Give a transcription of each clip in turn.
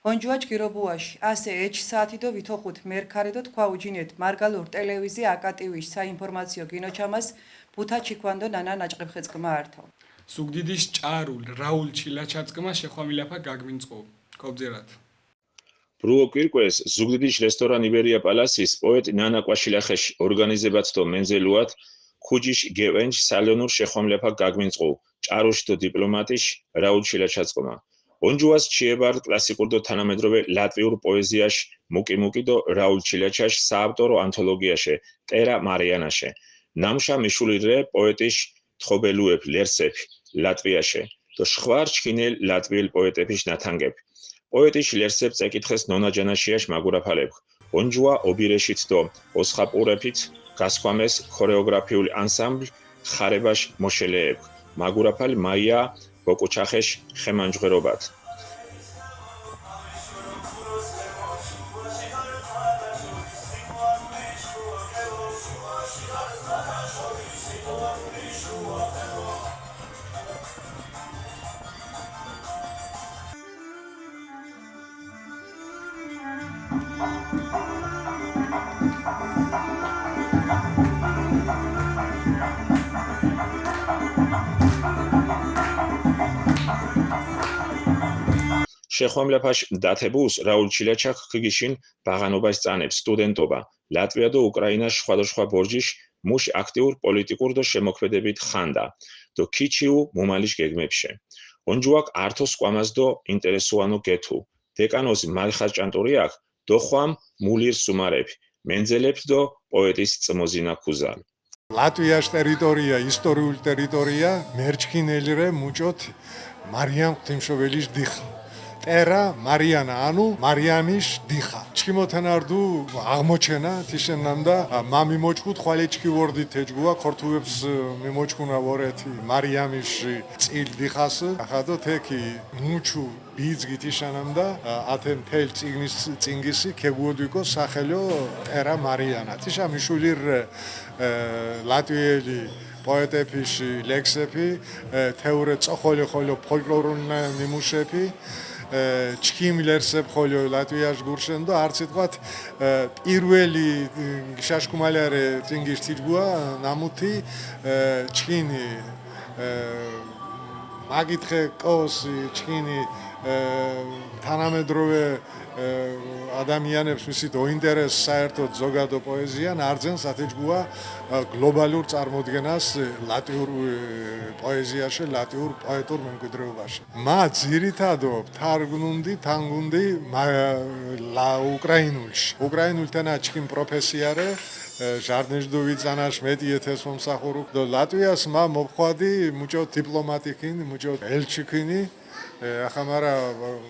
Онჯუაჩ გირობუაში ასე ეჩ საათი დო ვითოხუთ მერქარი დო თქვა უჯინეთ მარგალურ ტელევიზია აკატივიშ საინფორმაციო გინოჩამას ბუთა ჩიქვანდო ნანა ნაჭყებხეწკმა ართო. სუგდიდის ჭარულ რაულ ჩილაჩაწყმა შეხვამილაფა გაგმინწყო. კობძერათ. ბრუო კვირკვეს ზუგდიდის რესტორან იბერია პალასის პოეტ ნანა კვაშილახეშ ორგანიზებათო მენზელუათ ხუჯიშ გევენჯ სალონურ შეხვამილაფა გაგმინწყო. ჭარუშ დო დიპლომატიშ რაულ ჩილაჩაწყმა. ონჯუას ჩიებარ კლასიკურ დო თანამედროვე ლატვიურ პოეზიაში მუკი დო რაულ ჩილაჩაშ საავტორო ანთოლოგიაში ტერა მარიანაში ნამშა მიშულირე პოეტიშ თხობელუებ ლერსეფ ლატვიაში დო შვარ ჩქინელ ლატვიელ პოეტების ნათანგებ პოეტიშ ლერსეფ წეკითხეს ნონაჯანაშიაშ მაგურაფალებ ონჯუა ობირეშიც დო ოსხაპურეფით გასხვამეს ქორეოგრაფიული ანსამბლ ხარებაშ მოშელეებ მაგურაფალ მაია ბოკუჩახეშ ხემანჯღერობათ შეხვამლაფაშ დათებუს რაულ ჩილაჩაკ ქიგიშინ ბაღანობას წანებს სტუდენტობა ლატვია და უკრაინას სხვადასხვა ბორჯიშ მუშ აქტიურ პოლიტიკურ და შემოქმედებით ხანდა და ქიჩიუ მომალიში გეგმებში ონჯუაკ ართოს კვამას და ინტერესუანო გეთუ დეკანოს მარხაჭანტურიაკ დოხვამ მულირ სუმარები მენძელებთ და პოეტის წმოზინა ქუზალ ლატვიას ტერიტორია ისტორიული ტერიტორია მერჩქინელირე მუჭოთ მარიამ ღვთისმშობელის დიხა ტერა მარიანა ანუ მარიამის დიხა ჩქიმოთანარდუ აღმოჩენა თიშენნამდა მამი მოჭკუთ ხვალეჩკი ვორდი თეჯგუა ქორთუებს მიმოჭკუნა ვორეთი მარიამის წილ დიხას ახადო თექი მუჩუ ბიძგი თიშანამდა ათენ თელ წიგნის წინგისი ქეგუოდიკო სახელო ტერა მარიანა თიშა მიშულირ ლატვიელი პოეტების ლექსები თეორე წოხოლი ხოლო ფოლკლორული ნიმუშები ჩქიმლერსებ ხოლო ლატვიაში გურშენ და არც ითქვათ პირველი შაშკუმალარე წინგის თიჯგუა ნამუთი ჩქინი მაგითხე კოსი ჩქინი თანამედროვე ადამიანებს ვისით ოინტერესს საერთოდ ზოგადო პოეზია ნარძენს ათეჯგუა გლობალურ წარმოდგენას ლატვიურ პოეზიაში, ლატვიურ პოეტურ მემკვიდრეობაში. მა ძირითადად თანგუნდი უკრაინულში. უკრაინულთანა ჩქიმ პროფესიარე ჟარნეჟდოვი წანაშ მეტიეთეს მომსახურუ და ლატვიას მა მობხვადი მუჭო დიპლომატიკინ, მუჭო ელჩიკინი ახამარა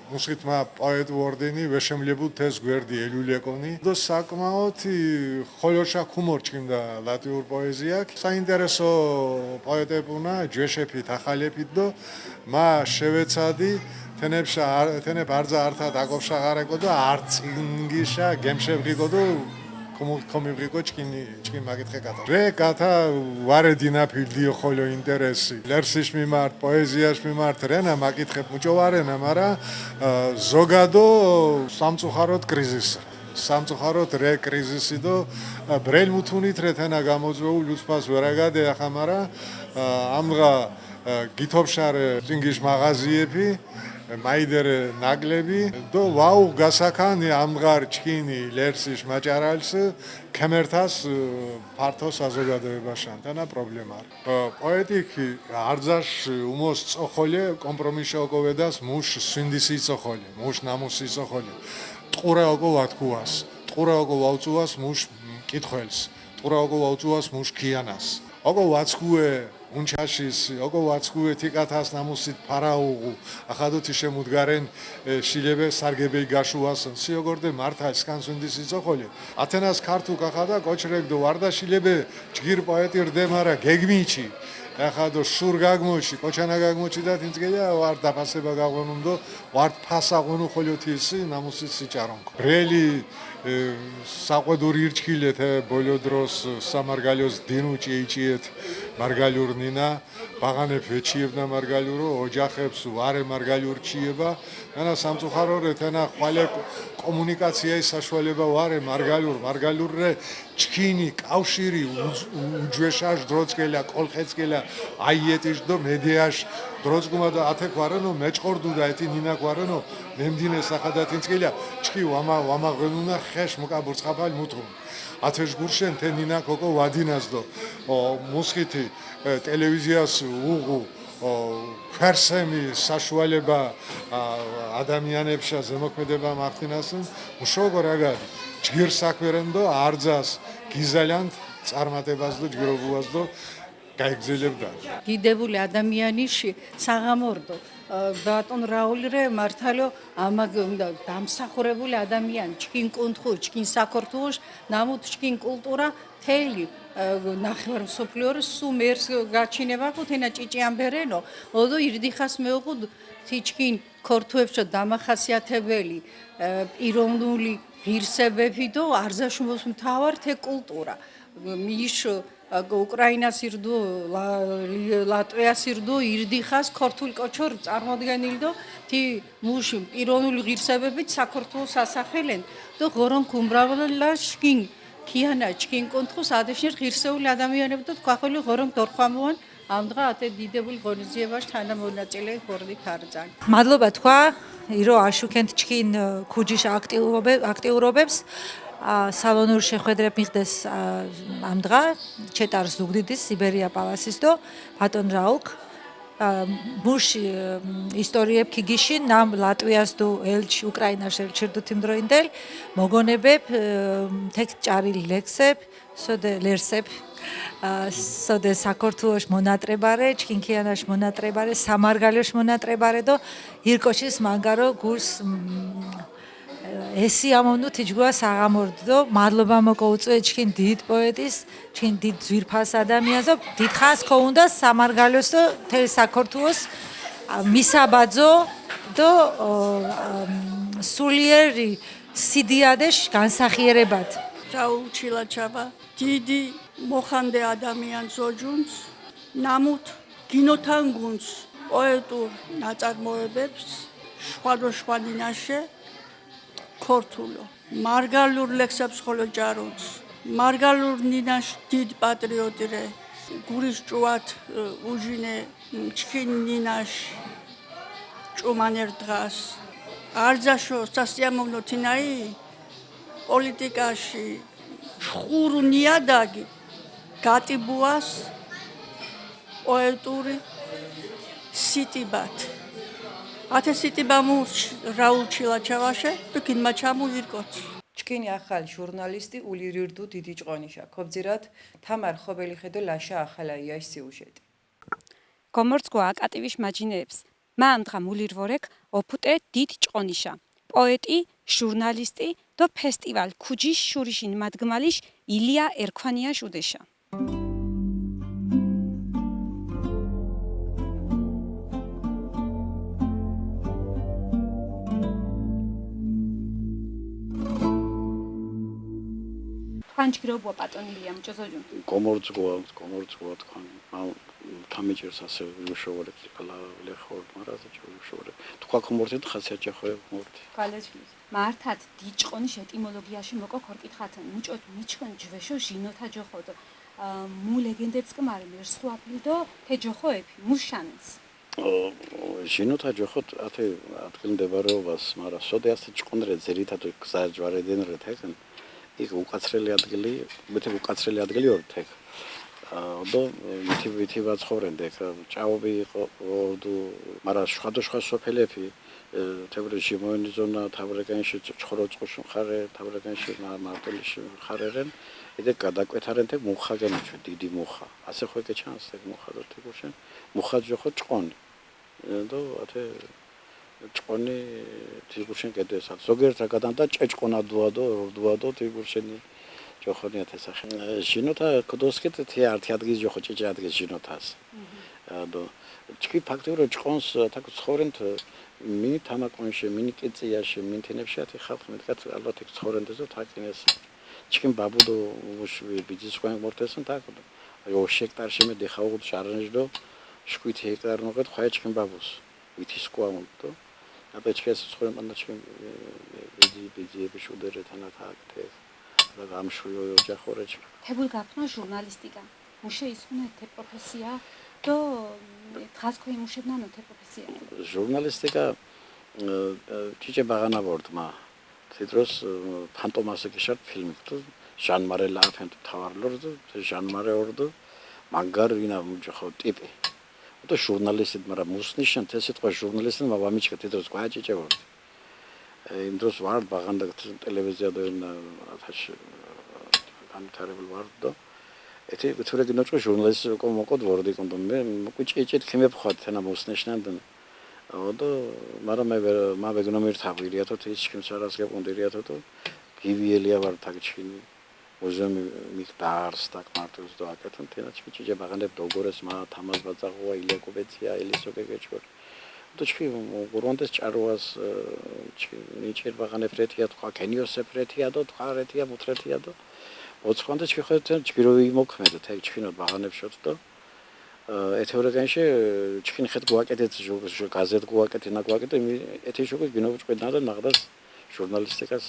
მუსხითმა პოეტ ორდენი ვეშემლებუთ ეს გვერდი ელულეკონი და საკმაოდ ხოლოშა ქუმორჩქიმდა ლატვიურ პოეზიაკ საინტერესო პოეტებუნა ჯეშეფით ახალეფით და მა შევეცადი თენებ არძა ართა დაკოფშაღარეკო და არცინგიშა გემშევგიკო და კომიბრიკო ჩკინი მაგითხე კატა რე კატა ვარედინა ფილდიო ხოლო ინტერესი ლერსიშ მიმართ პოეზიაშ მიმართ რენა მაგითხებ მუჭოვარენა მარა ზოგადო სამწუხაროდ კრიზისი სამწუხაროდ რე კრიზისი და ბრელმუთუნით რეთენა გამოძვეულ ლუცფას ვერაგადე ახამარა ამღა გითობშარე წინგიშ მაღაზიები მაიდერე ნაგლები და ვაუ გასაქანი ამღარ ჩქინი ლერსიშ მაჭარალს კემერთას ფართო საზოგადოებაშან თანა პრობლემა პოეტიკი არძაშ უმოს წოხოლე კომპრომისო ოკოვედას მუშ სინდისი წოხოლე მუშ ნამუსი წოხოლე ტყურა ოკო ვათქუას ტყურა ოკო ვაუწუას მუშ კითხველს ტყურა ოკო ვაუწუას მუშ ქიანას ოკო ვაცქუე უნჩაშის ოკო ვაცქუე თიკათას ნამუსით ფარაუღუ ახადოთი შემუდგარენ შილებე სარგებეი გაშუას სიოგორდე მართა სკანსუნდის იწოხოლე ათენას ქართუ კახადა კოჩრეგდო ვარდა შილებე ჯგირ პოეტი რდემარა გეგმიჩი ახადო შურ გაგმოჩი კოჩანა გაგმოჩი და თინწგელა ვარ დაფასება გაღვონუნდო ვარ ფასაღონუ ხოლოთისი ნამუსის სიჭარონკო რელი საყვედური ირჩქილეთ ბოლო დროს სამარგალიოს დინუ ჭიჭიეთ მარგალურნინა ბაღანებ ვეჩიებდა მარგალურო ოჯახებს ვარე მარგალურ ჭიება ანა სამწუხარორე თენა ხვალე კომუნიკაციაის საშუალება ვარე მარგალურre ჩქინი კავშირი უჯვეშაშ დროწკელა კოლხეწკელა აიეტიშ დო მედიაშ დროწგუმა და ათეკვარენო მეჭყორდუდა ეთი ნინა კვარენო ნემდინე სახადათინწკელა ჩქი ვამაღენუნა ხეშ მოკაბურცხაფალ მუთრუ ათეშ გურშენ თე ნინა კოკო ვადინასდო მუსხითი ტელევიზიას უღუ ფერსემი საშუალება ადამიანებშა ზემოქმედება მართინასენ უშოგო რაგადი ჯგირ საქმერენდო არძას გიზალიანთ წარმატებას დო ჯგირობუას დო გაიგზელებდა დიდებული ადამიანიში საღამორდო ბატონ რაულრე მართალო ამაგ დამსახურებული ადამიანი ჩკინ კუნთხუ ჩკინ საქორთუш ნამუთ ჩკინ კულტურა თელი ნახევარ მსოფლიოს სუმერს გაჩინება ხუთენა ჭიჭიამბერენო ოდო ირდიხას მეუყუდ თიჩკინ ქორთუებშო დამახასიათებელი პიროვნული ღირსებები და არზაშუმოს მთავარ თე კულტურა მიშ უკრაინას ირდო ლატვიას ირდო ირდიხას ქორთულ კოჩორ წარმოდგენილი და თი მუში პიროვნული ღირსებებით საქართველოს ასახელენ და ღორონ კუმბრავალა შკინ ქიანა ჩკინ კონთხუს ადეშნერ ღირსეული ადამიანები და თქვა ხოლმე ღორონ დორხვამოვან ამ დღა ათე დიდებული ღონისძიებაში თანამონაწილე ხორდი თარძან მადლობა თქვა ირო აშუქენთ ჩკინ ქუჯიშ აქტიურობებს სალონურ შეხვედრებ მიხდეს ამ დღა ჩეტარ ზუგდიდის სიბერია პალასის და ბატონ რაუკ მუშ ისტორიებ ქიგიში ნამ ლატვიას დო ელჩი უკრაინას ელჩირდო თიმდროინდელ მოგონებებ თეკ ჭარი ლექსებ სოდე ლერსებ სოდე საქართველოს მონატრებარე ჩქინქიანაშ მონატრებარე სამარგალოშ მონატრებარე და ირკოშის მანგარო გურს ესი ამოვნუ თიჯგუა საღამორდო მადლობა მოკოუწვე ჩქინ დიდ პოეტის ჩქინ დიდ ძვირფას ადამიანს და დიდხანს ქოუნდა სამარგალოს და თელ საქართველოს მისაბაძო და სულიერი სიდიადეშ განსახიერებად რაულ ჩილაჩაბა დიდი მოხანდე ადამიანს ოჯუნს ნამუთ გინოთან გუნს პოეტურ ნაწარმოებებს სხვადასხვა დინაშე ქორთულო მარგალურ ლექსებს ხოლო ჯარუნს მარგალურ ნინაშ დიდ პატრიოტირე გურის ჭუათ უჟინე ჩქინ ნინაშ ჭუმანერ დღას არძაშო სასიამოვნო თინაი პოლიტიკაში შხურ ნიადაგი გატიბუას პოეტური სიტიბათ ათე სიტიბამურჩ რაულ ჩილაჩავაშე თუკინ მაჩამუ ირკოც ჩკინი ახალ ჟურნალისტი ულირირდუ დიდი ჭყონიშა ქობძირათ თამარ ხობელიხედო ლაშა ახალაია სიუჟეტი გომორცგო აკატივიშ მაჯინეებს მა ამ დღა მულირვორეკ ოფუტე დიდ ჭყონიშა პოეტი ჟურნალისტი და ფესტივალ ქუჯიშ შურიშინ მადგმალიშ ილია ერქვანია შუდეშა განჭიროა პატონილია მჭოზოჯუნ კომორცგოა თქვენ თამიჭერს ასე ვიშოვერებს კალა ლეხორ მარაზე ვიშოვერებ თქვა კომორცეთ ხასიათჭა ხო მორთი კალეჭის მართად დიჭყონის ეტიმოლოგიაში მოკო ქორკითხათან მუჭოთ მიჩხენ ჯვეშო ჟინოთა ჯოხოდ მუ ლეგენდებს კმარი მერსხუაფილდო თეჯოხოეფი მუშანს ჟინოთა ჯოხოდ ათე ადგილმდებარეობას მარა სოდე ასე ჭყონდრე ზერითად გზაჯვარედნენ რეთენ იქ უკაცრელი ადგილი მეთე უკაცრელი ადგილი ორთეკ და მითი ვაცხოვრენდე ჭაობი იყო დუ მარა სხვადასხვა სოფელები თევრეში მოენიზონა თავრეგანში ჩხოროწყუში ხარე თავრეგანში მარტოლიში ხარერენ იდე გადაკვეთარენ თე მუხაგენჩო დიდი მუხა ასე ხო ეკეჩანს თე მუხა და თეკუშენ მუხა ჯოხო ჭყონი და ათე ჭყონი თიგუშენ კედესაც ზოგიერთ რაგადანდა ჭეჭყონა დუადო თიგუშენი ჯოხონიათ ესახე ჟინოთა კოდოსკეთ თე ართი ადგის ჯოხო ჭეჭე ადგის ჟინოთას და ჩქი ფაქტობრივად ჭყონს თაკ ცხოვრენთ მინი თამაკონში მინი კიწიაში მინთენებში ათი ხალხი მეტად ალბათ იქ ცხოვრენდეს და თაკინეს ჩქიმ ბაბუდო უშვი ბიძის ყვენ მორთესან თაკ ო შექტარში მე დეხაუღ შარნეჟდო 7 ჰექტარ ნოღეთ ხაი ჩქიმ ბაბუს ვითის ყვამუნდო აბა ჩქეს ცხოვრენ პანდა ჩქიმ ბიძიები შუდერეთანა თაკთე და გამშვიო ოჯახორეჩ თებულ გაფნა ჟურნალისტიკა მუშე ისუნე თე პროფესია და დღას ხო იმუშებნანო თე პროფესია ჟურნალისტიკა ჭიჭე ბაღანა ვორდმა თითროს ფანტომასე გიშარ ფილმი თუ ჟანმარე ლაფენთ თავარლორ და ჟანმარე ორდო მაგარინა მუჯახო ტიპი და ჟურნალისტი მაგრამ მუსნიშან თე სიტყვა ჟურნალისტი მამიჩკა თითროს ყვაჭიჭე ვორდ იმ დროს ვარ ბაღანდა ტელევიზია და ათაშ განვითარებულ ვარ და ეთი თურე გინოჭო ჟურნალისტი კომოკოდ ვორდი კონდო მე ყვიჭიჭეთ ქიმეფხოთ თენა მუსნიშნან და მაგრამ მე ვეგნომერ თაგვირიათო ის kimsarας გეკონდირიათო და გივიელია ვარ თაგჩინი მუზეუმი მიხდარს და კმარტოს და აკეთონ თენა ჭიჭე ბაღანდებ დოგორეს მა თამას ბაწაღოა ილეკობეცია ელისო გეგეჭო და ჩი გურონდეს ჭარვას ნიჭერ ბაღანებ რეთია თქვა კენიოსებ რეთია და თქვა რეთია მუთრეთია და ოცხონდა ჩი ხო ჭიროვი მოქმედა თე ჩინო ბაღანებ შოთ და ეთეორეგანში ჩქინ ხეთ გვაკეთეთ გაზეთ გვაკეთე ნა გვაკეთე ეთი შოგი გინოუჭყვედა და ნაღდას ჟურნალისტიკას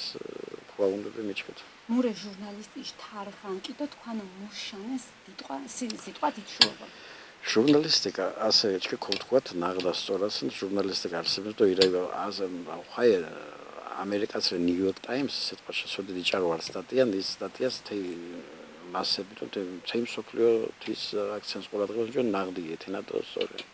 თქვა უნდა მიჩქეთ მურე ჟურნალისტი თარხან კიდო თქვანო მუშანეს დიტყვა სიტყვა დიტშუობა ჟურნალისტიკა ასე ჩქი ქოთქვათ ნაღდას სწორას ჟურნალისტიკა არსებობს და ირაი აზა ხაი ამერიკას ნიუ-იორკ ტაიმს სიტყვა შესოდი ჭარო არ სტატია ის სტატიას თე მასები თუ თემ სოფლიო თის აქცენტს ყურადღებას ჯონ ნაღდი ეთენა და სწორი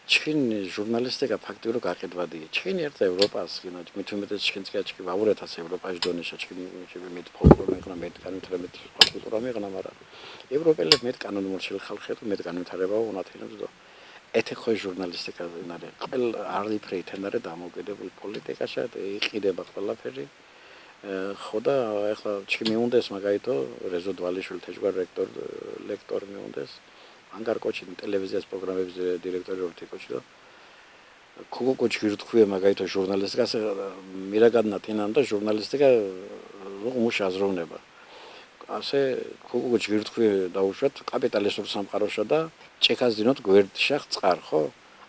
ჩქინ ჟურნალისტიკა ფაქტობრივად გაყიდვადია ჩქინ ერთ ევროპას გინო მithumetes ჩქინც კაჭკი ვაურეთას ევროპაში დონეშა ჩქინ მე ფოლკლორი მიყნა მე განვითარება მე კულტურა მიყნა მაგრამ ევროპელებს მე კანონი მორჩილი ხალხია და მე განვითარება უნათინებს და ეთე ხო ჟურნალისტიკა ნარე ყველ არი პრეიტენდარე დამოუკიდებელი პოლიტიკაში იყიდება ყველაფერი ხოდა ახლა ჩქიმი უნდეს მაგაითო რეზო დვალიშვილი თეჯგარ ლექტორი მიუნდეს ანგარ კოჩი ტელევიზიას პროგრამების დირექტორი ორთი კოჩი და ქუგო კოჩი გირთქვია მაგაითო ჟურნალისტიკას მირაგადნა თინან და ჟურნალისტიკა მუშ აზროვნება ასე ქუგო კოჩი გირთქვია დაუშვათ კაპიტალისტურ სამყაროში და ჩეკას დინოთ გვერდშა წყარ ხო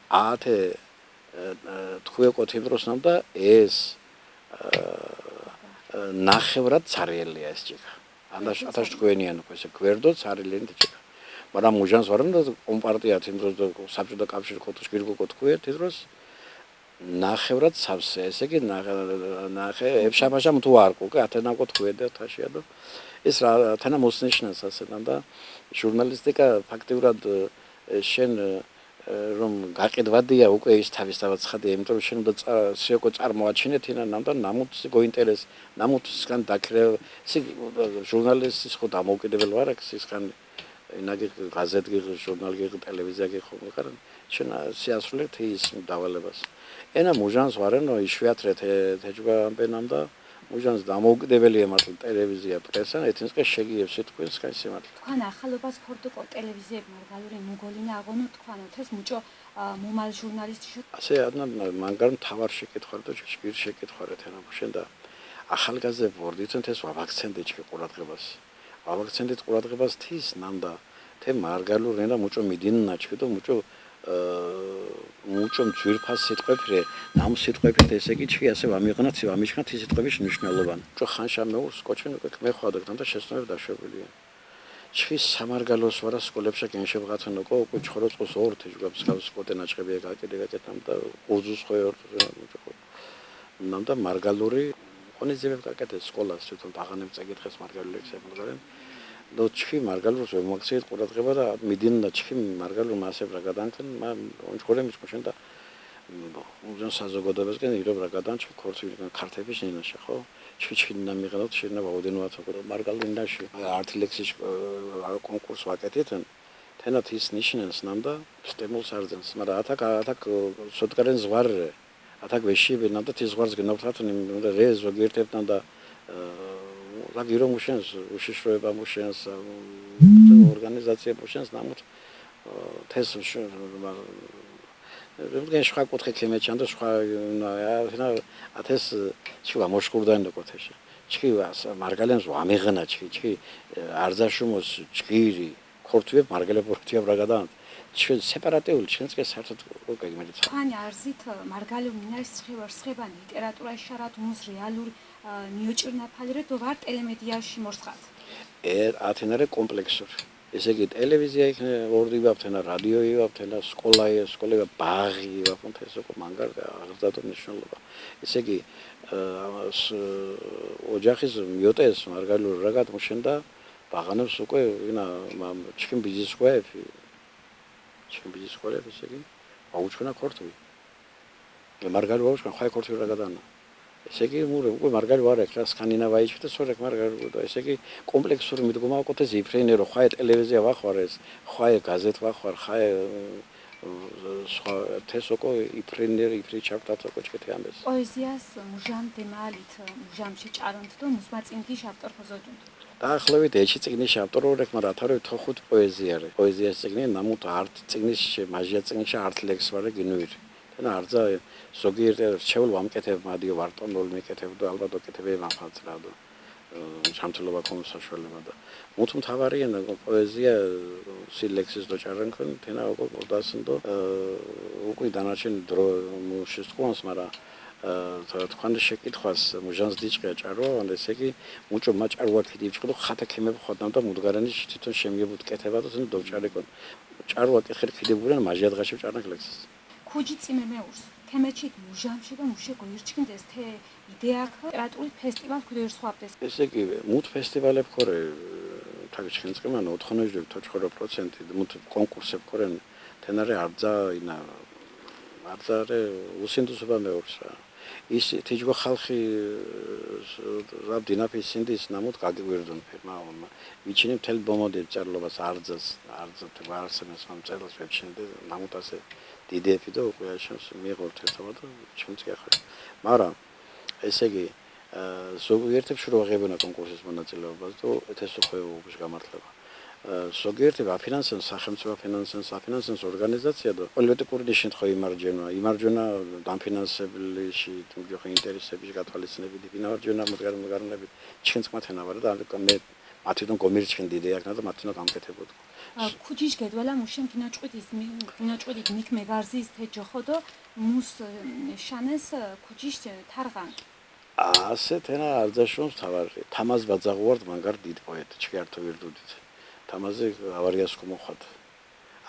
ათე თქვია კოთი დროსნამ და ეს ნახევრად царელია ეს ჭიქა. ათაშ თქვენიან უკვე ესე გვერდო царელიანი ჭიქა. მაგრამ მუჟანს ვარენ და კომპარტია იმ დროს და საბჭოთა კავშირი ხოთუშ გირგო კოთქვია ის დროს ნახევრად სავსე ესე იგი ნახე ეფშაბაშამ თუ არ ყო კი ათენა კოთქვია და თაშია და ეს რა თენა მოსნიშნას ასენა და ჟურნალისტიკა ფაქტიურად შენ რომ გაყიდვადია უკვე ის თავისთავად ცხადია იმიტომ რომ შენ უნდა სიოკო წარმოაჩინეთინა ნამდვილ ნამუცი გოინტერეს ნამუცისგან დაქრე ისე ჟურნალისტის ხო დამოუკიდებელ ვარ აქ ისგან ინაგი გაზეთი ჟურნალი ტელევიზია ხო მაგრამ შენ შეასრულებ ის დავალებას ენა მუჟანს ვარენო იშვიათრეთ თეჯბა ამბენამ და მუჟანს დამოუკიდებელია მართლა ტელევიზია პრესა ეთინსკა შეგიებს სიტყვის კაი მართლა თქვენ ახალობას ქორდოკო ტელევიზიები მარგალური მუგოლინა აღონო თქვანო თეს მუჭო მომალ ჟურნალისტი ასე ადნა მანგარ მთავარ შეკითხარ და ჭირ შეკითხარ ეთენა შენ და ახალგაზრდები ვორდიცენ თეს ვაქცენდე ჭი ყურადღებას ვაქცენდეთ ყურადღებას თის ნამდა თე მარგალურ ენა მუჭო მიდინნა ჭი და მუჭო მუჭო ძვირფას სიტყვებრე ნამ სიტყვებით ესე იგი ჭი ასე ვამიღნა ცივა მიჩქნა თის სიტყვების მნიშვნელობანი ჭო ხანშა მეურს კოჩენ უკვე მეხვადეთ და შესწავლები დაშვებულია ჭი სამარგალოს ვარა სკოლებში გენშებღაცნო კო უკვე ჩხოროწყოს ორთი ჯგავს გავს კოტენაჭები ეკაკიდე გაკეთამ და უზუს ხო მუჭო ნამდა მარგალური ხონიძე გაკეთე სკოლას თვითონ დაღანებ წაკითხეს მარგალურ ლექსებს მაგრამ და ჭი მარგალურს ვემოაქციეთ ყურადღება და მიდინდა ჭი მარგალურ მასებ რა გადანქენ მა ოჩქორე მისკოშენ და უზენ საზოგადოებასგან ირო რა გადანჭი ქორცი ქართების ნინაში ხო ჭიჩინა მიღებთ შეიძლება ვაუდენოა თქო მარგალურინაში არტ ლექსის კონკურს ვაკეთეთ თენათ ის ნიშნავს ნამდა სტემულს არძენს მაგრამ ათაკ სოდგარენ ზვარე ათაკ ვეშიბე ნამდა თის ზვარს გნავთათნი და რე ზოგიერთებთან და ლაგირო მუშენს უშიშროება მუშენს ორგანიზაცია მუშენს ნამუთ თეს რუგენ სხვა კუთხე ქემეჩან და სხვა ათეს ჩქვა მოშკურდან და კოთეში ჩქვა მარგალენს ვამიღნა ჩქი არძაშუმოს ჩქირი ქორთვე მარგალე პორტია ბრაგადან ჩვენ სეპარატიული ჩვენს კი საერთოდ გეგმით თქვენი არზით მარგალე მინარის სხებანი ლიტერატურაში შარად უმს რეალური ნიოჭირნაფალირე და ვარ ტელემედიაში მოსხათ ათენარე კომპლექსური ესე იგი ტელევიზია იქნება ორდი ვაფთენა რადიო ვაფთენა სკოლა ბაღი ვაფთენა ეს უკვე მანგარ აღზადო მნიშვნელობა ესე იგი ოჯახის მიოტეს მარგალურ რაგად მოშენდა ბაღანებს უკვე ვინა ჩქიმ ბიზნესები ესე იგი აუჩვენა ქორთვი მარგალო აუჩვენა ხაი ქორთვი რაგადანა ესე იგი უკვე მარგალი ვარ ეხლა სკანდინავიაში და სწორედ მარგალი და ესე იგი კომპლექსური მიდგომა უკვე ზიფრენე რო ხაი ტელევიზია ვახوار ეს ხაი გაზეთ ვახوار ხაი სხვა თესოკო იფრენერი იფრი ჩაპტატ ოკო ჩქეთი ამბეს პოეზიას მუჟამ დემალით მუჟამში ჭარონთ და მუსმაწინგის ავტორ ხოზოჯუნთ დაახლოებით ეჩი წიგნის ავტორი რეკ მაგრამ ათარო თოხუთ პოეზიარე პოეზიას წიგნი ნამუთ არტ წიგნის მაჟია წიგნში არტ ლექს ვარე გინუირი და არძა ზოგიერთ შეულ ვამკეთებ მადიო ვარტონოლ მეკეთებ და ალბათ ოკეთებ მაფაცრა და სამთლობა ქონს საშუალება და მუთ მთავარია პოეზია სილექსის დოჭარენ ქონ თენა უკვე დასნდო უკვე დანარჩენ დრო შეწყონს მაგრამ თქვენ შეკითხვას მუჟანს დიჭყია ჭარო ან ესე იგი მუჭო მაჭარვა ქიდიჭყო ხათა ქემებ ხოდამ და მუდგარანი თვითონ შემიებუთ კეთება და თუნ დოჭარეკონ ჭარვა კეხერ ქიდებურან მაჟიადღაში ჭარნაკ ლექსის ქუჯი წიმემეურს თემეჩით მუჟამში და მუშე გოირჩქინდეს თე იდეა ლიტერატურული ფესტივალ ქუდერ სხვაფდეს ესე იგი მუთ ფესტივალებ ქორე თაგიჩქინს ყმან 90% მუთ კონკურსებ ქორენ თენარე არძა ინა არძარე უსინდუსობა მეურსა ის თიჯგო ხალხი რავდინაფის სინდის ნამუთ გაგიგვირდონ ფერმა მიჩინე მთელ ბომოდებ წერლობას არძას ვარსენას მომწერლს ვეჩინდე ნამუთ ასე დიდები და უკვე შენს მიიღოთ ერთობა და ჩვენც კი ახლა მაგრამ ესე იგი ზოგიერთებს რო აღებონა კონკურსის მონაწილეობას და ეთესოხეობის გამართლება ზოგიერთები აფინანსენ სახელმწიფო აფინანსენს ორგანიზაცია და პოლიტიკური შემთხვევა იმარჯვენა დამფინანსებელში თუმცა ინტერესებში გათვალისწინებით იმარჯვენა მოდგარნებით ჩვენც მათენა ვარ და მე მათიდან გომირჩენ დიდი აქნა და მათიდან გამკეთებოდ ქუჯიშ გედვალა მუშენ გინაჭყვით მიქ მეგარზის თე ჯოხოდო მუს შანეს ქუჯიშ თარღან ასე თენა არძაშონს თავარი თამაზ ბაძაღუარდ მანგარ დიდ პოეტ ჩქიართო ვირდუდით თამაზე ავარიას ხომოხად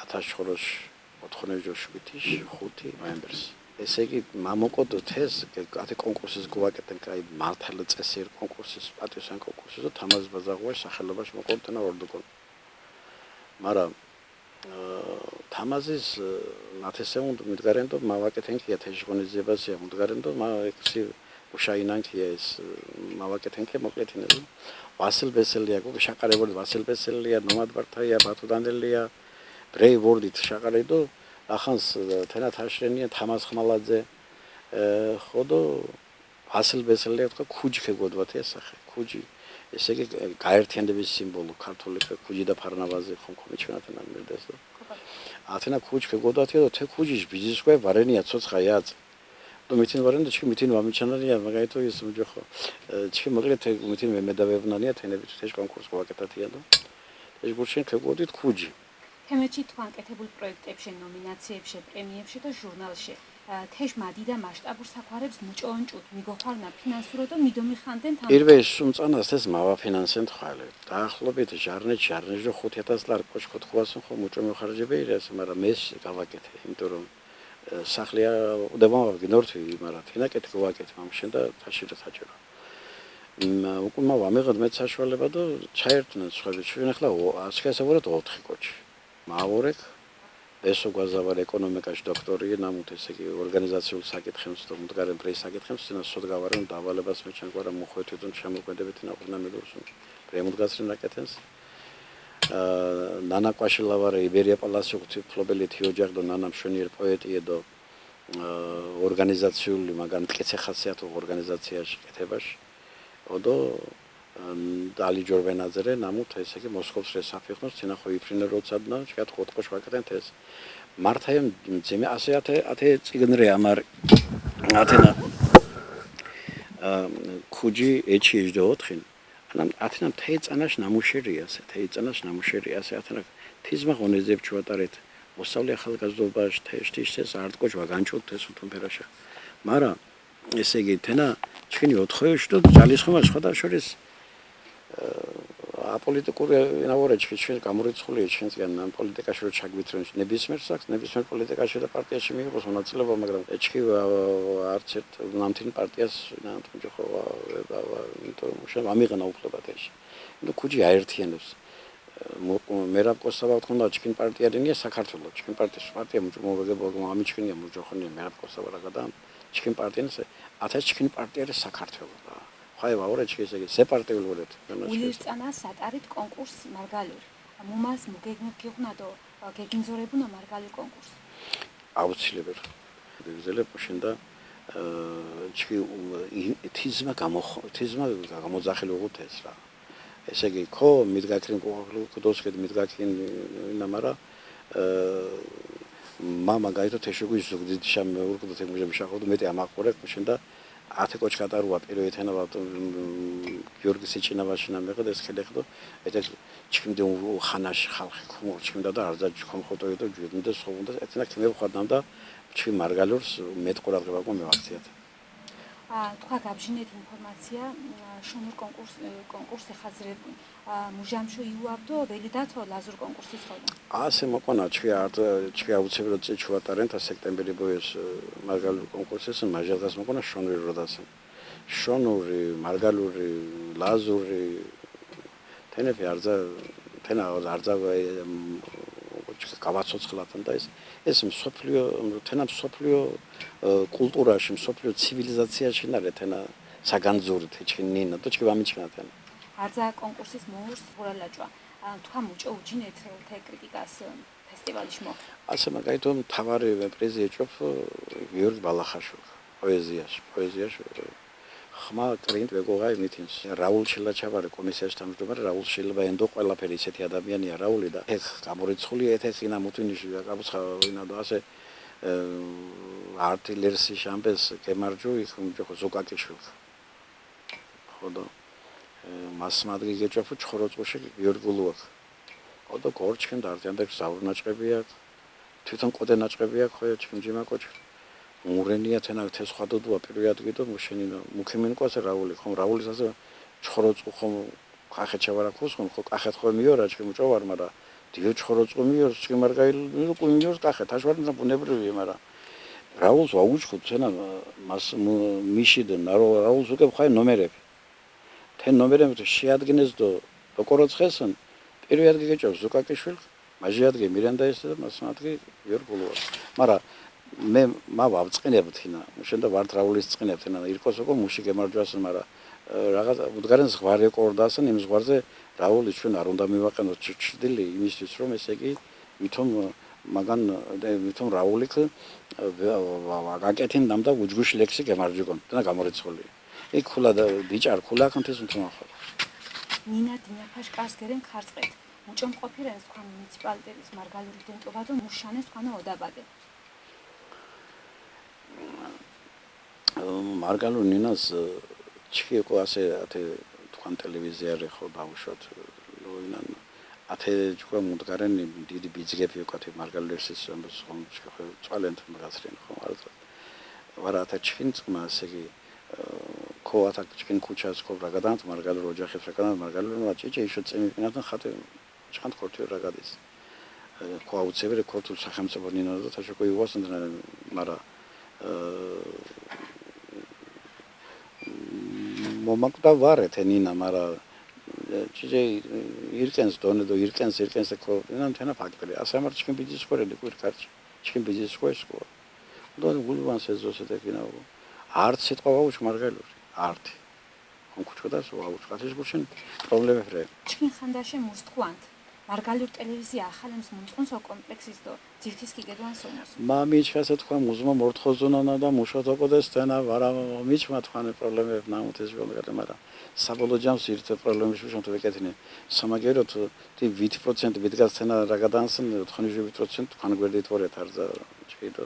1947 5 ნოემბერს ესე იგი მამოკოდ თეს ათე კონკურსის გუაკეთენ კაი მართალ წესიერ კონკურსის პატიოსან კონკურსის და თამაზ ბაძაღუარ სახელობაში მოყოლთენა ორდუკონ მაგრამ თამაზის ნათესემუნ მიდგარენდო მავაკეთენ კია თეშგონიზებასია მიდგარენდო მაექსი უშაინანკია ეს მავაკეთენ კე მოკლეთინე ვასილ ბესელია გუ შაყარებოდი ვასილ ბესელია ნომად ბარტაია ბათუდანელია ბრეივორდით შაყარედო ახანს თენა თაშრენია თამაზ ხმალაძე ხოდო ვასილ ბესელია თქო ქუჯი ხეგოდვათ ესახე ქუჯი ესე იგი გაერთიანების სიმბოლო ქართული ქუჯი და ფარნავაზი ხომ კომიჩვენათენა მერდეს და ათენა ქუჯი ხეგოდვათია და თე ქუჯის ბიზისკვე ვარენია ცოცხაია და მითინ ვარენ და მითინ ვამიჩანანია მაგაითო ის მოჯახო მოკლედ მითინ მემედავებნანია თენებით ეს კონკურს გავაკეთათია და ეს გურშენ ხეგოდით ქუჯი თემეჩი თქვენ კეთებულ პროექტებში ნომინაციებში პრემიებში და ჟურნალში თეშ მადი და მასშტაბურ საქმარებს მუჭოონჭუთ მიგოხარნა ფინანსურო და მიდომიხანდენ თან პირველ სუმწანას ეს მავაფინანსენ ხალე დაახლოებით ჟარნეჩი 5000 ლარი კოშკოთხვასენ ხო მუჭო მოხარჯები ეს მაგრამ ეს გავაკეთე იმიტომ რომ სახლია უდემავი ნორთვი მაგრამ თინაკეთ გავაკეთე მამშენ და თაშირო საჭირო უკვე მავამიღეთ მე საშუალება და ჩაერთვნენ სხვები ჩვენ ახლა ასქესებურად 4 კოჩი მაორეკ ესო გვაზავარ ეკონომიკაში დოქტორია ნამუთ ესე იგი ორგანიზაციულ საკითხებს და მდგარენ პრეს საკითხებს და სოდ გავარენ დავალებას მე ჩვენ გვარა მოხვეთვით შემოქმედებით ნაყურნა მეგროს პრემუდგაცრენ ნაკეთენს ნანა კვაშილავარე იბერია პალასი უქთიფლობელი თიოჯარ და ნანა მშვენიერ პოეტია და ორგანიზაციული მაგრამ მტკიცე ხასიათო ორგანიზაციაში კეთებაში ოდო დალი ჯორბენაძერე ნამუთ ესე იგი მოსკოვს რესაფიხნოს ცინახო იფრინე როცადნა შეკათ ხოტყო შვაკეთენ თეს მართაემ ძიმე ასე ათე ციგნრე ამარ ათენა ქუჯი ეჩი ეჯდო ოთხინ ათენა თეიწანაშ ნამუშერიასე თეიწანაშ ნამუშერიასე ათენა თიზმა ღონეზებ ჩუატარეთ მოსავლე ახალგაზრდობაში თეშტიშეს არტკოჩვა განჩოთ ეს თუმფერაშა მარა ესე იგი თენა ჩვენი 4-ში და ძალისხმევა სხვა შორის აპოლიტიკური ინავორეჩი ჩვენ გამორიცხულია ჩვენსგან ამ პოლიტიკაში რო ჩაგვითრონ ნებისმიერ საქს ნებისმიერ პოლიტიკაში და პარტიაში მიიღოს მონაწილეობა მაგრამ ეჩქი არც ერთ ნამდვილ პარტიას ნამდვილ ხო შენ ამიღნა უფლებად ეს ნუ ქუჯი აერთიანებს მერაბ კოსტავა თქონდა ჩქინ პარტიარენია საქართველოს ჩქინ პარტია მოგებო ამიჩქინია მოჯოხონია მერაბ კოსტავა რაგადა ჩქინ პარტიას ათას ჩქინ პარტიარე საქართველოს ხაევა ორეჩი ესე იგი სეპარტიულურეთ ულირწანა სატარით კონკურს მარგალურ მომას მოგეგნებგიღნადო გეგინზორებუნა მარგალურ კონკურს აუცილებლად ვიგზელებ შენდა ჩქი თიზმა გამოძახილი უღუთეს რა ესე იგი ხო მიდგაქრინ კუდოსკეთ მიდგაქრინ ნამარა მამა გაითო თეშუგის ზუგდით შემეურკდო თემუჟები შახოდო მეტი ამაყურე შენდა ათე კოჩკატარუა პირველი თენა გიორგი სიჩინავაში ნამეყდა ეს ხელეხდო ეთე ჩქიმდე ხანაში ხალხი ხუმურ ჩქიმდა და არძა ჩქომხოტო და ჯუდნდა სხოვნდა ეთნა ქიმე ხოდნამდა ჩქი მარგალურს მეტ ყურადღება მევაქციათ თქვა გაბჟინეთ ინფორმაცია შონურ კონკურს ეხაზრებინ მუჟამშო იუაბდო ველიდათო ლაზურ კონკურსის ხოლმე ასე მოკონა ჩქი აუცილებლად წეჩუატარენ და სექტემბერი ბოეს მარგალურ კონკურსის მაჟალგას მოკონა შონური როდასენ შონური მარგალური ლაზური თენები არძა გავაცოცხლათან და ეს მსოფლიო თენა მსოფლიო კულტურაში მსოფლიო ცივილიზაციაში ნარე თენა საგანძური თეჩქინინა და ჩქი ვამიჩქნა თენა არძა კონკურსის მოურს გურალაჭვა თქვა მუჭო უჯინეთ თე კრიტიკას ფესტივალში მო ასე მაგაითო მთავარი პრიზი ეჭოფ გიორგი ბალახაშვილი პოეზიაში ხმა კრინტ ვეგოღა მიტინს რაულ შილაჩავარი კომისიაში თავმჯდომარე რაულ შეიძლება ენდო ყველაფერი ისეთი ადამიანია რაული და ეხ გამორიცხული ეთექინა მუთინიში გაბუცხა ვინა და ასე არტილერსი შამბეს გემარჯო იქ ხო ზუკაკიშვილი ხოდო მასმადგი გეჭოფო ჩხოროწყუში გიორგულუა ხოდო გორჩქენ დარტიანდა ზავრნაჭყებია თვითონ ყოდე ნაჭყებია ხო ჩიმჯიმა კოჩი მურენია თენა თეს ხვადოდუა პირველი ადგილო მუშენინა მუქიმინკواسه რაული ხომ რაულის ასე ჩხოროწყუ ხომ ხახეთ შევარაქოს ხომ ხო კახეთ ხო მიორა ჩი მუჭოვარ მარა დიო ჩხოროწყუ მიორ ჩი მარგაილ მიორ კახეთ აშვარნა ბუნებრივია მარა რაულს ვაუჩხუ თენა მას მიშიდენ რაულს უკებ ხაი ნომერები თენ ნომერები შეადგენს დო როკოროცხესან პირველი ადგილი გეჭობს ზუკაკიშვილი მაჟი ადგილი მირენდა ეს და მას ადგილი გიორგულუა მარა მე ვავწყინებთინა შენ და ვართ რაულის წინებთინა ირკოსოკო მუში გემარჯვას მარა რაღაც უდგარენ ზღვარი ყორდასან იმ ზღვარზე რაული ჩვენ არ უნდა მივაყენოთ ჩრდილი იმისთვის რომ ესე იგი ვითომ მაგან ვითომ რაულიქ ვაგაკეთინ ნამდა უჯგუში ლექსი გემარჯვიკონ და გამორიცხული იქ ხულა და ბიჭარ ხულა კონთეს მთმახო ნინა დინაფაშ კარსგერენ ხარწყეთ მუჭომ ყოფირენ სხვა მუნიციპალიტეტის მარგალური დენტობა და მუშანეს ხანა ოდაბადე მარგალურ ნინას ჩქი იყო ასე ათე თქვენ ტელევიზიაზე ხო დავუშვათ ლოინან ათე თქვა მუდგარენ დიდი ბიძგები იყო ათე მარგალურსის ხომ ხო წვალენთ მაგასრენ ხო ვარა ათე ჩქინ წმა ასე კი ხო ათა ჩქინ ქუჩას ხო რაგადანთ მარგალურ ოჯახებს რაგადანთ მარგალურ მაჭიჭე ისო წემიფინათ ხატე ჩხანთ ხორთი რაგადის ხო აუცილებლად ქორთულ სახელმწიფო ნინა და თაშოკო ივასთან მარა მომაკდა ვარეთ ნინა მარა ჭიჭე ირკენს დონე და ირკენს ხო ნან თენა ფაქტია ასე ამარ ჩქინ ბიძის ხორელი ყურ კარჩ ჩქინ ბიძის ხოეს ყო და გულვანს ეზოსე დეკინა არც სიტყვა ვაუჩ მარგალური არტი ხომ ქუჩოდას ვაუჩ ყათის გუშინ პრობლემები ჩქინ ხანდაში მუსტყვანთ მარგალურ ტელევიზია ახალემს მომწყუნსო კომპლექსის დო ძირთის კიდევან სომოს მამიჩხასე თქვა მუზმა მორთხოზონანა და მუშოთოკოდეს თენა ვარა მიჩმა თქვა პრობლემები ნამუთეს ვიღალე მაგრამ საბოლოო ჯამს ირთე პრობლემები შუშანთო ვეკეთინე სამაგერო თუ 20% ვიდგას თენა რა გადაანსენ 97% თქვა გვერდით ვორეთ არზა ჩიდო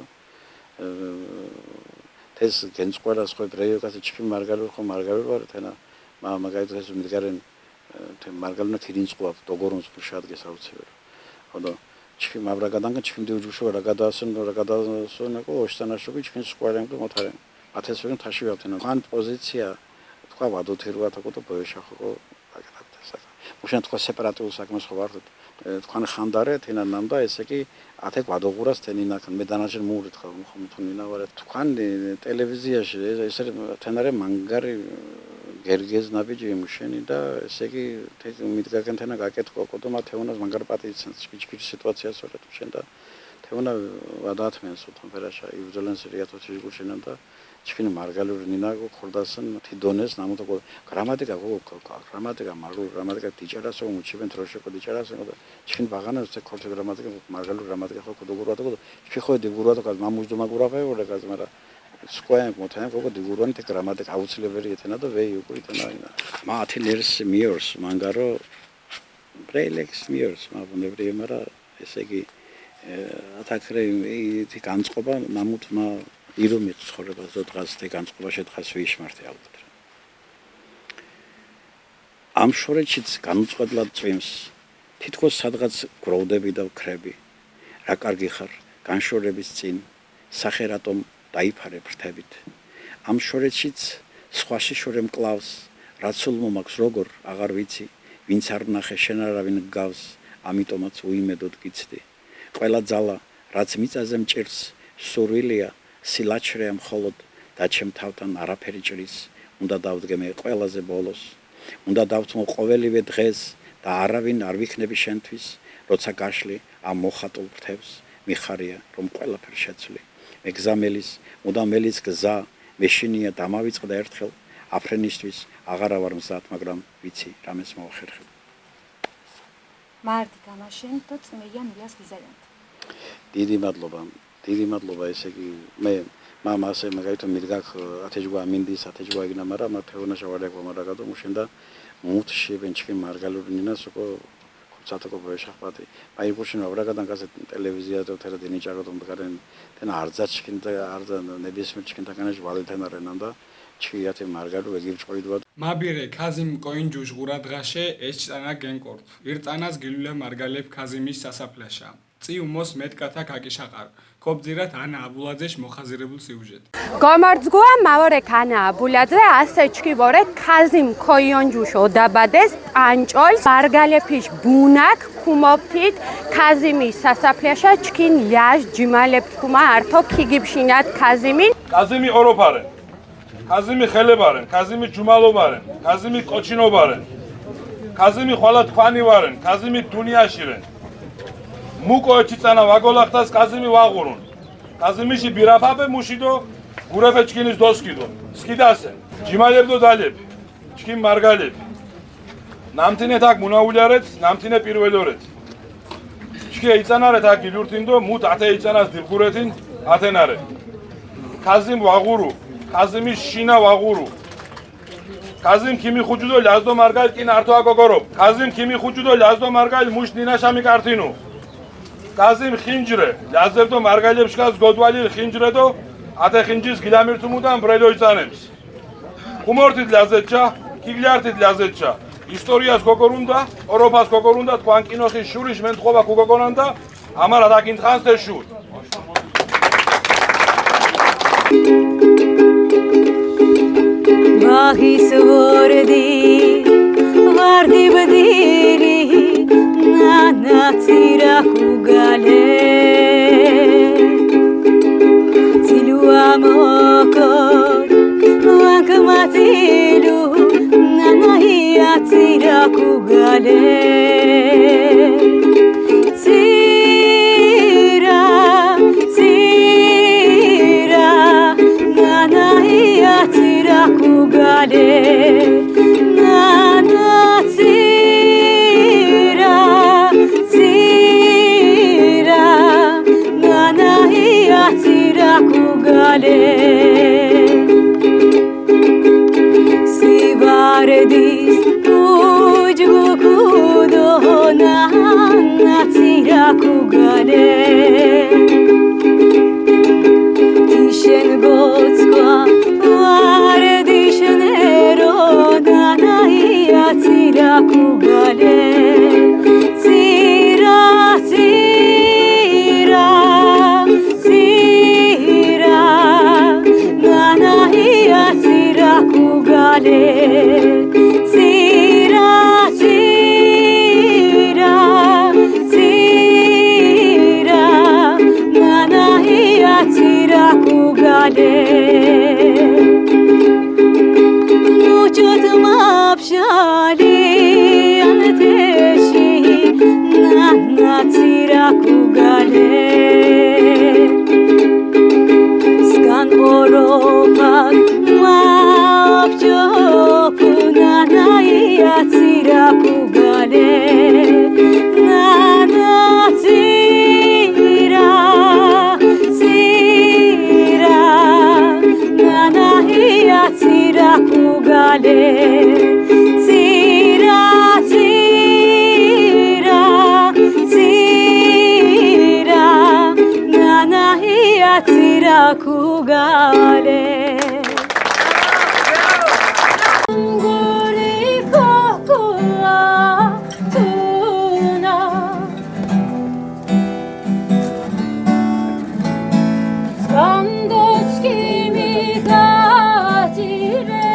ეს გენწყვალას ხო პროექტი ჩიფი მარგალურ ხო მარგალურ ვარ თენა მაგალითად ეს მიდგარენ թե მარგალნა ქირინწყვა დოგორონს შადგეს აუცილებლად. ხოდა ჩი მაბრაგადანკა ჩი მდიუჯუშო რა გადაასონა ყო ოსტანაშობი ჩი სკვარემ ყო მოთარემ. ათესვენ თაში ვაფთენა. ხან პოზიცია თქვა ვადოთირვა თქო და ბოეშახო აკეთებდა. მუშან თქვა სეპარატულ საქმეს ხო ვარ თქვენ ხანდარე თენა ნამდა ესე კი ათე ვადოღურას თენინა მე დანაშენ მოურით ხო თუნინა ვარ თქვენ ტელევიზიაში ესე თენარე მანგარი გერგეზ ნაბიჯი მუშენი და ესე იგი მიდგაგენ თენა გაკეთო ყო მათეონას მანგარ პატიცენს ჩიჩი სიტუაციას ვარ შენ და თეონა ვადათმენს თომფერაშა იუზელენს რიათოჩი გუშენა და ჩქინ მარგალური ნინა ხორდასან თიდონეს ნამოთო გრამატიკა გრამატიკა მარუ გრამატიკა დიჭარასო მუჩიბენ თროშეკო დიჭარასო და ჩქინ ბაღანას ზე ქორთე გრამატიკა მარგალური გრამატიკა ხო ქოდოგურვატო ჩქი ხო დეგურვატო მამუჯდო მაგურავე ვორე გაზ მარა სკოენ მოთენ ხო დეგურვანი თე გრამატიკა აუცილებელი ეთენა და ვეი უკუ ეთენა ინა მათილერს მიორს მანგარო ბრელექს მიორს მაბუნებრი მარა ესე იგი ათაქრე ითი განწყობა მამუთმა ირომი ცხოვრებას და დღას თე განწყობა შეთხას ვიშმართე ალბათ. ამ შორეჩიც განუწყვეტლად წვიმს თითქოს სადღაც გროვდები და ვქრები. რა კარგი ხარ განშორების წინ სახე რატომ დაიფარე ფრთებით. ამ შორეჩიც სხვაში შორე მკლავს რაცულ მომაქვს როგორ აღარ ვიცი ვინც არ ნახე შენ არავინ გავს ამიტომაც უიმედოდ გიცდი. ყველა ძალა რაც მიწაზე მჭირს სურვილია სილაჩრეა მხოლოდ და ჩემ თავთან არაფერი ჭრის უნდა დავდგე მე ყველაზე ბოლოს უნდა დავთმო ყოველივე დღეს და არავინ არ ვიქნები შენთვის როცა გაშლი ამ მოხატულ ფრთებს მიხარია რომ ყველაფერი შეცვლი მე გზამელის მუდამელის გზა მეშინია დამავიწყდა ერთხელ აფრენისთვის აღარა ვარ მზად მაგრამ ვიცი რამეს მოახერხებ მარტი გამაშენ და წმეიან იას გიზარიანთ დიდი მადლობა ესე იგი მე მამასე მაგალითად მიდგახ ათეჯგვა მინდის ათეჯგვა იგნა მაგრამ მათეონა შევარდაკვა მარაგადო მუშენდა მუთში ბენჩკი მარგალური ნინას უკო ცატაკო ბეშახპატი აი გუშინ აბრაგადან გასე ტელევიზია და თერა დინიჭაგო დომდგარენ თენა არძაჩკინ და არძა ნებისმირჩკინ თაგანაშ ვალეთენარენან და ჩიათე მარგალუ ეგივჭყიდვა მაბირე ქაზიმ კოინჯუშ ღურადღაშე ეჭწანა გენკორთ ირწანას გილულა მარგალებ ქაზიმის სასაფლაშა წი უმოს მეტკათა გაკიშაყარ ქობძირათ ანა აბულაძეშ მოხაზირებულ სიუჟეტ გამარჯგოა მავორე ქანა აბულაძე ასე ჩქივორე ქაზიმ კოინჯუშ ოდაბადეს პანჭოლს მარგალეფიშ ბუნაკ ხუმობთით ქაზიმის სასაფლაშა ჩქინ ლიაჟ ჯიმალებ თქუმა ართო ქიგიბშინათ ქაზიმი ოროფარენ ქაზიმი ხელებარენ ქაზიმი ჯუმალობარენ ქაზიმი კოჩინობარენ ქაზიმი ხვალა თქვანი ვარენ ქაზიმი დუნიაშირენ მუკო ეჩიწანა ვაგოლახტას ქაზიმი ვაღურუნ ქაზიმიში ბირაფაბე მუშიდო გურეფე ჩკინის დოსკიდო სკიდასენ ჯიმალებდო დალებ ჩკინ მარგალებ ნამთინე თაკ მუნაულიარეთ ნამთინე პირველორეთ ჩკი ეწანარეთ აკი ლურთინდო მუტ ათე ეწანას დილგურეთინ ათენარე ქაზიმ ვაღურუ ქაზიმი შინა ვაღურუ ქაზიმ ქიმი ხუჯუდო ლაზდო მარგალ კინ ართო აკოგორო ქაზიმ ქიმი ხუჯუდო ლაზდო მარგალ მუშ დინაშამი კარტინუ ქაზიმ ხინჯრე ლაზებდო მარგალებშკას გოდვალი ხინჯრედო ათე ხინჯის გილამირთუმუდან ბრელო იწანებს ხუმორთით ლაზეთჩა ქიგლიართით ლაზეთჩა ისტორიას გოგორუნდა ოროფას გოგორუნდა თქვან კინოხის შურიშ მენთხობა გოგოგონანდა ამარა დაკინთხანს თე შურ Bahis vardi badiri na tira kugale tilu amokor wakmatilu na hiya tira kugale kugale nana tira kugale Muchot mapshali anteshi na tira kugale Skan oropak mapchoku nanaya tira kugale Kugale tira tira tira nana hiya tira kugale Gori kokula tuna Skandochki mi gajire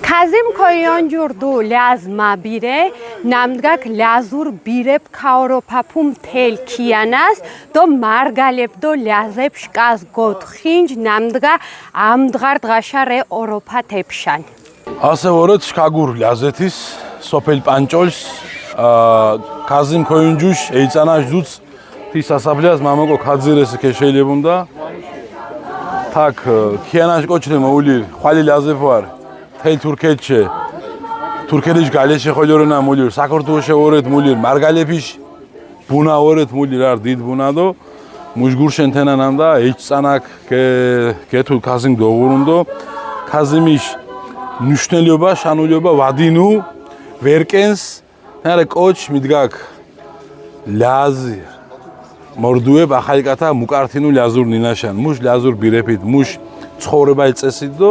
Kazim koyonjur du lazma bire namdgak lazur bireb kaoropapum tel kianas do margaleb do lazeb shkaz gotxinj namdga amdgar dgashare oropa tepshan ასე ვორეთ შქაგურ ლაზეთის სოფელ პანჭოლს კაზიმ ქოინჯუშ ეიცანაშ ძუც თი სასაფლიას მამაკო ხაძირეს ქეშელებუნდა თაკ ქიანაშ კოჩრე მოული ხალი ლაზებ ვარ თელ თურქეთშე თურქეთიშ გალეშე ხოლორონა მოული საქართველოში ვორეთ მოული მარგალეფიშ ბუნა ვორეთ მოული რა დიდ ბუნადო მუშგურშენთენანანდა ეიცანაკ კეთუ კაზიმ დოღურუნდო კაზიმიშ ნიშნელიობა, შანულიობა, ვადინუ, ვერკენს, ნარე კოჩ მიდგაკ ლაზი მორდუებ ახალკათა მუკართინუ ლაზურ ნინაშან, მუშ ლაზურ ბირეფით, მუშ ცხოვრება იწესით და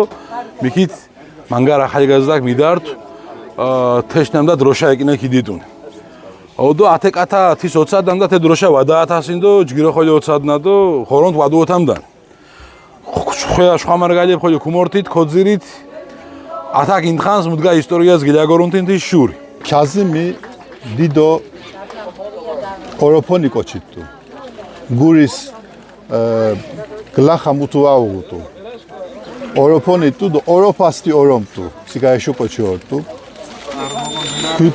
მიქით მანგარ ახალგაზრდაკ მიდართ თეშნამ და დროშა ეკინე კიდიტუნ. ოდო ათეკათა თის 20-დან და თე დროშა ვადაათასინ და ჯგირო ხოლე 20-დნა და ხორონთ ვადუოთამდან. ხოა შხამარგალებ ხოლე ქუმორთით, ქოძირით Atak intkans mudga istoriyas gilagoruntin ti shuri. Kazimi dido oroponi koçittu. Guris glaxa mutu augutu. Oroponi tu do oropasti oromtu. Sigayshu koçiortu.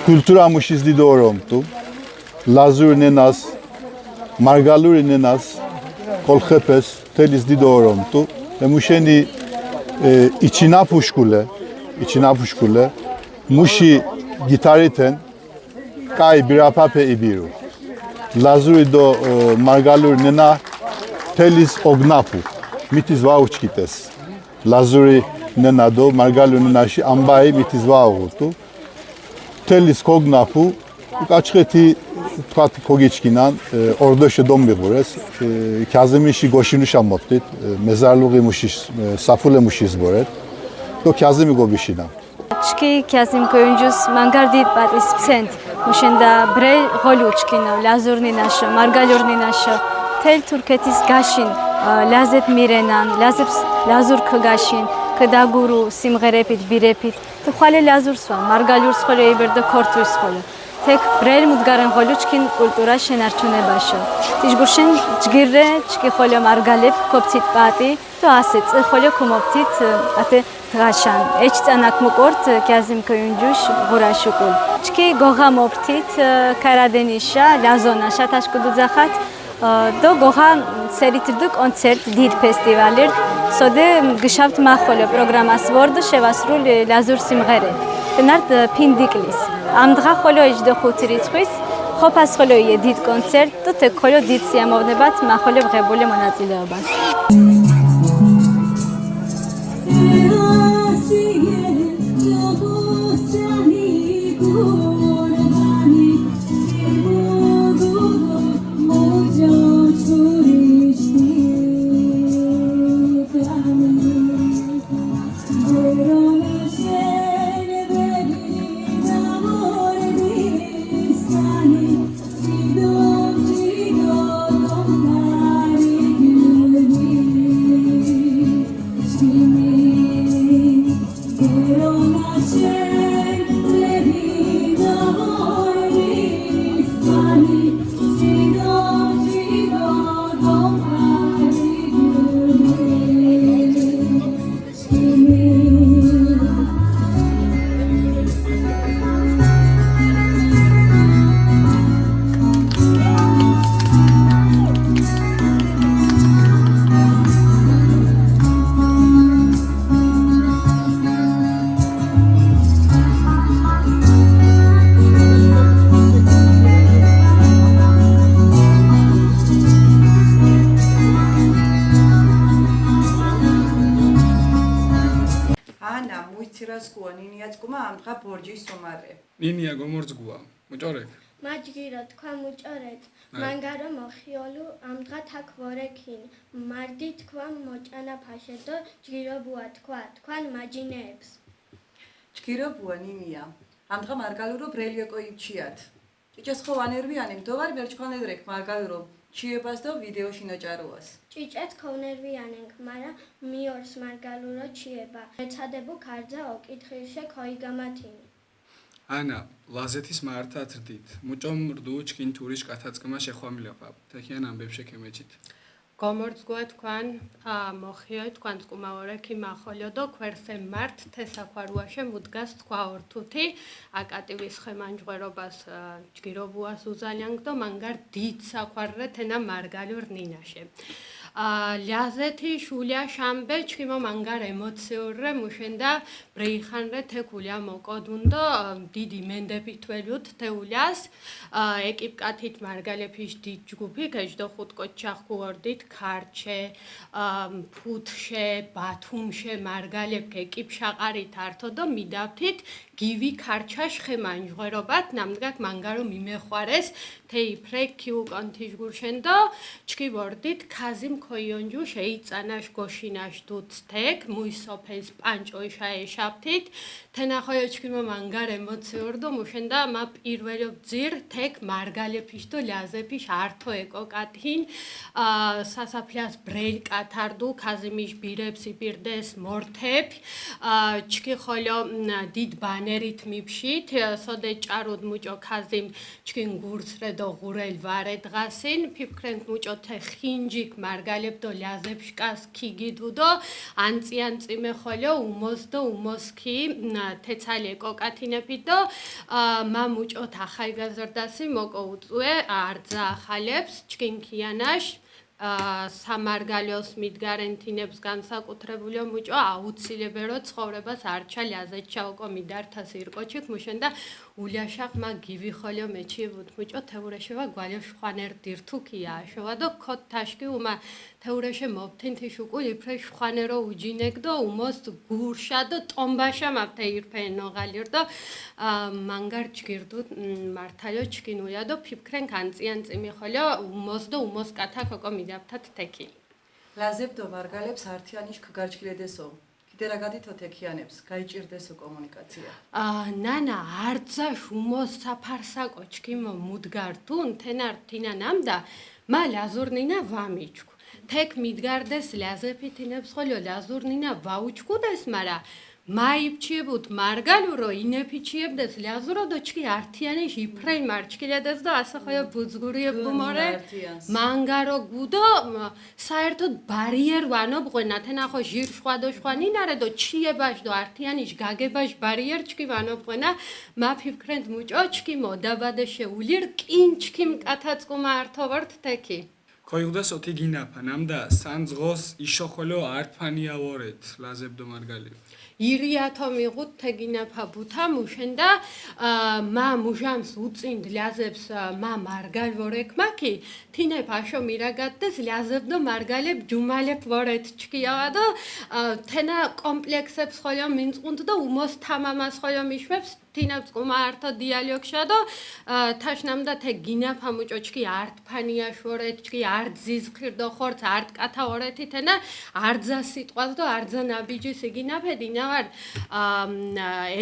Kültüra muşiz dido oromtu. Lazur nenas, margaluri nenas, kolxepes, telis dido oromtu. Ve muşeni içina puşkule. İçina puşkule, muşi gitariten, kay birapape ibiru. Lazuri do margalur nena, telis ognapu, mitis vauçkites. Lazuri nena do margalur nenashi ambai mitis vaugutu. Telis kognapu, kaçketi tkati kogiçkinan ordoşe dombigures. Kazimişi goşinu şamoptit, mezarluğu muşis, safule muşis boret. Do Kazimi gobishina. Çki Kazim koyuncus mangardit patis psent. Muşenda bre goluçkina lazurni naşo, margalurni naşo. Tel Türketis gaşin, lazep mirenan, lazur kgaşin, kdaguru simgerepit birepit. Tkale lazur sva, margalur skhole iberde kortu skhole. Tek brel mudgaren goluçkin kultura şenarçunebaşo. Tijgurşen jgirre çki khole margalep koptit pati. To aset khole kumoptit ate Tğaşan. Eçtanak mukort Kazim koyuncuş gurashukul. Çki goğa moptit Karadenişa, Lazonaşa taşkuduzahat. Do goğa seritirdik konsert did festivalir. Sode gşaft maxole programas vordu şevasrul lazur simgere. Tenart pindiklis. Amdğa xolo ejde xutiritsxis. Xopas xolo did konsert do tek xolo did siamovnebat maxole bğebule monatsileobas. ჯგირასკუა ნინიაცკუმა ამთხა ბორჯის სომარე. ნინია გომორძგუა. მოჭორეთ. მაჯგირო თქვა მუჭორეთ მანგარო მოხიოლუ ამდღა თაქ ვორექინ მარდი თქვა მოჭანა ფაშე და ჯგირობუა თქვან მაჯინეებს ჯგირობუა ნინია ამთხა მარგალურო ბრელიოკო იბჩიათ ჭიჭეს ხო ვანერვიანი მდოვარ მერჩქონედრეკ მარგალურო ჩიებას და ვიდეოში ნოჭარუას ჭიჭეთ ქოვნერვიანენგ მარა მიორს მარგალურო ჩიება ეცადებუ ქარძა ოკითხილშე ქოიგამათინი ანა ლაზეთის მართად რდით მუჭომ რდუ ჩკინ თურიშ კათაცკმა შეხვამილება თქიან ამბებს შეკემეჩით გომორძგუა თქვან მოხიო თქვან წკუმაორექი მახოლიო და ქვერსე მართ თესაქვარუაშე მუდგას თქვა ორთუთი აკატივის ხემანჯღერობას ჯგირობუას უზალიანგ და მანგარ დიდ საქვარრე თენა მარგალურ ნინაშე ლიაზეთი შულია შამბე ჩქიმო მანგარ ემოციურრე მუშენდა ბრეიხანრე თეკულია მოკოდუნდო დიდი მენდები თველიუთ თეულიას ეკიპკათით მარგალეფიშ დიდ ჯგუფი ქეჯდო ხუთკოჩახკუ ორდით ქარჩე ფუთშე ბათუმშე მარგალეფ ეკიპშაყარით ართო და მიდავთით გივი ქარჩაშ ხემანჯღერობათ ნამდგაკ მანგარო მიმეხვარეს თეიფრე ქიუკონთიშ გურშენდო ჩქივორდით ქაზიმ ქოიონჯუ შეიწანაშ გოშინაშ დუცთეკ მუისოფეს პანჭოიშა ეშაფთით თენახოიო ჩქიმო მანგარ ემოციურდო მუშენდა მა პირველი ძირ თეკ მარგალეფიშ და ლაზეფიშ ართო ეკოკათინ სასაფლას ბრელ კათარდუ ქაზიმიშ ბირებს იპირდეს მორთებ ჩქი ხოლო დიდ ბანერით მიფშით სოდე ჭარუდ მუჭო ქაზიმ ჩქინ გურცრე და ღურელ ვარე დღასინ ფიფქრენ მუჭო θε ხინჯიკ მარგალებ და ლაზეფშკას ქიგიდუ და ანწიანწიმე ხოლო უმოს და უმოსკი თეცალი ეკოკათინეფი და მამუჭოთ ახალგაზრდასი მოკო უწუე არძა ახალებს ჩკინქიანაშ სამარგალიოს მიდგარენთინებს განსაკუთრებულიო მუჭო აუცილებერო ცხოვრებას არჩა ლაზეთშა ოკო მიდართას ირკოჩიქ მუშენდა ულიაშახ მა გივი ხოლო მეჩიებუთ მუჭო თეურეშევა გვალევ ხვანერ დირთუკია შოვა და ქოთ თაშკი უმა თეურეშე მოფთინთიშ უკუ იფრე ხვანერო უჯინეკ და უმოსთ გურშა და ტომბაშა მაფთე ირფე ნოღალირ და მანგარ ჯგირდუ მართალიო ჩკინუია და ფიფქრენ განწიანწიმი ხოლო უმოს და უმოს კათა ქოკო მიდავთათ თექი ლაზებდო მარგალებს ართიანიშ ქგარჩკილედესო კიდერაგადითო თექიანებს გაიჭირდესო კომუნიკაცია ნანა არძაშ უმოს საფარსაკო ჩკიმო მუდგართუნ თენარ თინა ნამდა მა ლაზურნინა ვამიჩკ თეკ მიდგარდეს ლაზეფითინებს ხოლო ლაზურნინა ვაუჩკუდეს მარა მაიფჩიებუთ მარგალურო ინეფიჩიებდეს ლაზურო და ჩკი ართიანეში იფრე მარჩკილედეს და ასახოა ბუძგურიებუ მორე მანგარო გუდო საერთოდ ბარიერ ვანო ბრენა თენახო ჟირ შვადოშვა ნინარე და ჩიებაშ და ართიანიშ გაგებაშ ბარიერ ჩკი ვანო ბრენა მაფიფქრენდ მუჭო ჩკი მოდაბადე შეულირ კინჩკიმ კათაცკუმა ართოვართ თექი ქოიგდა სოთი გინაფა ნამდა სანძღოს იშოხოლო არტფანია ვორეთ ლაზებდო მარგალი ირიათო მიღუთ თეგინაფა ბუთა მუშენდა მა მუჟამს უწინდ ლაზებს მა მარგალ ვორეკ მაკი თინებ აშო მირაგატდეს ლაზებდო მარგალებ ჯუმალებ ვორეთ ჩკიავა და თენა კომპლექსებს ხოლო მინწყუნდ და უმოს თამამას ხოლო მიშვებს თინებს ყუმა ართო დიალოგშა და თაშნამდა θε გინაფა მუჭოჩკი არტფანია შორეთ ჩკი არტზიზხირ და ხორც არტკათა ორეთი თენა არძა სიტყვას და არძა ნაბიჯის იგინაფედინა ვარ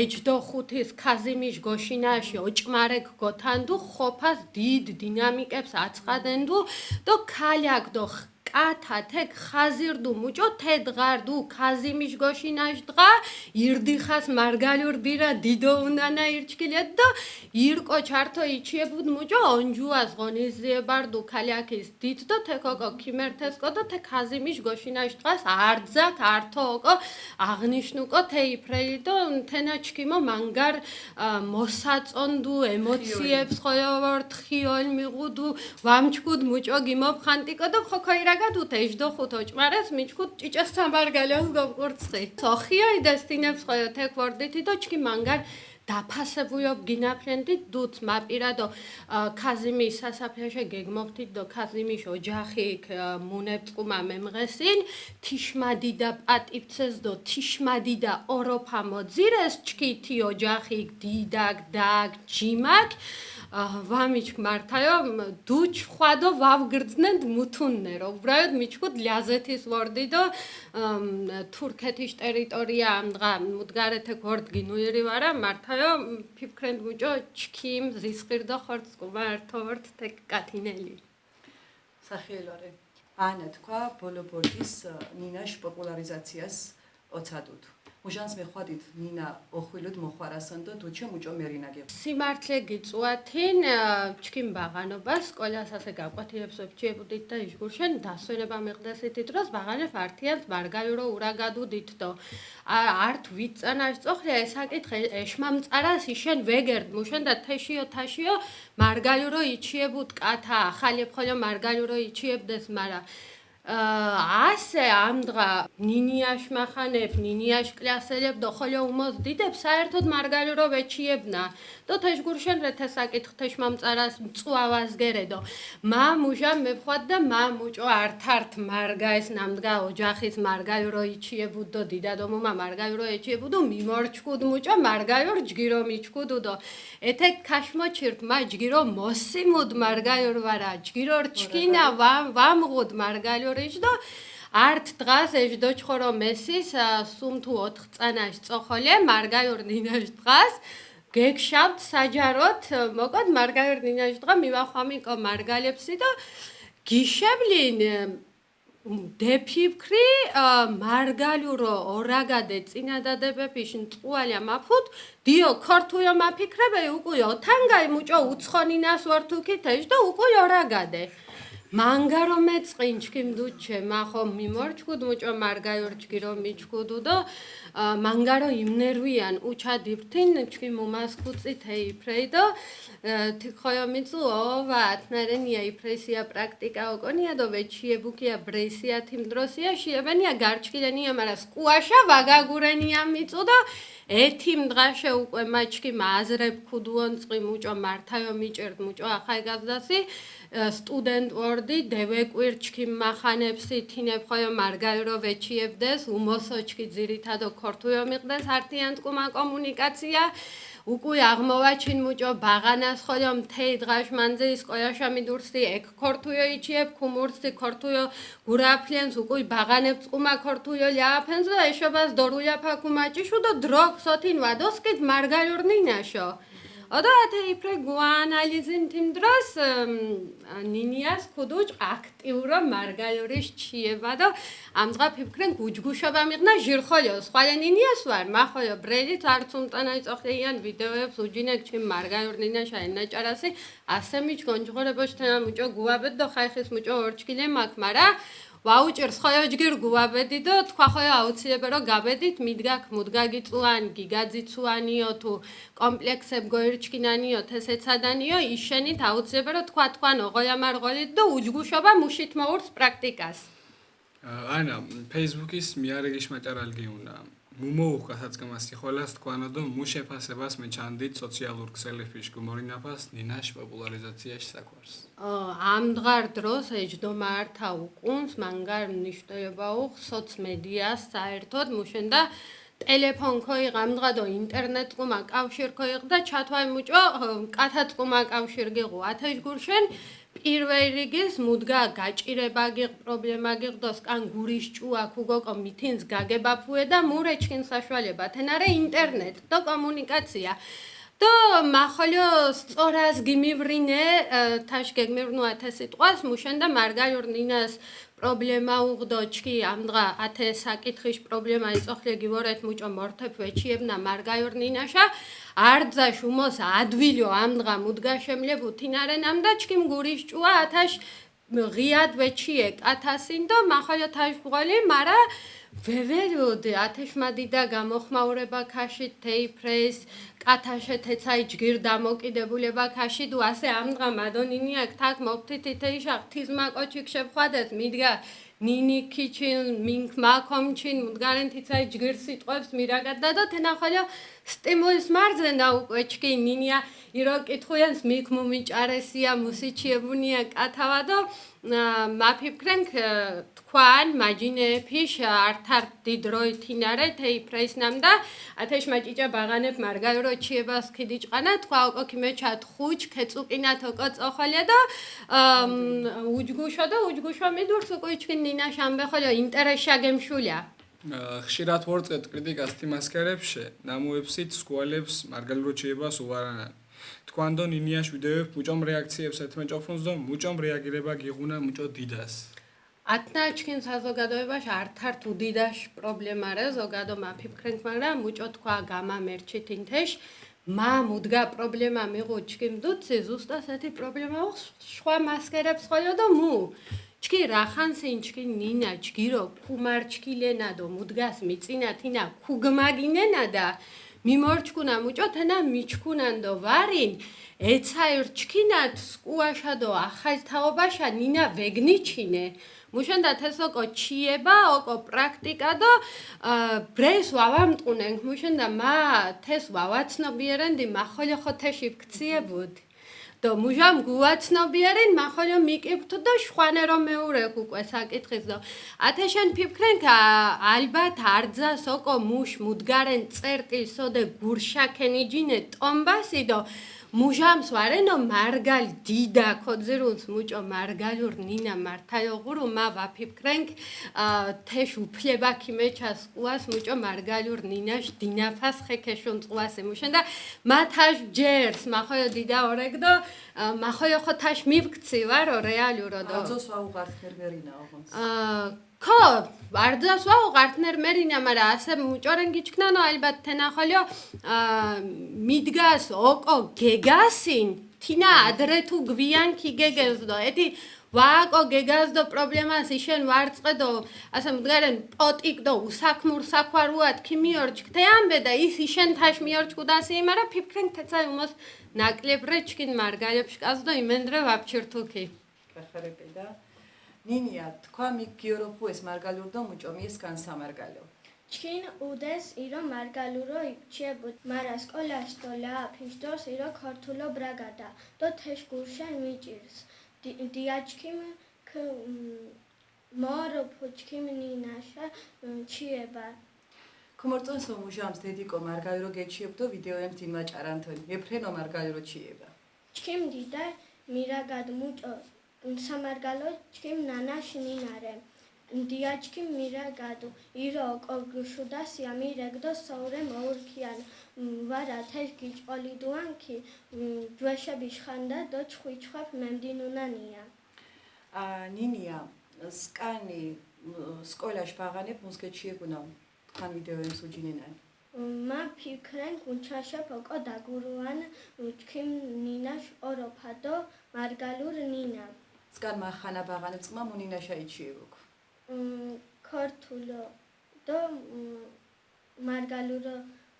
ეჯდო ხუთის ქაზიმიშ გოშინაში ოჭმარეკ გოთანდუ ხოფას დიდ დინამიკებს აცხადენდუ და ქალაკ და კათა თეკ ხაზირდუ მუჭო თედღარდუ ქაზიმიშ გოშინაშ დღა ირდიხას მარგალურ ბირა დიდო უნანა ირჩკილეთ და ირკო ჩართო იჩიებუდ მუჭო ონჯუას ღონიზიებარდუ ქალაკის დიდ და თეკოკო ქიმერთესკო და თე ქაზიმიშ გოშინაშ დღას არძათ ართო ოკო აღნიშნუკო თეიფრელი და თენა ჩკიმო მანგარ მოსაწონდუ ემოციებს ხოლო თხიოლ მიღუდუ ვამჩკუდ მუჭო გიმოფხანტიკო და ხოქოირა გადუთ ეჯდო ხუთო ჭმარეს მიჩკუდ ჭიჭეს სამარგალიოს გოგურცხი სოხია იდესტინებს ხოლო თეკვორდითი და ჩკი მანგარ დაფასებუიო გინაფრენდი დუც მაპირადო ქაზიმის სასაფლაშე გეგმობთით დო ქაზიმის ოჯახი მუნებწყუმა მემღესინ თიშმადი და პატიფცეს დო თიშმადი და ოროფა მოძირეს ჩქითი ოჯახი დიდაკ დაკ ჯიმაკ ვამიჩ მართაიო დუჩ ხვადო ვავგრძნენდ მუთუნნერო უბრალოდ მიჩქუდ ლიაზეთის ვორდი დო თურქეთის ტერიტორია ამდღა მუდგარეთე ქორდ გინუირი ვარა მართაიო ფიფქრენდ მუჭო ჩქიმ ზისყირდო ხორდ სკუმა ერთოვორდ თეკ კათინელი სახიელარე ანა თქვა ბოლობორდის ნინაშ პოპულარიზაციას ოცადუთ მუჟანს მეხვადით ნინა ოხვილოდ მოხვარასანდო დუჩო მუჭო მერინაგე სიმართლე გიწუათინ ჩქიმ ბაღანობას სკოლას ასე გაკვეთილებს ვეჩიებუდით და იჟგურშენ დასვენება მიყდასით დროს ბაღანებ ართიანს მარგალირო ურაგადუდით დო არტ ვიწანაშ წოხლია ეს აკითხე ეშმამწარას იშენ ვეგერდ მუშენ და თეშიო თაშიო მარგალირო იჩიებუდ კათა ახალი ხოლო მარგალირო იჩიებდეს მარა ასე ამდღა ნინიაშ მახანებ ნინიაშ კლასელებ დო ხოლო უმოს დიდებ საერთოდ მარგალირო ვეჩიებნა დო თეშგურშენ რეთეს აკითხთეშ მამწარას მწუავას გერედო მა მუჟა მეფხვად და მა მუჭო ართართ მარგაის ნამდღა ოჯახის მარგალირო იჩიებუდ დო დიდადომუმა მარგალირო ეჩიებუდ მიმორჩკუდ მუჭო მარგალირო ჯგირო მიჩკუდ დო ეთე ქაშმოჩირთ მა ჯგირო მოსიმუდ მარგალირო ვარა ჯგირო რჩკინა ვამღუდ მარგალირო და არტ დღას ეჟდოჩხორო მესის სუმთუ 4 წანაშ წოხოლე მარგალიორ ნინაშ დღას გეგშავთ საჯაროთ მოკოდ მარგალიორ ნინაშ დღა მივახვამიკო მარგალებსი და გიშებლინ დეფიფქრი მარგალიურო ორაგადე წინადადებებიშ წუალია მაფუთ დიო ქორთუიო მაფიქრებე უკუიო თანგაი მუჭო უცხონინას ვართუქითეშ და უკუი ორაგადე მანგარო მეწყინჩკიმ დუჩე მახო მიმორჩკუდ მუჭო მარგალიორ ჯგირო მიჩკუდუ და მანგარო იმნერვიან უჩადიფთინ ჩკიმ უმასკუწითე იფრეიდო თიქოյო მიწუ ოვა ათნარენია იფრესია პრაქტიკა ოკონია და ვეჩიებუკია ბრესია თიმდროსია შეებენია გარჩკილენია მარა სკუაშა ვაგაგურენია მიწუ და ეთიმ დღაშე უკვე მაჩკი მაზრებ ქუდუონ წი მუჭო მართაიო მიჭერდ მუჭო ახალგაზრდასი სტუდენტ ვორდი დევეკვირჩკი მახანებსი თინებ ხოლო მარგალირო ვეჩიებდეს უმოსოჩკი ძირითადო ქორთუიო მიყდეს ართიან ტკუმა კომუნიკაცია უკუი აღმოვაჩინ მუჭო ბაღანას ხოლო მთელი დღაშ მანძე სკოლაშა მიდურსი ეკ ქორთუიო იჩიებ ქუმურსი ქორთუიო გურაფლენს უკუი ბაღანებ ტკუმა ქორთუიო ლიაფენს და ეშობას დორულია ფაკუმაჭიშუ და დროგ სოთინ ვადოსკით მარგალიორ ნინაშო ოდა ათე იფრე გუანალიზინ თიმ დროს ნინიას ქუდუჭ აქტიურო მარგალიორის ჩიება და ამძღა ფიფქრენ გუჯგუშობა მიღნა ჟირხოლიო სხვალე ნინიას ვარ მახოლიო ბრელით არც უმტანაი წოხლიან ვიდეოებს უჯინეკ ჩიმ მარგალიორ ნინაშა ენაჭარასი ასე მიჩგონჯღორებოშ თენა მუჭო გუაბედ და ხაიხის მუჭო ორჩკილე მაქ მარა ვაუჭერს ხოლო ჯგირ გუაბედი და თქვა ხოლო აუცილებე რომ გაბედით მიდგაქ მუდგაგიწუან გიგაძიცუანიო თუ კომპლექსებ გოირჩკინანიო თესეცადანიო იშენით აუცილებე რომ თქვა თქვანო ღოიამარღოლით და უჯგუშობა მუშით მოურს პრაქტიკას ანა ფეისბუქის მიარეგიშ მაჭარალგი უნდა მუმოუხასაცკამასი ხოლას თქვანო და მუშეფასებას მეჩანდით სოციალურ ქსელეფიშ გუმორინაფას ნინაშ პოპულარიზაციაში საკვარს ამ დღარ დროს ეჯდომა ართა უკუნს მანგარ ნიშნულობა უხ სოცმედიას საერთოდ მუშენ და ტელეფონ ქოიღამ დღა და ინტერნეტ ყუმა კავშირ ქოიღ და ჩათვაი მუჭო კათა ყუმა კავშირ გიღუ ათეშ გურშენ პირველი რიგის მუდგა გაჭირება გიღ პრობლემა გიღდოს კან გურის ჭუა ქუგოკო მითინს გაგება ფუე და მურეჩკინ საშუალება თენარე ინტერნეტ და კომუნიკაცია და მახოლო სწორას გიმივრინე თაშ გეგმევრნუ ათე სიტყვას მუშენ და მარგალიორ ნინას პრობლემა უღდო ჩკი ამდღა ათე საკითხიშ პრობლემა იწოხლე გივორეთ მუჭო მორთებ ვეჩიებნა მარგალიორ ნინაშა არძაშ უმოს ადვილო ამდღა მუდგა შემლებუ თინარენამ და ჩკიმ გურის ჭუა ათაშ ღიად ვეჩიე კათასინ და მახოლო თაშ ბღოლი მარა ვეველოდ ათეშმადიდა გამოხმაურება ქაში თეიფრეს კათაშე თეცაი ჯგირ დამოკიდებულება ქაში დუ ასე ამდღა მადონინია თაკ მოფთითი თეიშა ღვთისმაკოჩიკ შეხვადეთ მიდგა ნინი ქიჩინ მინკ მაკომჩინ მდგარენ თიცაი ჯგირ სიტყვებს მირაგადა და თენახალო სტიმულის მარზენა უკვე ჩკი ნინია ირო კითხუენს მიქ მუმიჭარესია მუსიჩიებუნია კათავა და მაფიფქრენ თქვან მაჯინეფიშ ართარ დიდროითინარე თეიფრესნამ და ათეშმაჭიჭა ბაღანებ მარგალროჩიებას ქიდიჭყანა თქვა ოკიმეჩათ ხუჩ ქეწუკინათ ოკო წოხალია და უჯგუშო მიდურს უკვე ჩკინ ნინა შამბეხოლო ინტერესშა გემშულია ხშირად ვორწყეთ კრიტიკას თიმასკერებში ნამუებსით სკოლებს მარგალროჩიებას უვარანან თქვანდო ნინიაშ ვიდეოებ მუჭომ რეაქციებს ეთმეჭოფუნს და მუჭომ რეაგირება გიღუნა მუჭო დიდას ათნაჩკინ საზოგადოებაში ართართ უდიდაშ პრობლემა რა ზოგადო მაფიფქრენთ მაგრამ მუჭო თქვა გამამერჩითინთეშ მა მუდგა პრობლემა მიღო ჩკიმ დუცი ზუსტად ესეთი პრობლემა სხვა მასკერებს ხოლო და მუ ჩკი რახანსინ ჩკი ნინა ჩგირო ქუმარჩკილენა და მუდგას მიწინა თინა ქუგმაგინენა და მიმორჩკუნა მუჭო თენა მიჩკუნან და ვარინ ეცაირ ჩკინათ სკუაშა და ახალთაობაშა ნინა ვეგნიჩინე მუშენდა თესოკო ჩიება ოკო პრაქტიკა და ბრეს ვავამტყუნენ მუშენდა მა თეს ვავაცნობიერენდი მახოლო ხოთეში ვქციებუდი და მუჟამ გუაცნობიერენ მახოლო მიკიფთ და შვანერო მეურეკ უკვე საკითხის და ათეშენ ფიფქრენ ალბათ არძას ოკო მუშ მუდგარენ წერტილსო და გურშაკენიჯინე ტომბასი და მუჟამს ვარენო მარგალ დიდა ქოძირუნს მუჭო მარგალურ ნინა მართალოღურუ მა ვაფიფქრენ თეშ უფლება ქიმეჩას ყუას მუჭო მარგალურ ნინაშ დინაფას ხეკეშუნ ყუასე მუშენ და მათაშ ჯერს მახოյო დიდა ორეგ და მახოյო ხოთაშ მივქცი ვარო რეალურო და აძოს ვაუღართ მერმერინა ოღონდ ხო ვარდას ვაუღარტნერ მერინა მაგრამ ასე მუჭორენ გიჩქნანო ალბათ თენახოლიო მიდგას ოკო გეგასინ თინა ადრე თუ გვიან კი გეგეს და ეთი ვაკო გეგას და პრობლემას ისენ ვარწყე და ასე მდგარენ პოტიკ და უსაქმურ საქვარუად კი მიორჩქთე ამბე და ის ისენ თაშ მიორჩქუდასი მაგრამ ფიფქრენ თეცა უმოს ნაკლებრეჩკინ მარგალებში და იმენდრე ვაფჩირთუკი ხერხერები და ნინია თქვა მიგ გიოროფუეს მარგალურ და მუჭომიეს განსამარგალო ჩკინ უდეს ირო მარგალურო იფჩებუდ მარა სკოლას და ლაფიშდოს ირო ქართულო ბრაგადა და თეშ გურშენ მიჭირს დიაჩკიმ მორო ფუჩკიმ ნინაშა ჩიება ქუმორწონსო მუჟამს დედიკო მარგალურო გეჩიებდო ვიდეოემ თიმაჭარანთონი ეფრენო მარგალურო ჩიება ჩკიმ დიდა მირაგად მუჭო სამარგალო ჩკიმ ნანაშ ნინარე დიაჩკიმ მირაგადუ ირო კოგშუდასია მირეგდო საურე მოურქიან ვარა თეშ გიჭყოლიდუანკი ჯვეშები შხანდა და ჩხვიჩხაფ მემდინუნანია ნინია სკანი სკოლაშ ბაღანებ მუსკეჩიებუნა თან ვიდეოებს უჯინენან მა ფიქრენ კუნჩაშა ფოკო დაგურუან ჩკიმ ნინაშ ოროფადო მარგალურ ნინა სკან მახანა ბაღანებ წმა მუნინაშა იჩიებუქ ქართულო და მარგალურო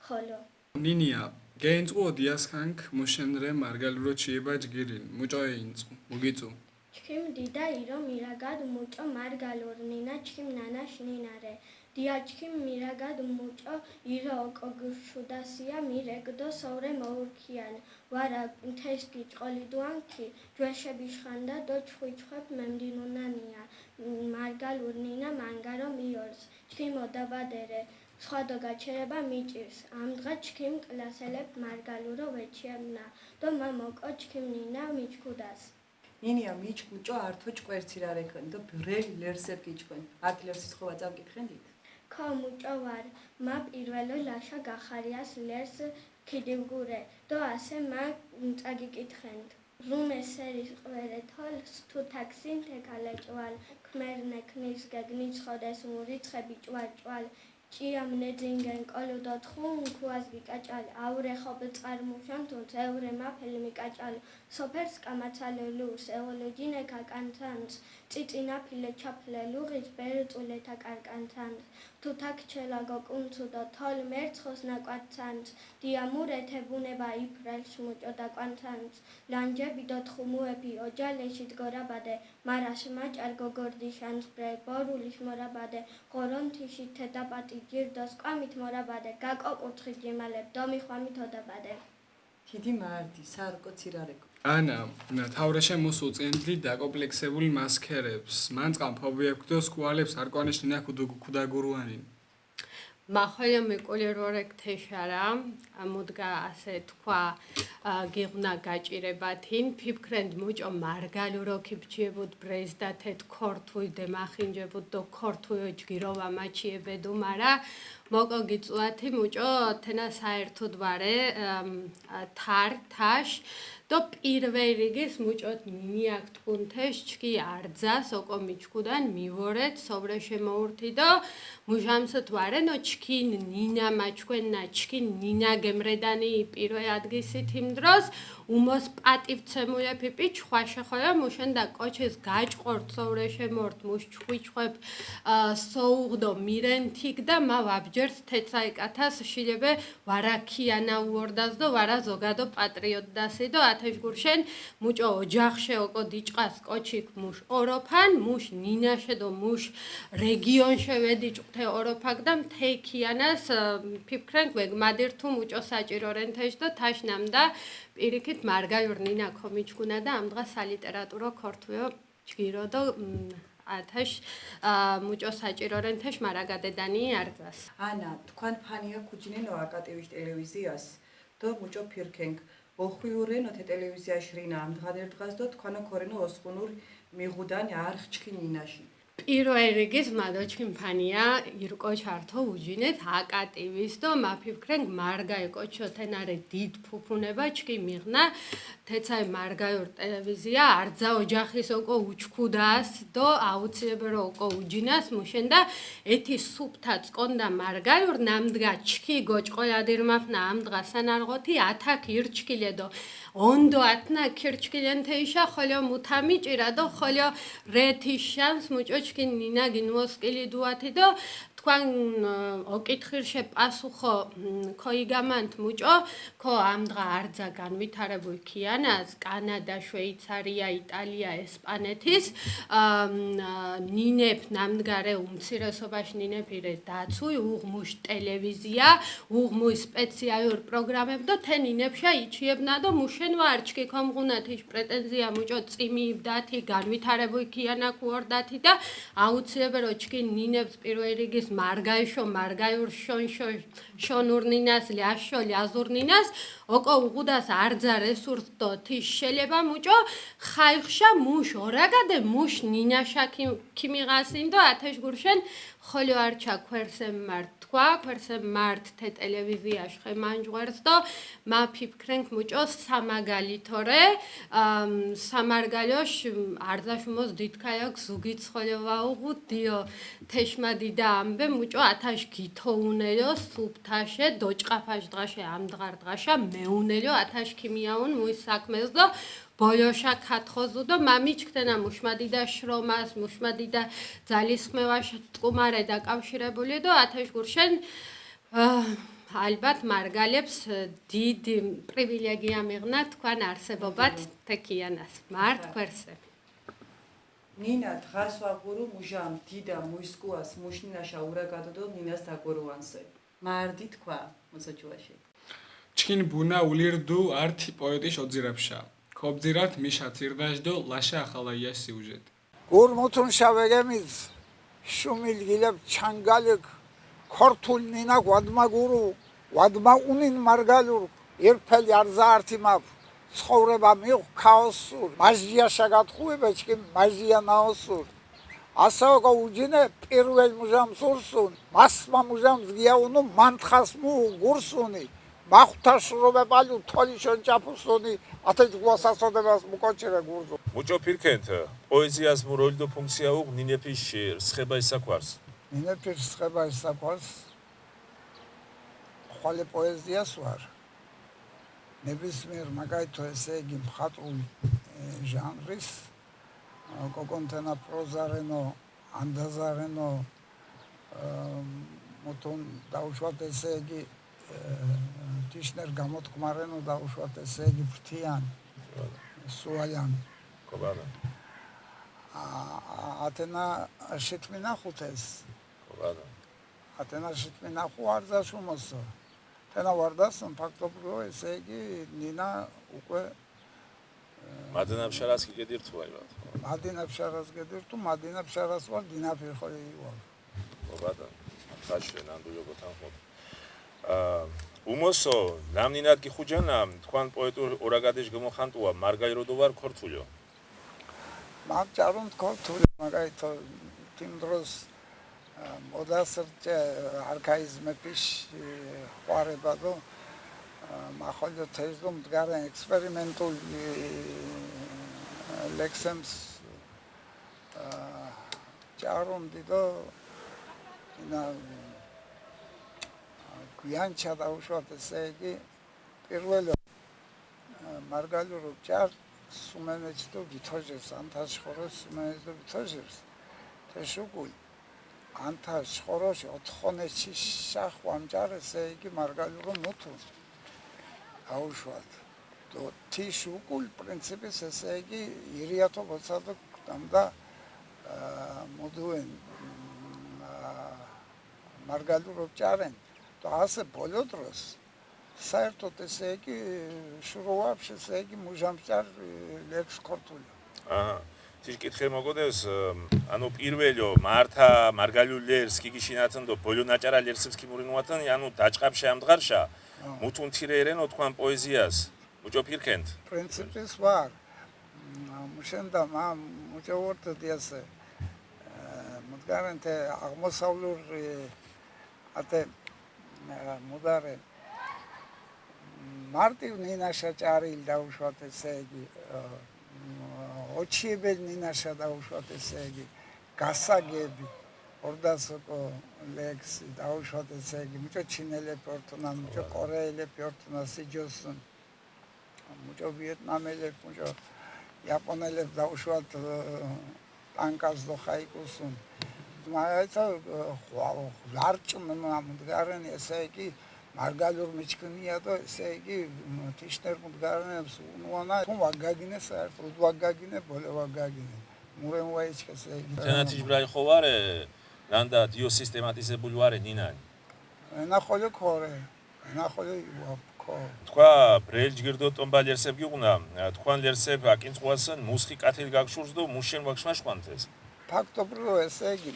ხოლო ნინია გენწყო დიასხანკ მუშენრე მარგალურო ჩიება ჯგირინ მუჭოეინწყო მუგიწუ ჩკიმ დიდა ირო მირაგად მუჭო მარგალურ ნინა ჩკიმ ნანაშ ნინარე დიაჩკიმ მირაგად მუჭო ირო კოგშუდასია მირეგდო საურე მოურქიან ვარა თეშ გიჭყოლიდუანკი ჯვეშები შხანდა და ჩხვიჩხებ მემდინუნანია მარგალურ ნინა მანგარო მიორს ჩკიმ ოდაბადერე სხვა და გაჩერება მიჭირს ამდღა ჩკიმ კლასელებ მარგალურო ვეჩიებნა და მამოკო ჩკიმ ნინა მიჩქუდას ნინია მიჩქუჭო ართო ჭკვერცი რა რეკენ და ბრელ ლერსებ გიჩქენ ათ ლერსის ხოვა წამკითხენდით ქო მუჭო ვარ მა პირველო ლაშა გახარიას ლერს ქიდილგურე და ასე მა წაგიკითხენთ რუმესერის ყვერეთოლს თუ თაქსინ თეკალეჭვალ ქმერნე ქნის გეგნიც ხოდეს მურიცხები ჭვალ ჭიამნეძინგენ კოლუდო თხუნ ქუას გიკაჭალ აურე ხობ წარმუშან თუ წევრე მაფელი მიკაჭალ სოფერს კამაცალელუს ევოლოჯინე კაკანცანს წიწინა ფილე ჩაფლე ლუღის ბერწულეთა კარკანცანს თუ თაქჩელაგო კუნცუდო თოლ მერცხოს ნაკვაცანც დიამურეთე ბუნება იფრელს მუჭო დაკვანცანც ლანჯები დოთხუმუეფი ოჯალეში დგორაბადე მარას მაჭარ გოგორდიშანს ბრე ბორულის მორაბადე ღორონთიში თედაპატი ჯირდოს კვამით მორაბადე გაკოკუთხი ჯიმალებ დომიხვამით ოდაბადე დიდი მარდი სარკო ცირარეკო ანა თავრეშე მოსუწენდი დაკომპლექსებული მასქერებს მანწყამ ფობიებქდოს კუალებს არკვანიშნინა ქუდაგურუანინ მახოლა მეკოლერორეკ თეშარა მუდგა ასე თქვა გიღნა გაჭირებათინ ფიფქრენდ მუჭო მარგალურო ქიფჩიებოდ ბრეზდა თეთ ქორთუი დემახინჯებოდ დო ქორთუი ჯგიროვა მაჩიებედუ მარა მოკო გიწუათი მუჭო თენა საერთოდ ვარე თაშ დო პირველ რიგის მუჭოთ მინიაკ თუნთეშ ჩკი არძას ოკო მიჩკუდან მივორეთ სობრე შემოურთი და მუჟამსოთ ვარე ნო ჩკინ ნინა მაჩკვენნა ჩკინ ნინა გემრედანი პირველ ადგისით იმ დროს უმოს პატივცემულე პიპი ჩხვაშე ხოლა მუშენ და კოჩეს გაჭყორთ სოვრე შემორთ მუშ ჩხვიჩხვებ სოუღდო მირენთიკ და მა ვაბჯერთ თეცაიკათას შილებე ვარაქიანა უორდას და ვარა ზოგადო პატრიოტდასი და ათეშგურშენ მუჭო ოჯახშე ოკო დიჭყას კოჩიკ მუშ ოროფან მუშ ნინაშე და მუშ რეგიონშე ვედიჭყთე ოროფაკ და მთეიქიანას ფიფქრენ გვეგმადირთუ მუჭო საჭირო რენთეშ და თაშნამ და პირიქით მარგალურ ნინა კომიჩკუნა და ამ დღეს სალიტერატურო ქორთუო ჯგირო და ათაშ მუჭო საჭირო რენთეშ მარაგადედანი არძას ანა თქვენ ფანია ქუჯინენო აკატივის ტელევიზიას და მუჭო ფირქენგ ოხვიურენო თე ტელევიზიაში რინა ამ დღადერდგას და თქვენო ქორენო ოსხუნურ მიღუდან არხჩკი ნინაში პირველ რიგის მადოჩკინ ფანია ირკო ჩართო უჯინეთ აკატივის და მაფიფქრენ მარგაი კოჩო თენარე დიდ ფუფუნება ჩკი მიღნა თეცაი მარგაიურ ტელევიზია არძა ოჯახის ოკო უჩქუდას და აუცილებრო ოკო უჯინას მუშენ და ეთი სუფთა წკონდა მარგაიურ ნამდგა ჩკი გოჭყოლადირმაფნა ამ დღა სანარღოთი ათაკ ირჩკილე და ოնդო ათნა ქირჩკილენთეიშა ხოლო მუთამი ჭირა და ხოლო რეთიშანს მუჭოჩკი ნინა გინმოსკილი დუათი და თქვენ ოკითხირშე პასუხო ქოიგამანთ მუჭო ქო ამ დღა არძა განვითარებულ ქიანას კანადა შვეიცარია იტალია ესპანეთის ნინებ ნამდგარე უმცირესობაში ნინეპირე დაცუი უღმუშ ტელევიზია უღმუი სპეციალურ პროგრამებ და თე ნინებშა იჩიებნა და მუშენ ვარჩკი კომღუნათიშ პრეტენზია მუჭო წიმიბდათი განვითარებულ ქიანა ქუორდათი და აუცილებრო ჩკი ნინებს პირველ რიგის მარგაიშო მარგაიურ შონურნინას ლიაშო ლიაზურნინას ოკო უღუდას არძა რესურს და თის შელება მუჭო ხაიხშა მუშ ორაგადე მუშ ნინაშა ქიმიღასინ და ათეშგურშენ ხოლო არჩა ქვერსე მართ თქვა ქვერსე მართ თე ტელევიზიაში ხემანჯღერს და მაფიფქრენკ მუჭო სამაგალითორე სამარგალოშ არძაშუმოს დიდქაიაკ ზუგიც ხოლო ვაუღუ დიო თეშმადი და ამბე მუჭო ათაშ გითოუნელო სუფთაშე დოჭყაფაშ დღაშე ამ დღარ დღაშა მეუნელო ათაშ ქიმიაუნ მუის საქმეს და ბოლოშა ქათხოზუ და მამიჩქთენა მუშმადი და შრომას მუშმადი და ძალისხმევაშ წუმარე დაკავშირებული და ათაშგურშენ ალბათ მარგალებს დიდი პრივილეგია მიღნა თქვენ არსებობად თექიანას მართ ქვერსე ნინა დღას ვაღურუ მუჟამ დიდა მუისკუას მუშნინაშა ურაგადო და ნინას დაგურუანსე მარდი თქვა მოსაჩუაში ჩკინ ბუნა ულირდუ ართი პოეტი შოძირაფშა ქობძირათ მიშა ცირდაშდო ლაშა ახალაია სიუჟეტ გურმუთუნ შავეგემის შუმილგილებ ჩანგალეკ ქორთულ ნინა ვადმაგურუ ვადმაუნინ მარგალურ ერფელი არზა ართიმავ ცხოვრება მიყ ქაოსურ მაჟია შაგატხუება ჩკი მაჟია ნაოსურ ასაოკო უჯინე პირველ მუჟამ სურსუნ მასმა მუჟამ ზგიაუნუ მანთხას მუ გურსუნი მახთაშრობე პალუ თოლიშონ ჭაფუსონი ათეთ გვასასოდებას მუკოჩერე გურზო მუჭო ფირქენთ პოეზიას მუროლდო ფუნქცია უღ ნინეფის სხება ისაკვარს ნინეფის სხება ისაკვარს ხოლე პოეზიას ვარ ნებისმიერ მაგალითო ესე იგი მხატვრულ ჟანრის კოკონთენა პროზარენო ანდაზარენო მუთუნ დაუშვათ ესე იგი თიშნერ გამოთქმარენო დაუშვათ ესე იგი ფრთიან სუალიან კობანა ათენა შეთმინახუთეს კობანა ათენა შეთმინახუ არ ზაშუმოსო თენა ვარდასον ფაქტობრივ ესე იგი ნინა უკვე მადინაბშარას გიგედირთუ აიბათ მადინაბშარას გედირთუ მადინაბშარას ვარ დინაფირხოი ვარ კობანა ხაშენ ანდუიოგოთან ხოთ უმოსო ნამნინად გიხუჯანა თქვენ პოეტურ ორაგადეშ გმოხანტუა მარგაიროდოვარ ქორთულიო მაგჭარუნ ქორთული მაგაითო თიმ დროს მოდასრჭე არქაიზმების ყვარება და მახოლო თეზდო მდგარენ ექსპერიმენტულ ლექსემს ჭარუნ დიდო ინა გვიანჩა დაუშვათ ესე იგი პირველი მარგალურო ჭარ სუმენეც და ვითოჟებს ანთას ხოროს სუმენეც და ვითოჟებს თეშუგული ანთას ხოროში 4-ში შახვამ ჭარ ესე იგი მარგალურო მუთუ დაუშვათ და თიშუგული პრინციპის ესე იგი ირიათო ბოცადო და მოდუენ მარგალურო ჭარენ და ასე ბოლო დროს საერთოდ ესე იგი შროაფშ ესე იგი მუჟამჭარ ლექს ქორთული აჰა თიშ კითხე მოგოდეს ანუ პირველო მართა მარგალულერს გიგიშინათან და ბოლო ნაჭარა ლერსებს კიმურინუათან ანუ დაჭყაბშე ამდგარშა მუთუნთირერენო თქვენ პოეზიას უჭო ფირქენთ პრინციპის ვარ მუშენდა მუჭოვორთ დიასე მდგარენთე აღმოსავლური ate მუდარე მარტივ ნინაშა ჭარილ დაუშვათ ესე იგი ოჩიებელ ნინაშა დაუშვათ ესე იგი გასაგები ორდასოკო ლექსი დაუშვათ ესე იგი მუჭო ჩინელები ორთუნა მუჭო კორეელები ორთუნა სიჯოსუნ მუჭო ვიეტნამელები მუჭო იაპონელები დაუშვათ ტანკას და ხაიკუსუნ მაიცა ლარჭმ მდგარენ ესე იგი მარგალურ მიჩქნია და ესე იგი თიშნერ მდგარენებს უნუანა თუ ვაგაგინე საერთოდ ვაგაგინე ბოლო ვაგაგინე მურენ ვაიჩქ ესე იგი თენათიშ ბრაი ხოვარე ნანდა დიო სისტემატიზებული ვარე ნინანი ნახოლე ქორე ნახოლე ქო თქვა ბრელ ჯგირდო ტომბალერსებ გიყუნა თქვენ ლერსებ აკინწყვასან მუსხი კათილ გაგშურს და მუშენ ვაგშმაშყვანთეს ფაქტობრივ ესე იგი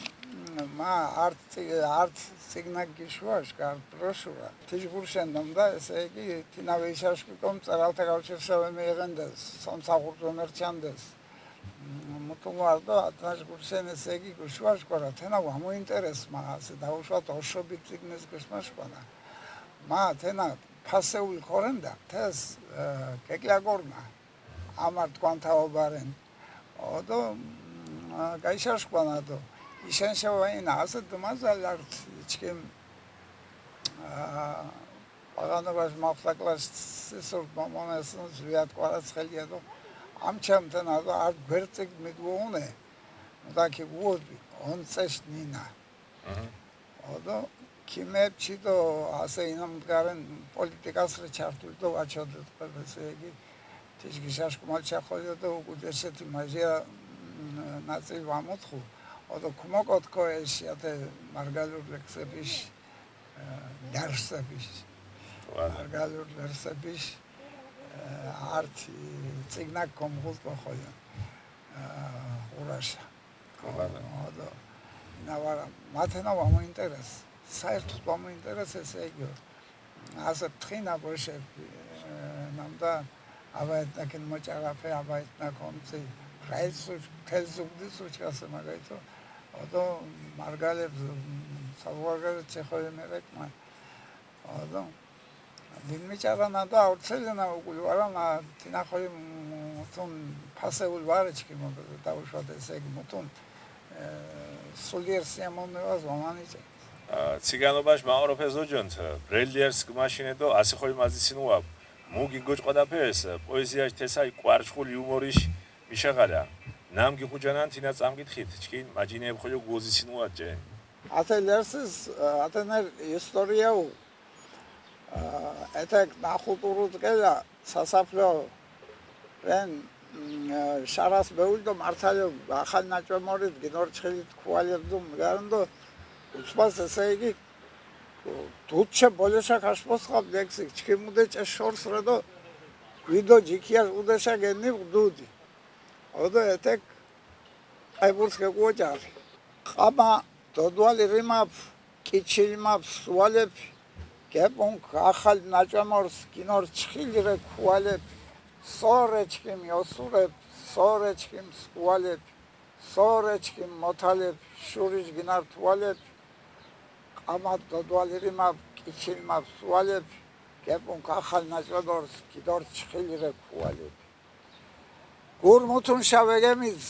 მა არც სიგნალ გიშვაშ გარ პროშურა თიჟგურშენდომ და ესე იგი თინავე ისაშკომ წერალთა გავჩერსავე მეღენდეს სამსახურდო მერჩანდეს მუთუმარდო ათაშგურშენ ესე იგი გუშვაშ ყარა თენა გამოინტერესმა ასე დაუშვათ ოშობით სიგნეს გესმაშყანა მა თენა ფასეული ხორენდა თეს კეკლაგორნა ამარ თქვანთავობარენ ოდო გაიშაშყანა და ისენშევაინა ასე დმაზალართ იჩკემ პაგანობას მახსაკლას სესორ მომასონ ზვიათ ყარაც ხელია და ამჩამთან არ გვერწიგ მიდუონე და კი გუოდი онцеш ნინა ოდო კიმებში და ასე ინამდგარენ პოლიტიკასრე ჩართული და ვაჩოდეთ ესე იგი თიშგიშაშკმალ ჩახოლა და უკვე ესეთი მაჟია ნაწილ ვამოთხო ოდო კმოკოტკო ესე ate მარგალურ ლექსების დარსების მარგალურ ლექსების არტი ციგნა კომღულტო ხოლო ურაშა ოდო ნავარა მათენა ვამოინტერეს საერთოდ ვამოინტერეს ესე იგი ასე თხინა ბოშე ნამდა აბაეთნაკენ მოჭარაფე აბაეთნა კონცი რაიცუ თელზუგდის უჩასე მაგაითო ოდო მარგალებს სავარგალ ცეხოე მერეკმა ოდო დინმიჭარანა და აუცელენა უყურანა თინახოი თუნ ფასეულ ვარეჩკი მოგ დაუშვათ ესე იგი მუთუნ სულიერ სიამონევას ვამანიჭე ციგანობაში მაყროფე ზოჯონთ ბრელიერს მაშინედო ასე ხოლმე მაზისინუა მუგი გოჭყადაფეს პოეზიაში თესაი ყვარჩხული იუმორიშ მიშაღალა ნამ გიხუჯანან თინა წამკითხით ჩკინ მაჯინეებ ხოლო გოზისინუაჯე ათელერსის ათენერ ისტორიაუ ეთეკ ნახუტურუდგელა სასაფლო რენ შარას მეულდო მართალო ახალ ნაჭმორით გინორჩხილით ქვალებდო მგარანდო უცბას ესე იგი დუჩე ბოლოშა ქაშპოსხაბ ლექსი ჩქიმუდე ჭეშორს რედო ვიდო ჯიქიას უდეშა გენი უდუდი ოდო ეთეკ აიბურს გეყუოჭარი ყამა დოდვალი რიმაფ კიჩილმაფ სუალებ გეპონ ახალ ნაჭმორს გინორჩხილრე ქვალებ სორეჩკიმ იოსურებ სორეჩკიმ სუალებ სორეჩკიმ მოთალებ შურიშ გინართვალებ ყამა დოდვალი რიმაფ კიჩილმაფ სუალებ გეპონ ახალ ნაჭმორს გინორჩხილრე ქვალებ გურმუთუნ შავეგემის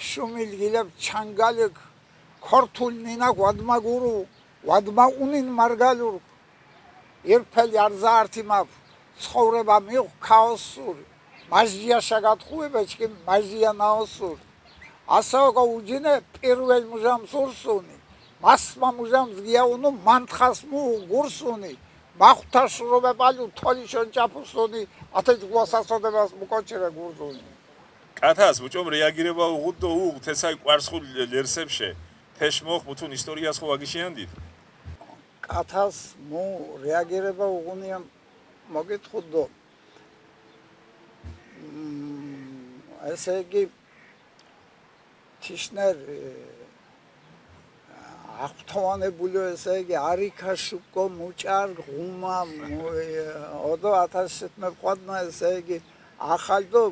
შუმილ გილებ ჩანგალეკ ქორთულ ნინა ვადმაგურუ ვადმაუნინ მარგალურ ერფელი არზაართიმაფ ცხოვრება მიყ ქაოსური მაჟია შაგატყუება ჩკი მაჟია ნაოსური ასაოკო უჯინე პირველ მუჟამ სურსუნი მასმა მუჟამ ზგიაუნუ მანთხას მუ გურსუნი მახთაშრობე პალუ თოლიშონ ჭაფუსუნი ათე გვასასოდებას მუკოჩერე გურზუნი კათას უჭომ რეაგირება უღუდო უღთ ესაი ყვარცხულ ლერსებში თეშ მოხ მუთუნ ისტორიას ხო აგიშიანდით კათას მუ რეაგირება უღუნია მოგითხუდო ესე იგი თიშნერ აღთოვანებული ესე იგი არიქაშუკო მუჭარ ღუმა ოდო 1000 მეყვადნა ესე იგი ახალდო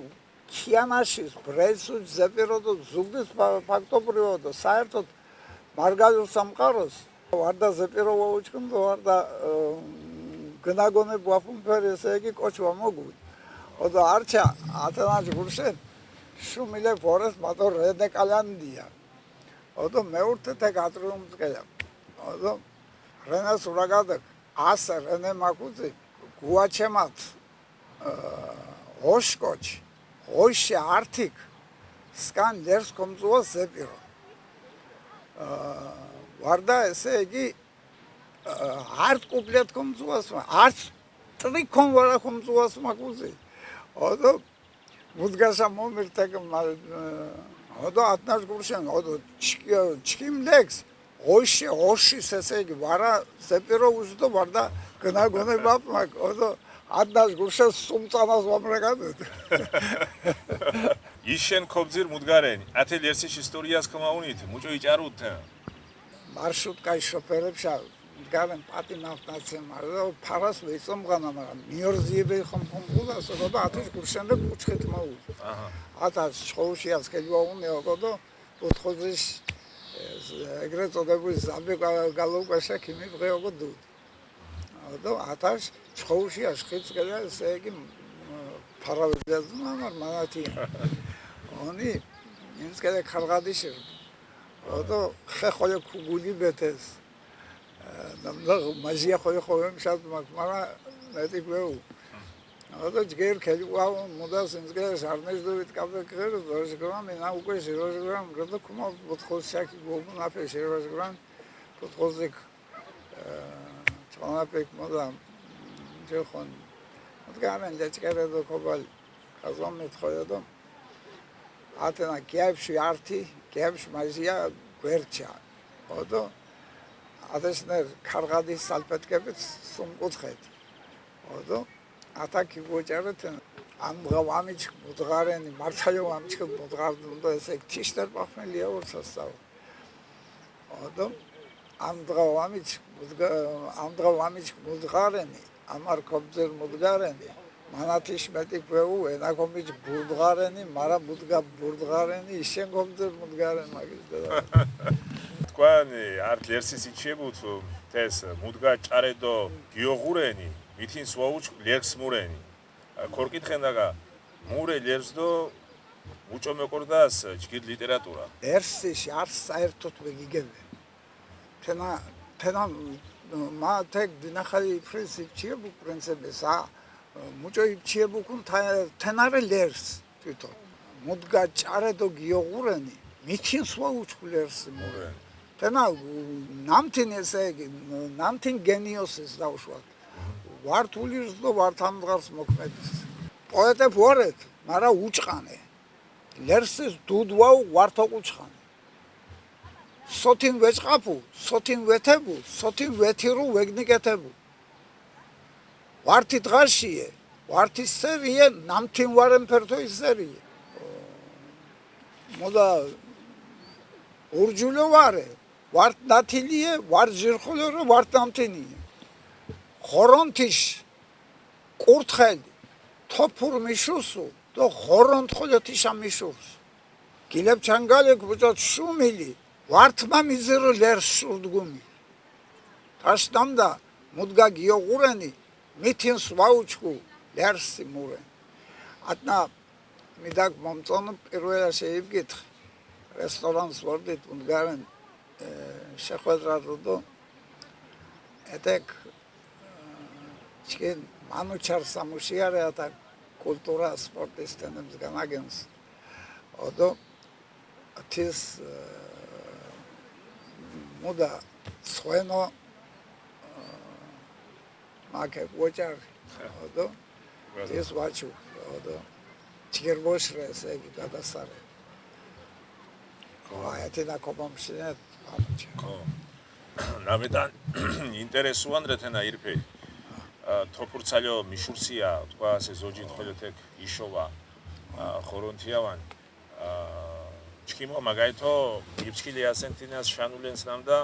ქიანაშის ბრესუ ზეპიროდო ზუგდის ფაქტობრივოდო საერთოდ მარგალურ სამყაროს ვარდა ზეპიროვა უჩქუნდო ვარდა გნაგონე ბაფუნფერ ესე იგი კოჩვა მოგული ოდო არჩა ათანაჯ გურშე შუმილე ფორეს მატო რედე კალანდია ოდო მეურთე თე გატრუმწკელა ოდო რენას ურაგადე ასა რენე მაკუძი გუაჩემათ ოშკოჩ ოშე არტიკ სკან ლერს კომზუა ზეპირო ვარდა ესე იგი არტ კუპლეტ კომზუას არტ ტრიკონ ვარა კომზუას მაკუზი ოდო მუდგასა მომირთეკ ოდო ათნაშ გურშენ ოდო ჩკიმ ლექს ოშე ოშის ესე იგი ვარა ზეპირო უზდო ვარდა გნაგონე ბაპმაკ ოდო ათნაშ გურშენ სუმწანას ვამრაგადე იშენ ქობძირ მუდგარენი ათელერსის ისტორიას ქმაუნით მუჭო იჭარუთ მარშრუტკაი შოფერებშა მდგარენ პატიმავტაცე მარო ფარას ვეცომღანა მაგრამ მიორზიები ხომხომყულა სოდო ათის გურშენდა კუჩხეთ მაუ ათას შოუშიას კელვაუნე ოგოდო ოთხოზის ეგრეთ წოდებული ზაბე გალოუკაშა ქიმი ბრეოგოდუ ოდო ათას შოუშიას ხიცკელა ესე იგი ფარავებიაზნა მაგრამ მანათი ონი ინსკელე ხალღადიში ოდო ხეხოლე ქუგული ბეთეს ნამდა მაჟია ხოლე ხოლე მშად მაგრამ მეტი გვეუ ოდო ჯგერ ქელუა მოდას ინსკელე ჟარნეჟდოვით კაფე როჟგრამ ენა უკვე ჟროჟგრამ როდო ქუმა ბოთხოსაკი გოგუნ აფე ჟროჟგრამ ბოთხოზიკ ჩონაპეკ მოდამ ჯეხონ მდგარენ დაჭერედო ქობალ ხაზომეთ ხოლედო ათენა გიებში არტი გიებში მაჟია გვერჩა ოდო ათესნერ ქარღადის სალფეტკებით სუმკუთხეთ ოდო ათაკი გოჭერეთ ამღავამიჩ მუდღარენი მართალო ამიჩ მუდღარდუნდო ესე თიშტერ პახმელია ორსასავ ოდო ამღავამიჩ მუდღარენი ამარ ქობძერ მუდღარენი მანათიშ მეტი გვეუ ენაკომიჩ ბურდღარენი მარა ბუდგა ბურდღარენი იშენ ქობძერ მუდღარენი მაგის და თქვენი არტ ლერსის იჩებუთ ეს მუდგა ჭარედო გიოღურენი მითინ სვაუჩ ლერს მურენი ქორკითხენდაგა მურე ლერსდო უჭო მეკორდას ჯგირ ლიტერატურაერსიში არ საერთოდ ვეგიგებე თენა მა თეკ დინახალი პრინციპ ჩიებუ პრინციპესა მუჭო იფჩიებუკუნ თენარე ლერს თვითონ მუდგა ჭარედო გიოღურენი მითინ სვაუჩ ლერს მურენი თენა ნამთინ ესე იგი ნამთინ გენიოსის დავუშვათ ვართ ულირს და ვართ ამდგარს მოქმედის პოეტებ ვარეთ მაგრამ უჭყანე ლერსის დუდვაუ ვართ ოყუჭყანე სოთინ ვეჭყაფუ სოთინ ვეთებუ სოთინ ვეთირუ ვეგნიკეთებუ ვართი დღაშიე ვართი სერიე ნამთინ ვარენ ფერთო ისერიე მოდა ურჯულო ვარე ვართ ნათილიე ვარ ჟირხულო ვართ ნამთინიე ხორონთიშ კურთხელი თოფურ მიშუსუ და ხორონთხოლეთიშა მიშურს გილებ ჩანგალეკ ბუჭოთ შუმილი ვართმა მიზრო ლერს შურდგუმი თაშდამდა მუდგა გიოღურენი მითინს ვაუჩკუ ლერსი მურე ატნა მიდაგ მომწონო პირველა შეიფგითხ რესტორანს ვორდით უნგარენ შეხვედრა როდო ეთეკ ჩკენ მანუჩარ სამუშიარე ატა კულტურა სპორტის თემებს განაგენს ოდო ათის მოდა სხვენო მაკე ვოჭარ ოდო ეს ვაჩუ ოდო ჩერბოშრე სეგი გადასარე აეთენა კოპომშინეთ ხო ნამეთან ინტერესუან რეთენა ირფე თოფურცალიო მიშურსია თქვა ასე ზოჯინ ხოლეთეკ იშოვა ხორონთიავან ჩქიმო მაგაითო იფჩკილი ასენტინას შანულენს ნამდა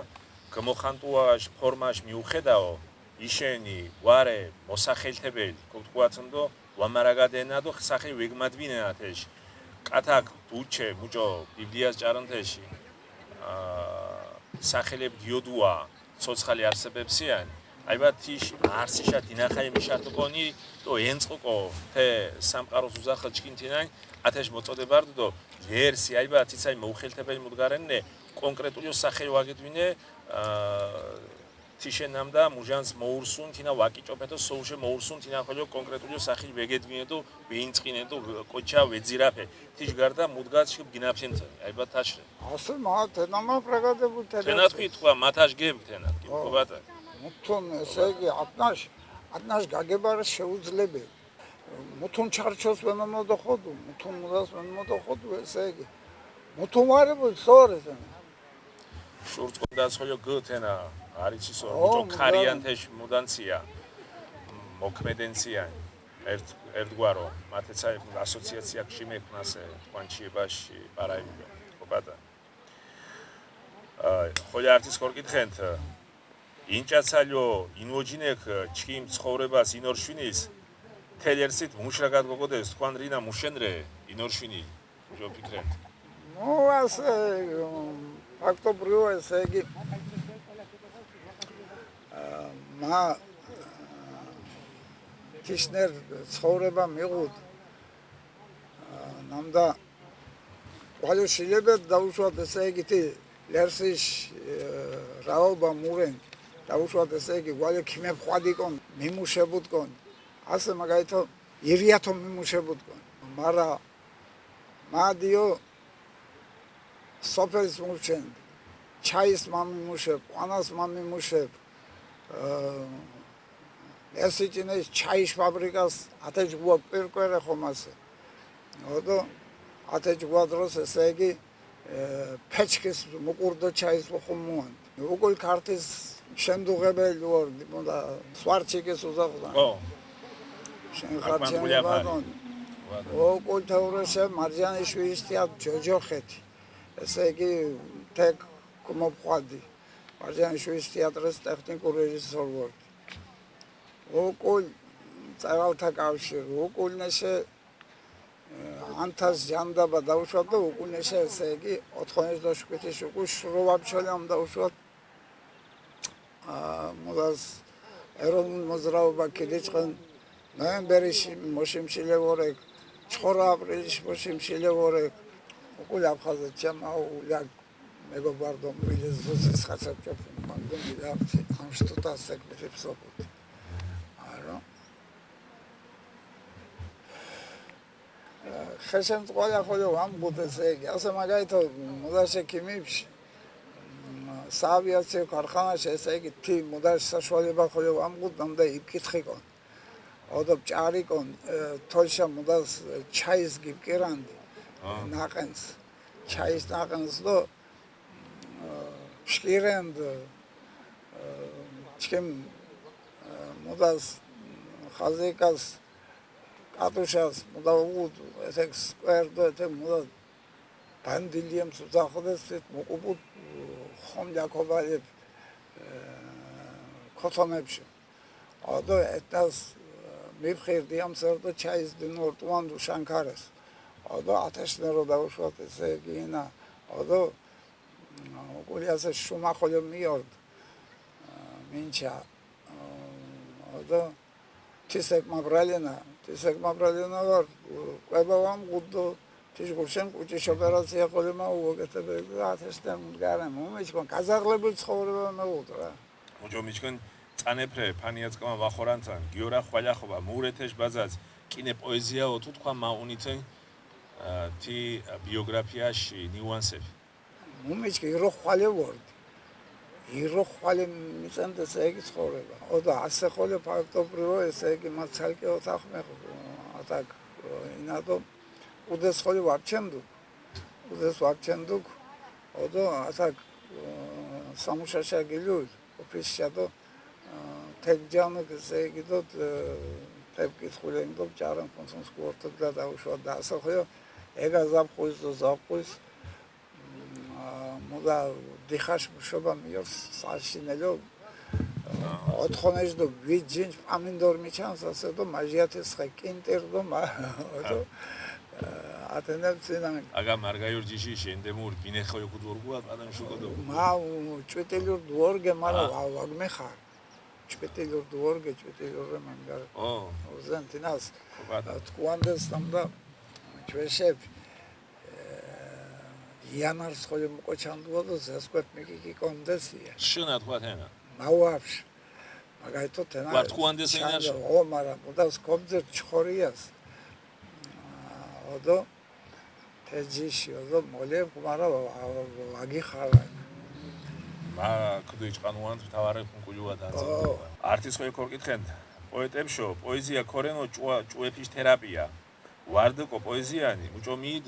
გმოხანტუაშ ფორმაშ მიუხედაო იშენი ვარე მოსახელთებელი თქვათნდო ვამარაგადენა და სახე ვეგმადვინენათეში კათაკ ბუჩე მუჭო ბიბლიას ჭარანთეში სახელებ გიოდუა ცოცხალი არსებებსიან აიბათიშ არსიშა დინახაი მიშარტუკონი და ენწყოკო თე სამყაროს უზახალ ჩკინთინაი ათეშ მოწოდებარდო ვერსი აიბათ იცაი მოუხელთებელი მუდგარენნე კონკრეტულიო სახელი ვაგედვინე თიშენამდა მუჟანს მოურსუნ თინა ვაკიჭოფეთო სოუშე მოურსუნ თინა ხოლო კონკრეტულიო სახელი ვეგედვინე და ვინწყინე და კოჩა ვეძირაფე თიშ გარდა მუდგაც გინაფშენ აიბათ თაშრე ასე მათენამა პრაგადებულ თენათ თქვა მათაშ გებ თენათ გიბატა მუთონ ესე იგი ატნაშ გაგებარ შეუძლებელი მუთონ ჩარჩოს ვემოდოხოდუ მუთონ მუდას ვემოდოხოდუ ესე იგი მუთონ ვარებულ სორეს შურც კონდას ხოლო გთენა არიცისო მუჭო ქარიანთეშ მუდანცია მოქმედენცია ერთგვარო მათეცა ასოციაცია ქიმეკნასე კვანჩიებაში პარაიბო ოპატა ხოლო არტის კორკითხენთ ინჭაცალიო ინოჯინეკ ჩქიმ ცხოვრებას ინორშვინის თელერსით მუშრაგად გოგოდეს თქვენ რინა მუშენრე ინორშვინი ჯო ფიქრეთ ნუ ასე ფაქტობრივ ესე იგი მა თიშნერ ცხოვრება მიღუთ ნამდა ყვალო შილებად დაუშვათ ესე იგი ლერსის რაობა მურენ დაუშვათ ესე იგი ყვალო ქიმებ ხვადიკონ მიმუშებუთკონ ასე მაგაითო ირიათო მიმუშებუთკონ მარა მადიო სოფელს მუშენ ჩაის მამიმუშებ ყანას მამიმუშებ ესიჭინეს ჩაის ფაბრიკას ათეჯგუა პირკვერე ხომასე ოდო ათეჯგუა დროს ესე იგი ფეჩკის მუკურდო ჩაის ხომუან უკულ ქართის შემდუღებელი ვარ და სვარჩიკეს უზახდა ხო შენ ხარჩენი ბატონ უკულ თეორიასე მარჯანიშვილისთია ჯოჯოხეთი ესე იგი თეკ კომოფხადი მარჯანიშვილის თეატრის ტექნიკურ რეჟისორ ვარ უკულ წავალთა კავშირი უკულნეშე ანთას ჯანდაბა დაუშვათ და უკულნეშე ესე იგი 97-ის უკულ შროვაბჩალამ დაუშვათ მოდას ეროვნულ მოძრაობა კიდეჭყენ ნოემბერში მოშიმშილე ვორეკ 9 აპრილში მოშიმშილე ვორეკ უკულ აფხაზეთში აულა მეგობარდო მილეს ზუსის ხაცებჭო მანდომი და ამ შტუტა სეკრეტებს ოპოთ არა ხესენ ყველა ხოლო ამ ბუდეს ეგი ასე მაგაითო მოდაშე ქიმიფში საავიაციო ქარხანაში ესე იგი თი მოდაში საშუალება ხოლმე ამღუდნამ და იკითხიკონ ოდო ჭარიკონ თოლშა მოდას ჩაის გიბკირანდი ნაყენს ჩაის ნაყენს და შკირენდ ჩკემ მოდას ხაზიკას კატუშას მოდაუგუდ ესე სკვერდო ესე მოდა ბანდილიემ სუძახოდეს მოყუბუდ ხომ ჯაკობალებ ქოთომებში ოდო ეტას მიფხირდი ამ სერდო ჩაის დინორტუან დუშანკარეს ოდო ათესნერო დავუშვათ ესე გინა ოდო გულიასე შუმახოლო მიორდ მინჩა ოდო თისეკ მაბრალენა ვარ ყვებავამ გუდო თის გუშენ კუჭის ოპერაცია ხოლმე უგეთებდი ათესნერ მდგარემ უმეჩქონ კაზაღლები ცხოვრება მეუტრა მოჯო მიჩქონ წანეფრე ფანიაცკმა ვახორანთან გიორა ხვალახობა მურეთეშ ბაზაც კინე პოეზია უთუ თქვა მაუნითე თი ბიოგრაფიაში ნიუანსები უმეჩქი ირო ხვალე ვორდი ირო ხვალე მიწენდეს ეგი ცხოვრება ოდა ასე ხოლე ფაქტობრივო ესე იგი მაცალკე ოთახმე ატაკ ინადო უდეს ხოლე ვარჩენდუ ოდო ატაკ სამუშაშა გილუ ოფისშადო თეგჯანო ესე იგი დო თებკითხულენ დო ჯარან კონსონს კორტო და დაუშვა და ასე ხოლე ეგა ზაფხულის მოდა დიხაშ მშობა მიორს საშინელო ოთხონეშ დო ვიჯინჯ ამინდორ მიჩანს ასე დო მაჟიათეს ხე კინტერდო ოდო ატენებცინამი აგა მარგაიორჯიში შენდემურ ბინეხოი კუდორგუა ადამ შუკოდო მა ჭვეტელიურ დუორგე მარა ვაგმეხარ ჭვეტელიურ დუორგე ჭვეტელიურ მანგარ ოზანტინას თქუანდეს თამდა ჩვეშებ იანარს ხოლმე მოყოჩანდუა და ზესკვეთ მიკიკი კონდესია შუნა თქვა თენა მაუაფშ მაგაითო თენა ვარ თქუანდეს ენაშო ო მარა მოდას კობძერ ჩხორიას ოდო თეჯიში ოდო მოლე მარა ვაგიხარა მა კდიჭყანუან თავარე ხუნკულუა დანძა არტის ხო ეკორკითხენ პოეტებშო პოეზია ქორენო ჭუეფიშ თერაპია ვარდკო პოეზიანი უჭომიდ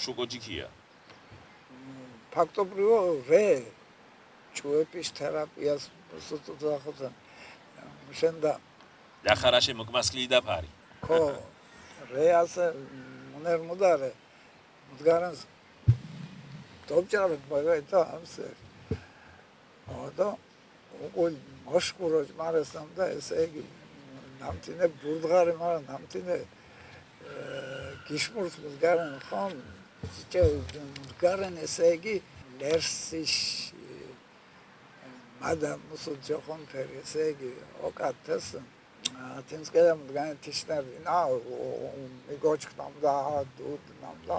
შუკოჯიქია ფაქტობრივო რე ჭუეფიშ თერაპიას სუწუძახოთან შენდა ლახარაში მოკმასკლი დაფარი ხო რე ასე მონერ მუდარე მდგარანს დობჭარავ მაგაითა ამსე ოდო უყოლ მოშკუროჯ მარესამ და ესე იგი ნამთინე ბურდღარი მარა ნამთინე გიშმურს მდგარან ხომ ჭე მდგარან ესე იგი ლერსიშ მადამ მოსოჯახონ ფერი ესე იგი ოკათეს ათენსკედა მდგარან თიშნარი ნა მიგოჩქნამ და დუდნამ და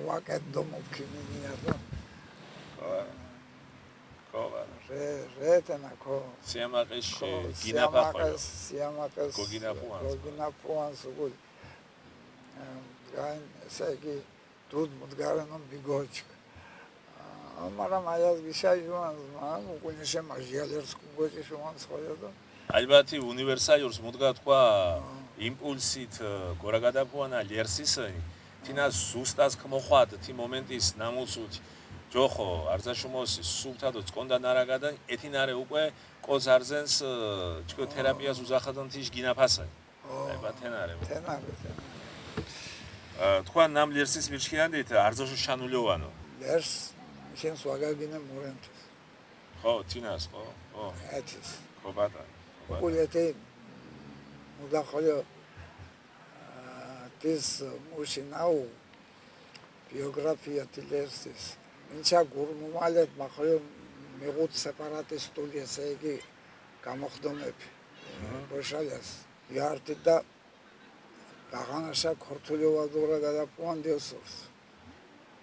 ვაკეთდო მოკინია და რეტანაკო სიამაყეში გინაფაყო სიამაყეს გოგინაფუანს უგულ გაინ ესეგი დუდ მდგარანო მიგოჩქ ამარა მაიას გიშაჟუანს მან უკუნე შემაჟიალერს კუგოჭი შუანს ხოლმე ალბათი უნივერსალურს მუდგა თქვა იმპულსით გორაგადაფუანა ლერსისი თინა სუსტას ხმოხვად თი მომენტის ნამულსუთ ჯოხო არზაშუმოს სულთადო წონდა ნარაგადან ეთინარე უკვე კოზარზენს ჩქო თერაპიას უზახადან თიშ გინაფასა ება თენარე თქვა ნამ ლერსის მირჩქიანდით არზაშუ შანულოვანო ლერს შენს ვაგაგინე მორენტის ხო თინას ხო ეთის ხო ბატა უკულეთე მუდახოლო tis მუშინაუ ბიოგრაფია თილერსის ინჩა გურმუმალეთ მახოლო მეგუთ სეპარატისტული ესე იგი გამოხდომები ბოშალას იარტი და ბაღანაშა ქორთულოვადურა გადაპუანდიოსოს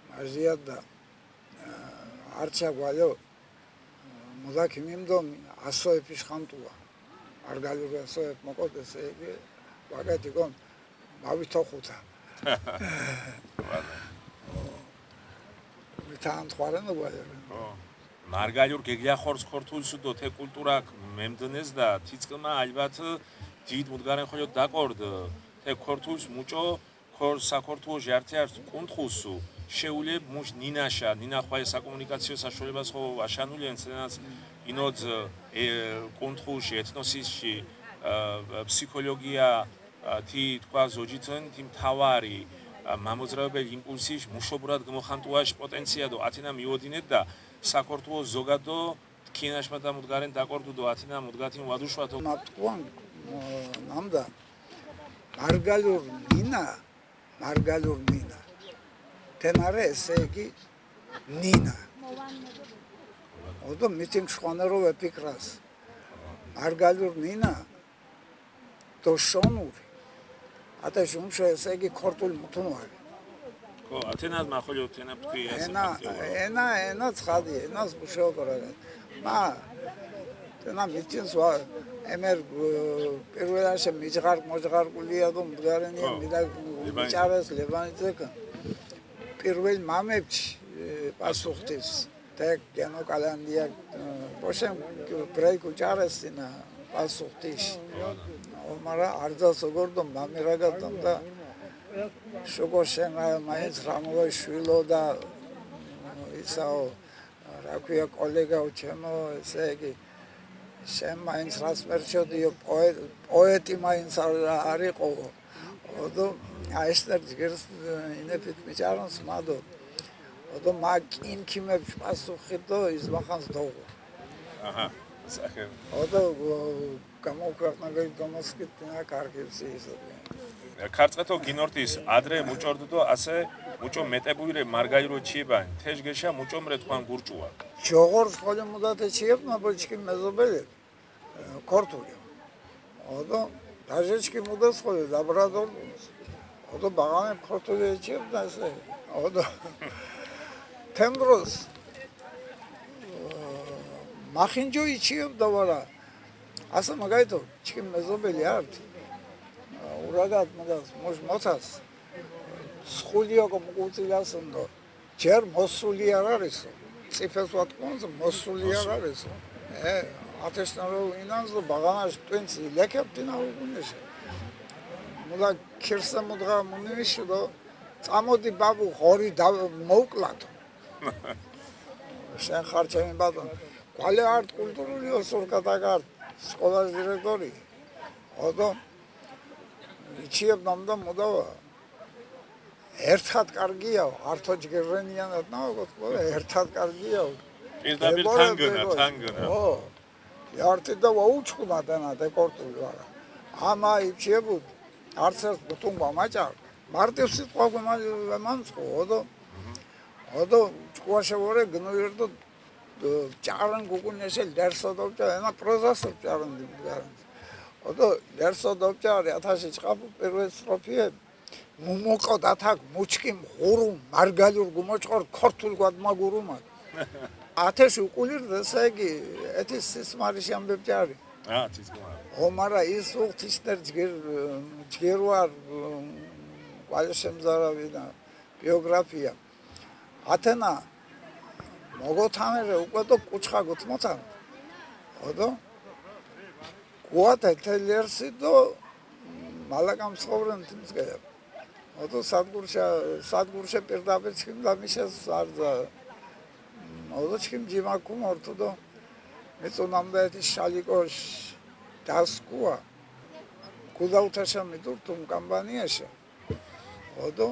მაჟია და არჩა გვალო მოდაკი მიმდომი ასოეფის ხანტუა მარგალური ასოეფ მოკოდ ესე იგი ვაგეთიკონ მავითოხუთა თანხარენობა მარგალურ გეგიახორს ქორთულსუ დო თე კულტურა მემდნეს და თიწყმა ალბათ დიდ მუდგარენ ხოლო დაკორდ თე ქორთულს მუჭო ქორ საქორთულო ჟარტიარ კუნთხულსუ შეულებ მუშ ნინაშა ნინახვაი საკომუნიკაციო საშუალებას ხო აშანულიან ცენას ინოც კუნთხულში ეთნოსისში ფსიქოლოგია თი თქვა ზოჯითენ თი მთავარი მამოძრავებელი იმპულსის მუშობრად გმოხანტუაშ პოტენცია დო ათინა მიოდინეთ და საქორთულო ზოგადო თქინაშმა და მუდგარენ დაკორდუ დო ათინა მუდგათინ ვადუშვათო მატყვან ნამდა მარგალურ ნინა თენარე ესე იგი ნინა ოდო მიტინგ შვანერო ვეფიქრას მარგალურ ნინა დოშონური ატა შუმშა ესე იგი ქორტული მუთუნვარი ხო ათენას მახოლო თენა თქვი ასე ენა ცხადი ენას ბუშოყრა მა თენა მიტინგს ვა ემერ პირველაშე მოძღარგულია და მდგარენია მიდაჭარეს ლევანიძეკ პირველ მამებში პასუხთის და გენო კალანდია პოშემ ბრეიკ უჭარესინა პასუხთის ომარა არძასო გორდო მამირაგატომ და შოგოშენ მაინც რამოვე შვილო და ისაო რა ქვია კოლეგაო ჩემო ესე იგი შენ მაინც რას მერჩოდიო პოეტი მაინც არისო ოდო აესტერ ჯგერს ინეფით მიჭაროს მადო ოდო მაკინ ქიმებს პასუხი დო ის ვახანს დოღო აჰა სახე ოდო გამოქვეყნებული გამოსკიტნა კარგებს ისო ქარწყეთო გინორტის ადრე მუჭორდო ასე მუჭო მეტებუირე მარგალირო ჩიბან თეჟგეშა მუჭომრე თქვან გურჭუა ჯოღორს ხოლე მუდათე ჩიებნა ბოჭკი მეზობელი ქორთული ოდო დაჟეჭკი მუდას ხოლე ლაბორატორ ოდო ბაღანე ქორთული ჩიებდა ასე ოდო თემბროს მახინჯო იჩიებდა ვარა ასე მაგაითო ჩკი მეზობელი ართ ურაგად მაგას მოწას სხულიო კომუცილასონდო ჯერ მოსული არ არისო ციფრს ვატყონს მოსული არ არისო ათესნარო ინანზო ბაღანაშ ტვინცი ლეკებტინა უგუნეშე მულა ქირსა მუდღა მუნიშდო წამოდი ბაბუ ხორი მოუკლათო შენ ხარჩემი ბატონ ყალე არტ კულტურული ოსურკატაგარ სკოლას დირექტორი ოდო იჩიებდამ და მოდავა ერთად კარგია ართო ჯგერენიანად ნაუგო ერთად კარგია პირდაპირ თანგონა ო იარტი და ვაუჩხუნა დანა დეკორტული ვარა ამა იჩიებუდ არც ერთ ბუთუნგვა მაჭარ მარტივ სიტყვა მანწყო ოდო ჭუაშევორე გნოირდო ჭარან გუგუნეშე ლერსოდობჭა ენა პროზასო ჭარან დიგარან ოდო ლერსოდობჭარი ათაში ჭყაპუ პირველ სტროფიე მუმოკო დათაკ მუჩკიმ ღურუ მარგალურ გუმოჭყორ ქორთულ გვადმაგურუმა ათეში უკულირდა ესე იგი ეთის სისმარის ამბებჭარი თისმა ომარა ის უხთისნერ ჯგერვარ ყალშემზარავი და ბიოგრაფია ათენა მოგოთანერე უკვე და კუჩხა გუთმოთან ოდო ყუათე თელერსი და მალაკამ ცხოვრენ თიმსგეა ოდო სადგურშე პირდაპირ ჩქიმ და მიშეს არზა ოდო ჩქიმ ჯიმაკუმ ორთოდო მეწონამდე ეთი შალიკოშ დასკუა კუდაუთაშა მიდურთუმ კამპანიაში ოდო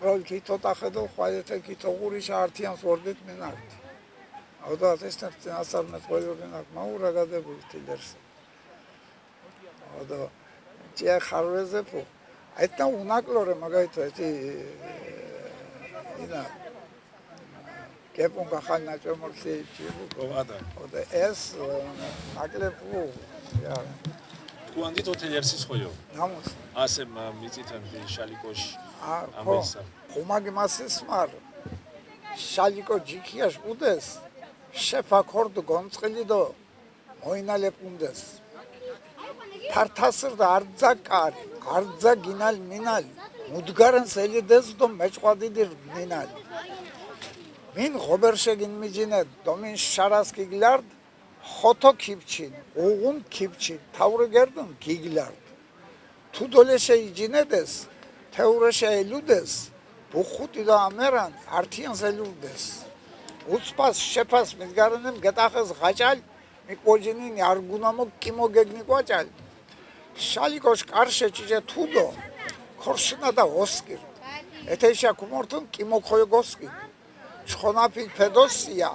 პროლკი თოტახედო ხვალეთე კითოღურიშა ართიანს ვორდეთ მენარტი ოდო ათესნებ წინასწარმე ყველგან მაურაგადებული თილერს ოდო ჭე ხარვეზეფუ აიტა უნაკლორე მაგაითო ეთი ინა კეპუნგა ხალნა ჭემორსი ჭიბუ გოვადა ოდო ეს აკლეფუ ია კუანდით ოტელერსის ხოლო ნამოს ასე მიწითანდი შალიკოში ამისა ხომაგი მასის მარ შალიკო ჯიქიაშ უდეს შეფა ქორდ გონწყილი და მოინალებუნდეს ფართასრ და არძაკარი არძა გინალ მინალ მუდგარენ სელიდეს და მეჭყვადიდი მინალი მინ ღობერშეგინ მიჯინე დომინ შარას გიგლარდ ხოთო ქიფჩინ უღუნ ქიფჩინ თავრი გერდუნ გიგლარდ თუდოლეშე იჯინედეს თეურეშე ელუდეს ბუხუტი და ამერან ართიანს ელუდეს უცფას შეფას მიდგარენემ გეტახეს ღაჭალ მიკოჯინინი არგუნამო კიმოგეგნი ყვაჭალ შალიკოშ კარშე ჭიჭე თუდო ქორშინა და ოსკირ ეთეშა კუმორთუნ კიმოქოյო გოსკი ჩხონაფილ ფედოსია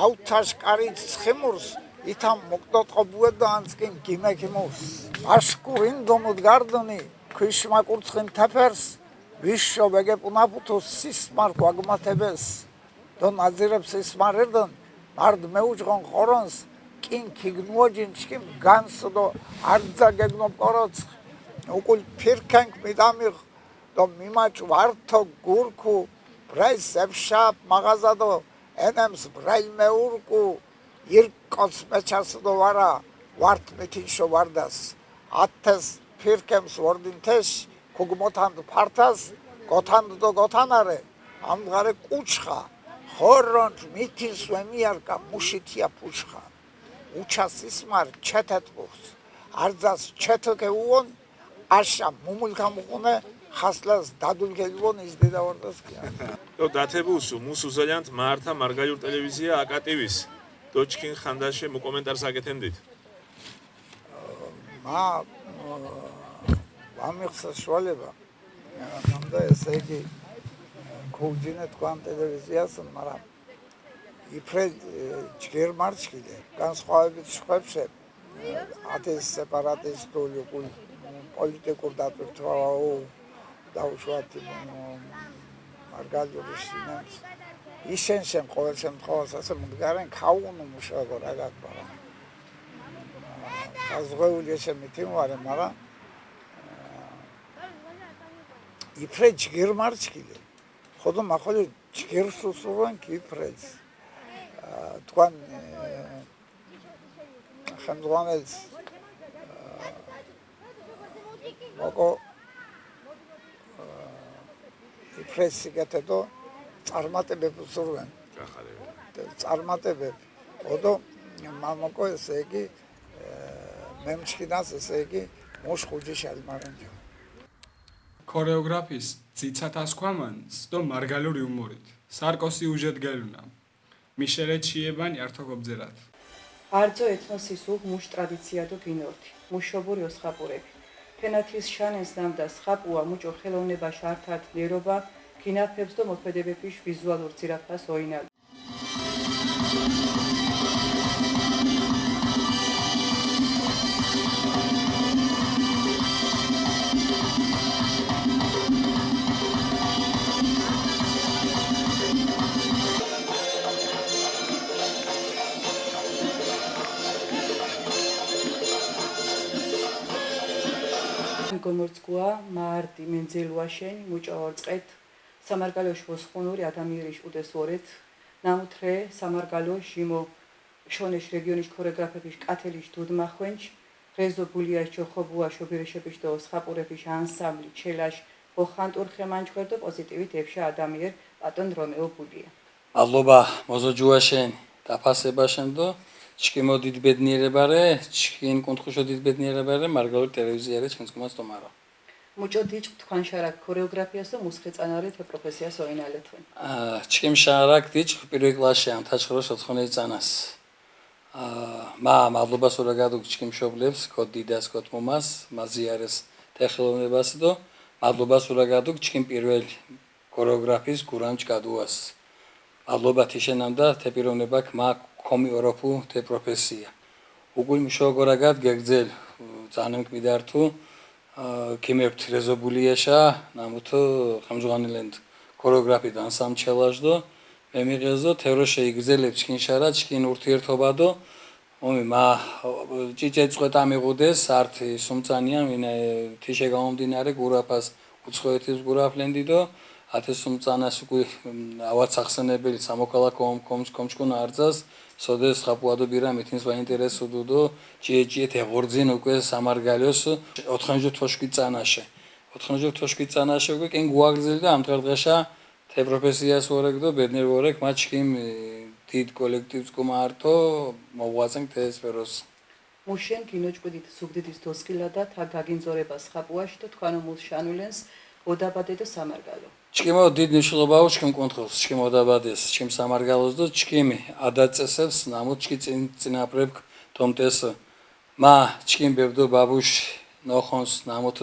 აუთაშ კარიც ცხემურს ითამ მოკდოტყობუე და ანცკინ გიმეკიმურს აშკურინ დომუდგარდონი ქიშმაკურცხინ თაფერს ვიშო ვეგეპუნაფუთუს სისმარ გვაგმათებეს დო ნაძირებს სისმარერდონ მარდ მეუჯღონ ხორონს კინ ქიგნუოჯინ ჩკიმ განსდო არძა გეგნობ ყოროც უკულ ფირქენკ მიდამიღ დო მიმაჭ ვართო გურქუ ბრაის ეფშაპ მაღაზადო ენემს ბრაილ მეურკუ ირკოც მეჩასდო ვარა ვართ მეთიშო ვარდას ათეს ფირკემს ვორდინთეშ ქუგმოთანდ ფართას გოთანდ დო გოთანარე ამღარე კუჩხა ხორონთ მითის ვემიარკა მუშითია პუჩხა უჩას ისმარ ჩეთეთყუს არძას ჩეთოკე უონ აშა მუმულქამუყუნე ხასლას დადულგელვონ ის დედავარდას კია დო დათებულსუ მუსუ ზალიანთ მართა მარგალიურ ტელევიზია აკატივის დოჩკინ ხანდაშე მუკომენტარს აკეთენდით მა ამიხსა შვალება ნამდა ესე იგი ქუჯინე თქვენ ტელევიზიას მაგრამ იფრე ჯგერ მარჩკიდე განსხვავებით სხვებზე ათეს სეპარატისტული პოლიტიკურ დატვირთვაო დაუშვათ მარგალიური სინემს ისენშენ ყოველ შემთხვევაში ასე მდგარენ ქაუნუ მუშაობა რა გაკბარა აზღვეული შემითიმარე მაგრამ იფრე ჯგერ მარჩკიდე ხოდო მახოლი ჯგერს უსურვენ კიფრეს თქვენ ხელმძღვანელს მოკო იფრესი გეთედო წარმატებებს უსურვენ წარმატებები ოდო მამოკო ესე იგი მემჩქინას ესე იგი მოშხუჯი შალმარენჯო ქორეოგრაფის ძიცათასქვამანს დო მარგალური უმორით სარკოსი უჟედგელუნა მიშელე ჩიებანი ართოგობძერათ არძო ეთნოსის უღ მუშ ტრადიცია დო გინორთი მუშობური ოსხაპურები ფენათის შანენს ნამდა სხაპუა მუჭო ხელოვნება შართად ნერობა გინაფებს დო მოქმედებების ვიზუალურ ძირაფას ოინალ გომორცკუა მარტი მენძელუაშენი მუჭაორწყეთ სამარგალოშ ვოსხუნური ადამიერიშ უდესორეთ ნამუთრე სამარგალოშ იმო შონეშ რეგიონის ქორეოგრაფების კათელიში დუდმახვენჩ რეზო ბულიაშ ჯოხობუა შობირეშების და ოსხაპურების ანსამბლი ჩელაშ ოხანტურ ხემანჩხერდო პოზიტივით ეფშა ადამიერ პატონ რომეო ბულია ალობა მოზოჯუაშენ დაფასებაშენ და ჩკიმო დიდბედნიერებარე ჩკინ კუნთხუშო დიდბედნიერებარე მარგალური ტელევიზიარე ჩვენს გმას თომარო მუჭო დიჭ თქვენ შარაკ ქორეოგრაფიას და მუსხეწანარი თე პროფესიას ოინალეთვენ ჩკიმ შარაკ დიჭ პირველ კლასში ამ თაჭრო შოცხონე წანას მა მადლობას ურაგადუ ჩკიმ შობლებს კოდ დიდას კოდ მომას მაზიარეს ტექნოლოგიას და მადლობას ურაგადუ ჩკიმ პირველ ქორეოგრაფიის გურამჭ გადუას მადლობა თიშენამ და თე პიროვნება მა კომი ევროპუ თე პროფესია უგულ მშოგორაგად გეგძელ ძალიან მკვიდართუ კიმებთ რეზობულიაშა ნამუთო ხამჟღანილენდ ქორეოგრაფიდან სამჩელაშდო მე მიღეზო თევროშე იგზელებ ჩკინშარა ჩკინ ურთიერთობადო ომი მა ჭიჭე წყვეტა მიღუდეს ართი სუმწანიან ვინე თიშე გამომდინარე გურაფას უცხოეთის გურაფლენდიდო ათე სუმწანას უკვე ავაცახსენებელი სამოქალაქო კომჩკուն არძას სოდეს ხაპუადო ბირა მითინს ვაინტერესო დუდო ჭიჭე თეღორძინ უკვე სამარგალიოს 90 თოშკი წანაშე უკვე კენ გუაგზელი და ამ დღეშა Te profesias vorek do bedner vorek maçkim დიდ კოლექტივს კუმართო მოღვაწენ თესფეროს. მუშენ კინოჭკვიდით სუგდიდის დოსკილა და თა გაგინძორება სხაპუაში და თქვანო მულშანულენს ოდაბადე და სამარგალო. ჩკიმო დიდ ნიშნულობაო ჩკიმ კონტროლს ჩკიმ ოდაბადეს ჩკიმ სამარგალოს და ჩკიმი ადაწესებს ნამოთ ჩკი წინაპრებ თომტეს მა ჩკიმ ბებდო ბაბუშ ნოხონს ნამოთ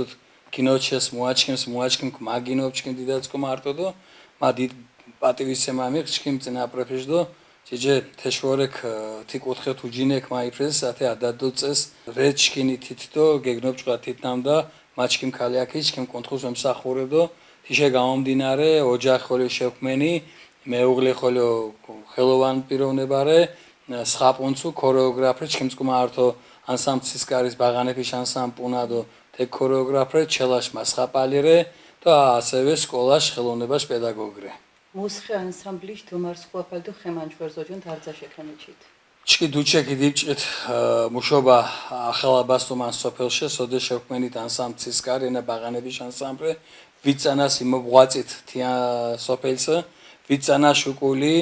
კინოჩეს მოაჩკიმ მაგინო ჩკიმ დიდაც კუმართო და მა დიდ პატივისცემა მიხ ჩკიმ წინაპრეფიშ და ჭიჭე თეშორეკ თიკუთხეთ უჯინეკ მაიფრეს ათე ადადოწეს რეჩკინი თითდო გეგნობჭყა თითნამდა მაჩკიმ ქალიაკი ჩკიმ კონტროლს ემსახურებდო თიშე გამომდინარე ოჯახოლე შექმენი მეუღლე ხოლო ხელოვან პიროვნებარე სხაპონცუ ქორეოგრაფრი ჩკიმ წკმართო ანსამბლის კარის ბაღანეფის ანსამპუნადო თე ქორეოგრაფრი ჩელაშ მასხაპალირე და ასევე სკოლაშ ხელოვნებას პედაგოგრე მოსხე ანსამბლის თომარ სკუაფალდო ხემანჩვერზოჯონ დარძა შექმნიჩით ჩკი დუჩეკი დიბჭეთ მუშობა ახალაბასტომან სოფელშე სოდე შექმნით ანსამბლის კარინა ბაღანეფის ანსამბლე ვიცანას იმოღვაწით თია სოფელსა ვიცანა შუკული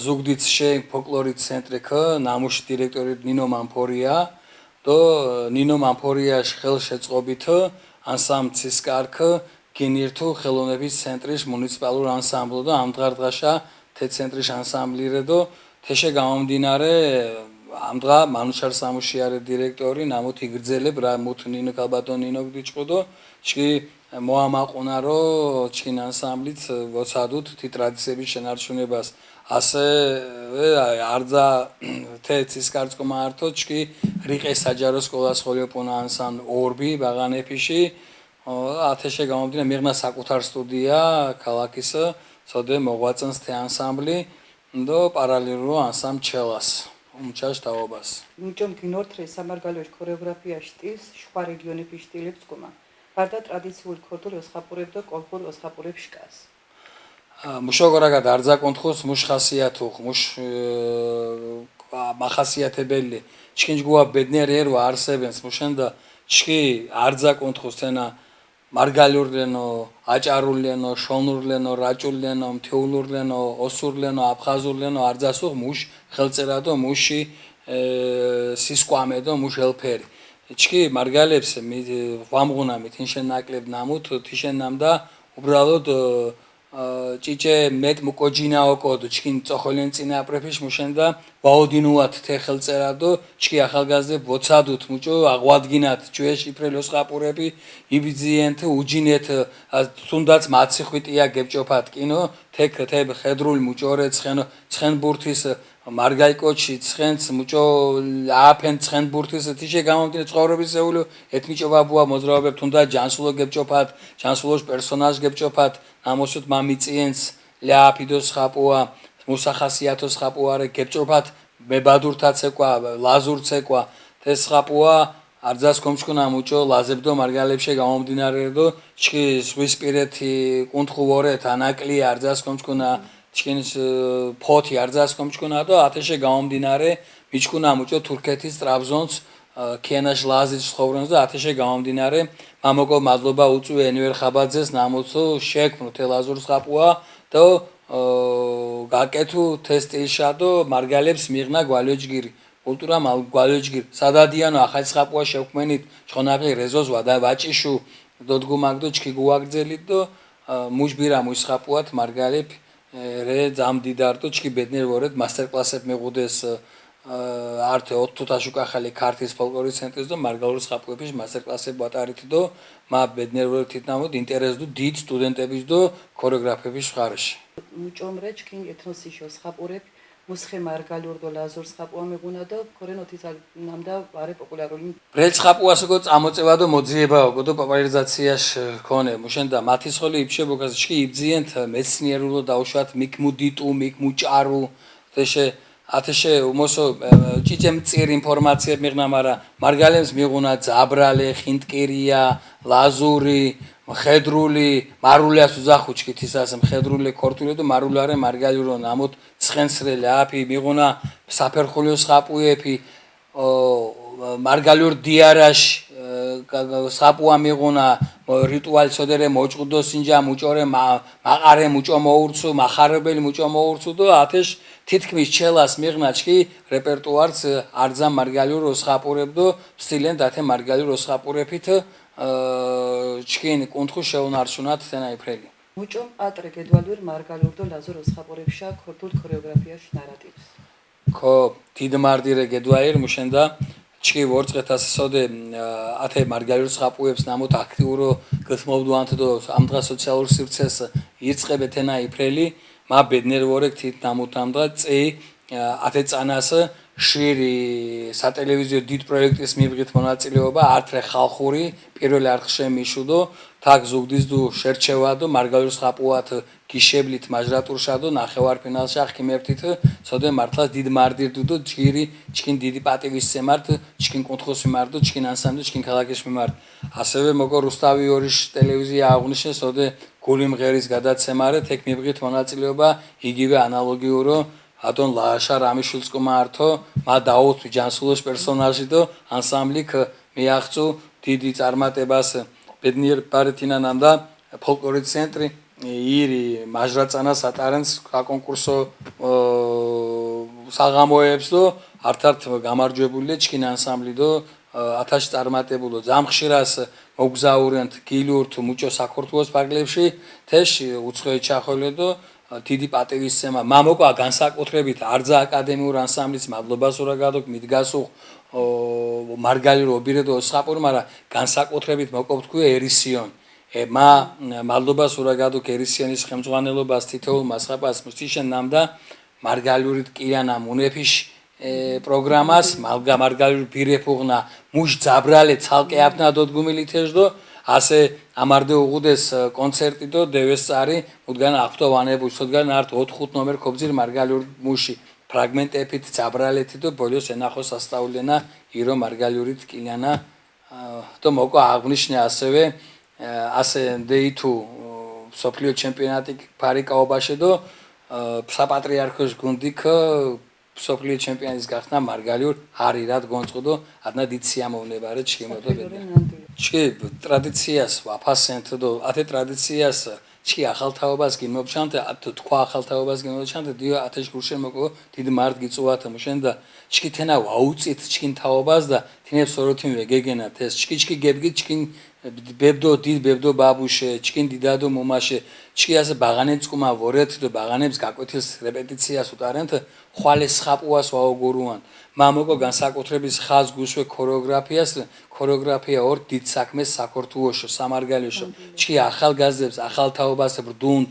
ზუგდიდში ფოლკლორის ცენტრი ქ ნამუში დირექტორი ნინო მამფორია და ნინო მამფორიას ხელშეწყობით ანსამბლის კარქ გენირთუ ხელოვნების ცენტრის მუნიციპალურ ანსამბლო და ამდღარ დღაშა თე ცენტრის ანსამბლირე და თეშე გამომდინარე ამდღა მანუშარ სამუშიარე დირექტორი ნამოთ იგრძელებ რა მუთ ნინო კალბატონ ნინო გდიჭყო და ჩკი მოამაყუნარო ჩკინ ანსამბლით ვოცადუთ თი ტრადიციების შენარჩუნებას ასე არძა თეცის კარწყმართო ჩკი რიყეს საჯარო სკოლა სხოლიოპონა ანსან ორბი ბაღანეფიში ათეშე გამომდინა მიღნა საკუთარ სტუდია ქალაქის სოდე მოღვაწენს თე ანსამბლი და პარალელურ ანსამ ჩელას უმჩაშ თაობას მუჭომ გინორთრე სამარგალოშ ქორეოგრაფიაში სტილს შხვა რეგიონების სტილებს კუმა გარდა ტრადიციული ქორდული ოსხაპურებ და კოლხური ოსხაპურებ შკას მუშოგორაგა დარძა კონთხოს მუშ ხასიათუ მუშ მახასიათებელი ჩკინჯგუა ბედნერი ერვა არსებენს მუშენდა ჩკი არძა კონთხოს თენა მარგალურლენო აჭარულენო შონურლენო რაჭულენო მთეულურლენო ოსურლენო აფხაზურლენო არძასუ მუშ ხელწერადო მუში სისკვამედო მუშ ელფერი ჩკი მარგალებს ვამღუნამით ინშენ ნაკლებ ნამუთ თიშენ ნამდა უბრალოდ ჭიჭე მეტ მუკოჯინაოკოდ ჩკინ წოხოლენ წინაპრეფიშ მუშენდა ვაოდინუათ თე ხელწერადო ჩკი ახალგაზრდე ვოცადუთ მუჭო აღვადგინათ ჩვეშ იფრელოს ყაპურები იბძიენთ უჯინეთ თუნდაც მაციხვიტია გებჭოფათ კინო თე ხედრული მუჭორე ცხენ ბურთის მარგაიკოჩი ცხენც მუჭო აფენ ცხენ ბურთის თიშე გამომდინე ცხოვრებისეული ეთმიჭობაბუა მოძრაობებ თუნდაც ჯანსულო გებჭოფათ ჯანსულოშ პერსონაჟ გებჭოფათ ამოსუთ მამიწიენს ლიაფიდოს ხაპუა მუსახასიათოს ხაპუარე გებჭოფათ მებადურთაცეკვა ლაზურცეკვა თეს ხაპუა არძას კომჩკუნა მუჭო ლაზებდო მარგალებშე გამომდინარედო ჩკი სვისპირეთი კუნთხუორეთ ანაკლი არძას კომჩკუნა ჩკინის ფოთი არძას კომჩკუნა და ათეშე გამომდინარე მიჩკუნა მუჭო თურქეთის ტრაბზონს ქიანაშ ლაზის ცხოვრენს და ათეშე გამომდინარე მამოკო მადლობა უწვე ენვერ ხაბაძეს ნამოცო შექმნუ თელაზურს ხაპუა და გაკეთუ თესტიშა და მარგალებს მიღნა გვალოჯგირი კულტურა გვალოჯგირი სადადიანო ახალ ხაპუა შექმნით ჩხონაბი რეზოზვა და ვაჭიშუ დოდგუმაგდო ჩქი გუაგძელით და მუშბირა მუშხაპუათ მარგალებ რე ზამდიდარტო ჩქი ბედნერ ვორეთ მასტერ კლასებ მეღუდეს არტე ოთუთაშუკა ხალი ქართის ფოლკლორის ცენტრის და მარგალურის ხაპუების მასტერ კლასებ ბატარით და მა ბედნერ ვორეთ თითნამოდ ინტერესდო დიდ სტუდენტების და ქორეოგრაფების ხარში მუჭომრე ჩქინ ეთნოსიშოს ხაპურებ მუსხე მარგალურდო ლაზურს ხაპუა მეგუნა და ქორენოთის ნამდა ვარე პოპულარული ბრეც ხაპუასო წამოწევა და მოძიებაო და პოპულარიზაციაშ ქონე მუშენდა მათის ხოლი იფშებოგას ჩქი იბძიენთ მეცნიერულო დაუშვათ მიკმუდიტუ მიკმუჭარუ თეშე ათეშე უმოსო ჭიჭემ წիր ინფორმაცია მიღნა მარა მარგალებს მიღუნა ზაბრალე ხინტკირია ლაზური ხედრული მარულიას უზახუჩკი თისას მხედრული ქორთული და მარულარე მარგალირო ნამოთ ცხენსრელი აფი მიღუნა საფერხულიოს ხაპუეფი მარგალიურ დიარაშ საპუა მიღუნა რიტუალი სოდერე მოჭუდო სინჯა მუჭორე მაყარე მუჭო მოურცუ მახარებელი მუჭო მოურცუ და ათეშ თითქმის ჩელას მიღნაჩკი რეპერტუარს არძა მარგალიურ ოსხაპურებდო სტილენ დათე მარგალიურ ოსხაპურებით ჩკინ კუნთხუ შეუნარჩუნათ თენაიფრელი მუჭომ ატრე გედვალურ მარგალურ და ლაზურ ოსხაპურებშა ქორთულ ქორეოგრაფიაში ნარატივს ხო დიდ მარდირე გედვალერ მუშენდა ჩკი ვორწყეთას სოდე ათე მარგალიურ ოსხაპურებს ნამოთ აქტიურო გთმობდუანთ და ამ დღეს სოციალურ სივრცეს ირწყებეთ თენაიფრელი მა ბედნერ ვორეკ თით ნამოთამდე წე ათე წანას შვირი სატელევიზიო დიდ პროექტის მივიღეთ მონაწილეობა ართრე ხალხური პირველი არხშე მიშუდო თაგ ზუგდისდუ შერჩევადო მარგალიურ ოსხაპუათ გიშებლით მაჟრატურშადო ნახევარფინალში ახიმერთით სოდე მართლაც დიდ მარდირდუ და ჯგირი ჩკინ დიდი პატივისცემართ ჩკინ კუნთხოს მიმართ და ჩკინ ანსამბლი ჩკინ ქალაქის მიმართ ასევე მოკო რუსთავი ორიშ ტელევიზია აღნიშნე სოდე გული მღერის გადაცემარე თეკ მივიღეთ მონაწილეობა იგივე ანალოგიურო ატონ ლაშა რამიშვილსკო მართო მა დაუთ ჯანსულოს პერსონაჟი და ანსამბლიქ მიაღწუ დიდი წარმატებას ბედნიერ ბარეთინანამდა ფოლკლორის ცენტრი ირი მაჟრაწანას ატარენს საკონკურსო საღამოებს და ართ გამარჯვებულია ჩკინ ანსამბლი და ათაში წარმატებულო ზამხშირას მოგზაურენთ გილურთ მუჭო საქორთულოს პარკლებში თეშ უცხოეთ ჩახოლე და დიდი პატივისცემა მამოკა განსაკუთრებით არძა აკადემიურ ანსამბლის მადლობას ურაგადოთ მიდგასუ მარგალირო ობირედო ოსხაპური მაგრამ განსაკუთრებით მოკობთქვი ერისიონ მა მადლობას ურაგადოთ ერისიანის ხელმძღვანელობას თითოეულ მასხაპას მუსიშენ ნამდა მარგალიური კიანა მუნეფიშ პროგრამას მარგალიური ბირეფუღნა მუშ ძაბრალე ცალკე აფნა დოდგუმილითეშდო ასე ამარდე უღუდეს კონცერტი და დევესწარი მუდგან აფტოვანებუ სოდგან არტ 4-5 ნომერ ქობძირ მარგალიურ მუში ფრაგმენტებით ძაბრალეთი და ბოლოს ენახო სასწავლენა ირო მარგალიური კილიანა და მოკო აღნიშნე ასევე ასე დეითუ სოფლიო ჩემპიონატი ფარიკაობაში და საპატრიარქოს გუნდიქ სოფლიო ჩემპიონის გახსნა მარგალიურ არი რად გონწყდო ადნა დიდ სიამოვნებარე ჩიმოდო ჩი ტრადიციას ვაფასენთ და ათე ტრადიციას ჩი ახალთაობას გიმობჩანთ ათო თქვა ახალთაობას გიმობჩანთ დიო ათეშ გურშენ მოკო დიდ მარდ გიწუათ მუშენ და ჩი თენა ვაუწით ჩკინ თაობას და თინებს სოროთინ ვეგეგენათ ეს ჩკი გებგი ჩკინ ბებდო დიდ ბებდო ბაბუშე ჩკინ დიდადო მომაშე ჩკი ასე ბაღანებს კუმა ვორეთ და ბაღანებს გაკვეთილს რეპეტიციას უტარენთ ხვალეს ხაპუას ვაოგურუან მამოკო განსაკუთრების ხაზ გუსვე ქორეოგრაფია ორ დიდ საქმეს საქორთულოში სამარგალიშო ჩკი ახალგაზრდებს ახალთაობას ბრდუნთ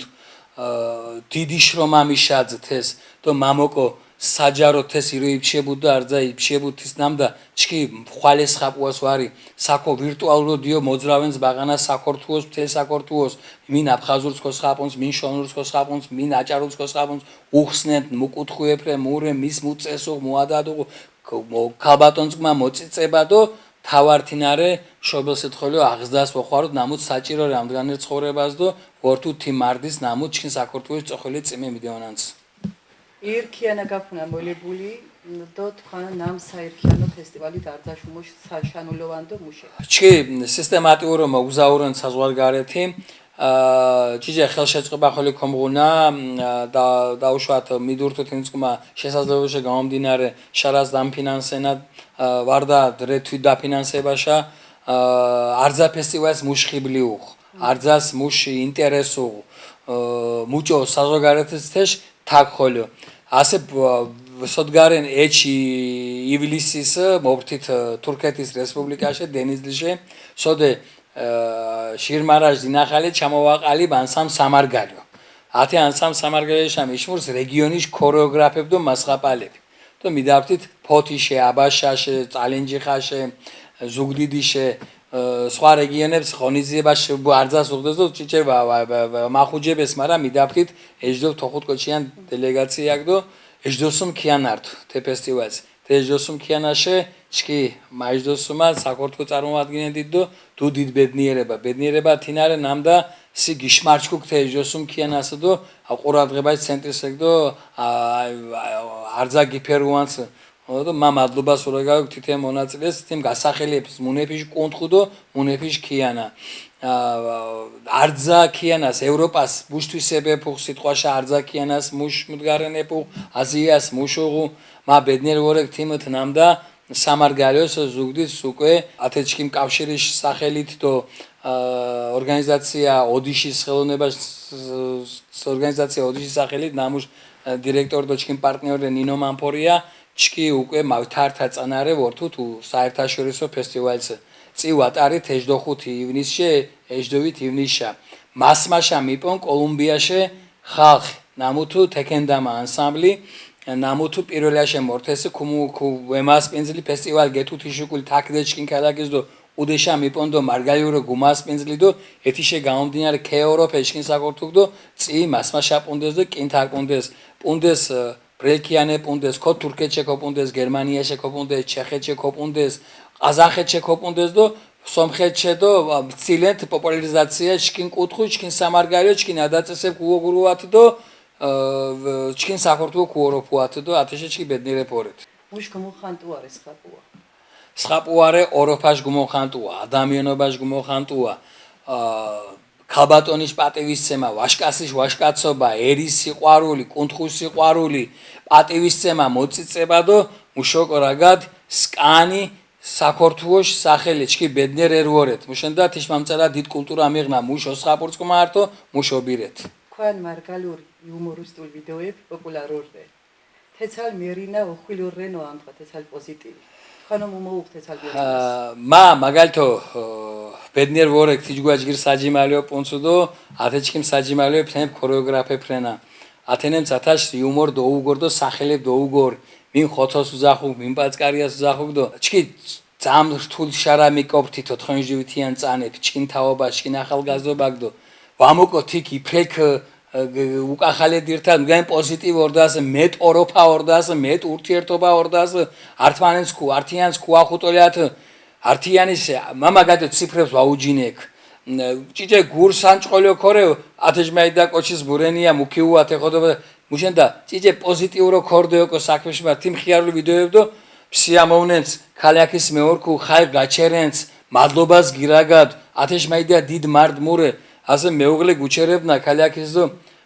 დიდი შრომა მიშაძთ ეს და მამოკო საჯაროთ ეს ირო იფშებუდა არძა იფშებუთის ნამდა ჩკი ხვალეს ხაპუას ვარი საქო ვირტუალურ დიო მოძრავენს ბაღანას საქორთულოს მთელ საქორთულოს მინ აფხაზურს ხოსხაპონს მინ შონურს ხოსხაპონს მინ აჭარულს ხოსხაპონს უხსნეთ მუკუთხუეფრე მურე მის მუწესო მოადადო ქალბატონსკმა მოწიწება და თავართინარე შობელსეთხოლიო აღზდას მოხაროთ ნამუც საჭირო რამდგანერ ცხოვრებას და ვორთუ თიმარდის ნამუც ჩკინ საქორთულოს წოხელი წიმე მიდევანანც ერქიანა გაფუნა მოლებული და თქვა ნამ საერქიანო ფესტივალი დარდაშუმოშ საშანულოვან და მუშე ჩი სისტემატიურ მოგზაურენ საზღვარგარეთი ჭიჭე ხელშეწყობა ხოლე კომღუნა და დაუშვათ მიდურთო თინცკმა შესაძლებელია გამომდინარე შარას დამფინანსენა ვარდა დრეთვი დაფინანსებაშა არძა ფესტივალს მუშხიბლიუ არძას მუში ინტერესუ მუჭო საზღვარგარეთის თეშ თაკ ხოლო ასე სოდგარენ ეჩი ივლისის მოვთით თურქეთის რესპუბლიკაში დენიზლიში სოდე შირმარაჟ დინახალი ჩამოვაყალი ანსამ სამარგალიო ათე ანსამ სამარგალიშა მიშმურს რეგიონის ქორეოგრაფები და მასხაპალები და მიდავთით ფოთიშე აბაშაშე წალენჯიხაშე ზუგდიდიშე სხვა რეგიონებს ხონიზებაში არძას უხდეს და ჭიჭე მახუჯებეს მაგრამ მიდავთით ეჯდო თოხუთკოჩიან დელეგაციაკ და ეჯდოსუმ ქიანარტ თე ფესტივალს თეჯდოსუმ ქიანაშე ჩკი მაჯდოსუმა საქორთო წარმოადგენდით და დუ დიდ ბედნიერება თინარე ნამდა სი გიშმარჩკუკ თეჯდოსუმ ქიანასა და ყურადღებას ცენტრისეკ და არძა გიფერუანს და მა მადლობას უნდა გავიგოთ თითე მონაწილეს თემ გასახელებს მუნეფიშ კონთხუდო მუნეფიშ ქიანა არძა ქიანას ევროპას ბუშთვისებე ფუხ სიტყვაშა არძა ქიანას მუშ მდგარენეპუ აზიას მუშუღუ მა ბედნერ ვორეკ თიმთ ნამდა სამარგალიოს ზუგდის უკვე ათეჩკიმ კავშირის სახელით და ორგანიზაცია ოდიშის ხელოვნებას ორგანიზაცია ოდიშის სახელით ნამუშ დირექტორ და ჩკიმ პარტნიორი ნინო მამფორია ჩკი უკვე მავთართა წანარე ვორთუ თუ საერთაშორისო ფესტივალს წივატარი 15 ივნისში ეჯდოვით ივნისშა მასმაშა მიპონ კოლუმბიაში ხალხი ნამუთუ თეკენდამა ანსამბლი ნამუთუ პირველაშე მორთესი ქუმუ ვემას პენზლი ფესტივალ გეთუთიშუკული თაკდეჩკინ ქალაქის და უდეშა მიპონდო მარგალიურო გუმას პენზლი და ეთიშე გამომდინარე ქეევროპეშკინ საკორთუქ და წი მასმაშა პუნდეს და კინთაკუნდეს პუნდეს ბრეკიანე პუნდეს ქო თურქეთშე ქოპუნდეს გერმანიაში ქოპუნდეს ჩეხეთშე ქოპუნდეს ყაზახეთშე ქოპუნდეს და სომხეთშე და ცილეთ პოპულარიზაცია ჩკინ კუთხუ ჩკინ სამარგალიო ჩკინ ადაწესებ გუოგურუათ და ჩკინ საკორთუ კუოროფუათ და ათეშე ჩკი ბედნერე პორეთ მუშ გმოხანტუარე სხაპუა სხაპუარე ოროფაშ გმოხანტუა ადამიანობაშ გმოხანტუა ქალბატონის პატივისცემა ვაშკასის ვაშკაცობა ერის სიყვარული კუნთხუს სიყვარული პატივისცემა მოწიწება და მუშოკ რაგად სკანი საქართველოს სახელი ჩკი ბედნერ ერვორეთ მუშენდა თიშმამწერა დიდ კულტურა მიღნა მუშო სხაპურცკმართო მუშობირეთ ქვან მარგალური იუმორისტულ ვიდეოები პოპულარურდე თეცალ მერინა უხილურენო ამხა თეცალ პოზიტივი ხანო მომოუხთე თალბი მა მაგალითო ბედნერ ვორეკ თიჯგვაჯგირ საჯიმალიო პუნცუდო ათეჩკიმ საჯიმალიო ფრენ ქორეოგრაფე ფრენა ათენემ ცათაშ იუმორ დოუგორ და სახელებ დოუგორ მინ ხოთოს უზახუ მინ პაცკარიას უზახუ და ჩკი ძამ რთულ შარამიკოპთი 90-იან წანებ ჩკინ თაობა ჩკინ ახალგაზრდობაგდო ვამოკო თიკი ფრეკ უკახალე დირთან მგან პოზიტივ ორდას მეტ ოროფა ორდას მეტ ურთიერთობა ორდას ართმანენს ქუ ართიანს ქუ ახუტოლიათ ართიანის მამაგადო ციფრებს ვაუჯინეკ ჭიჭე გურსანჭყოლიო ქორე ათეჯმაიდა კოჩის ბურენია მუქიუათ ეხოდობა მუშენდა ჭიჭე პოზიტივრო ქორდეოკო საქმეშმა თიმ ხიარული ვიდეოებდო ფსიამოვნენს ქალაკის მეორკუ ხაი გაჩერენს მადლობას გირაგად ათეჯმაიდა დიდ მარდ მურე ასე მეუღლე გუჩერებნა ქალაკის და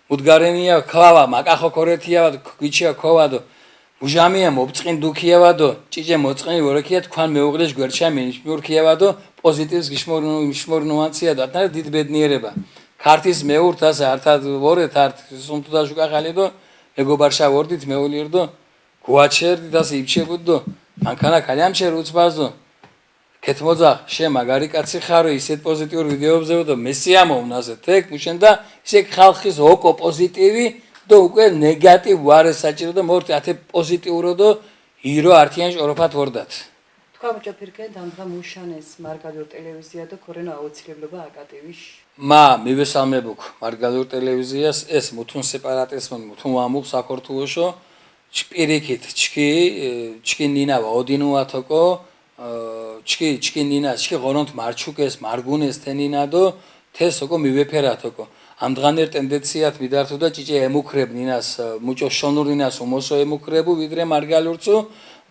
მუდგარენია ქავა მაკახო ქორეთია გიჩია ქოვადო უჟამია მობწყინ დუქიევადო ჭიჭე მოწყინი ვორექია თქვენ მეუღლეს გვერდშა მიშმურქიევადო პოზიტივს გიშმორნუანცია და თან დიდ ბედნიერება ქართის მეურთ ასე ართად ვორეთ არტ სუმთუდა შუკახალი და მეგობარშა ვორდით მეულიერდო გუაჩერდი და ასე იბჩებუდო მანქანა ქალямშერ უცბაზო კეთმოძახ შე მაგარი კაცი ხარო ისეთ პოზიტიურ ვიდეოებზე და მესიამოვნაზე თეკ მუშენდა ისე ხალხის ოკო პოზიტივი და უკვე ნეგატივ ვარე საჭირო და მორთი ათე პოზიტივრო და ირო ართიან ჟოროფათ ვორდათ თქვა მოჭაფირკენ დამღა მუშანეს მარგალიურ ტელევიზია და ქორენო აუცილებლობა აკატივიშ მა მივესალმებუქ მარგალიურ ტელევიზიას ეს მუთუნ სეპარატიზმ მუთუნ ვამუხ საქორთულოშო ჩპირიქით ჩკი ნინავა ოდინუათოკო ჩკი ნინა ჩკი ღორონთ მარჩუკეს მარგუნეს თენინა და თესოკო მივეფერათოკო ამ დღანერ ტენდენციათ მიდართო და ჭიჭე ემუქრებ ნინას მუჭო შონურინას უმოსო ემუქრებუ ვიდრე მარგალურცუ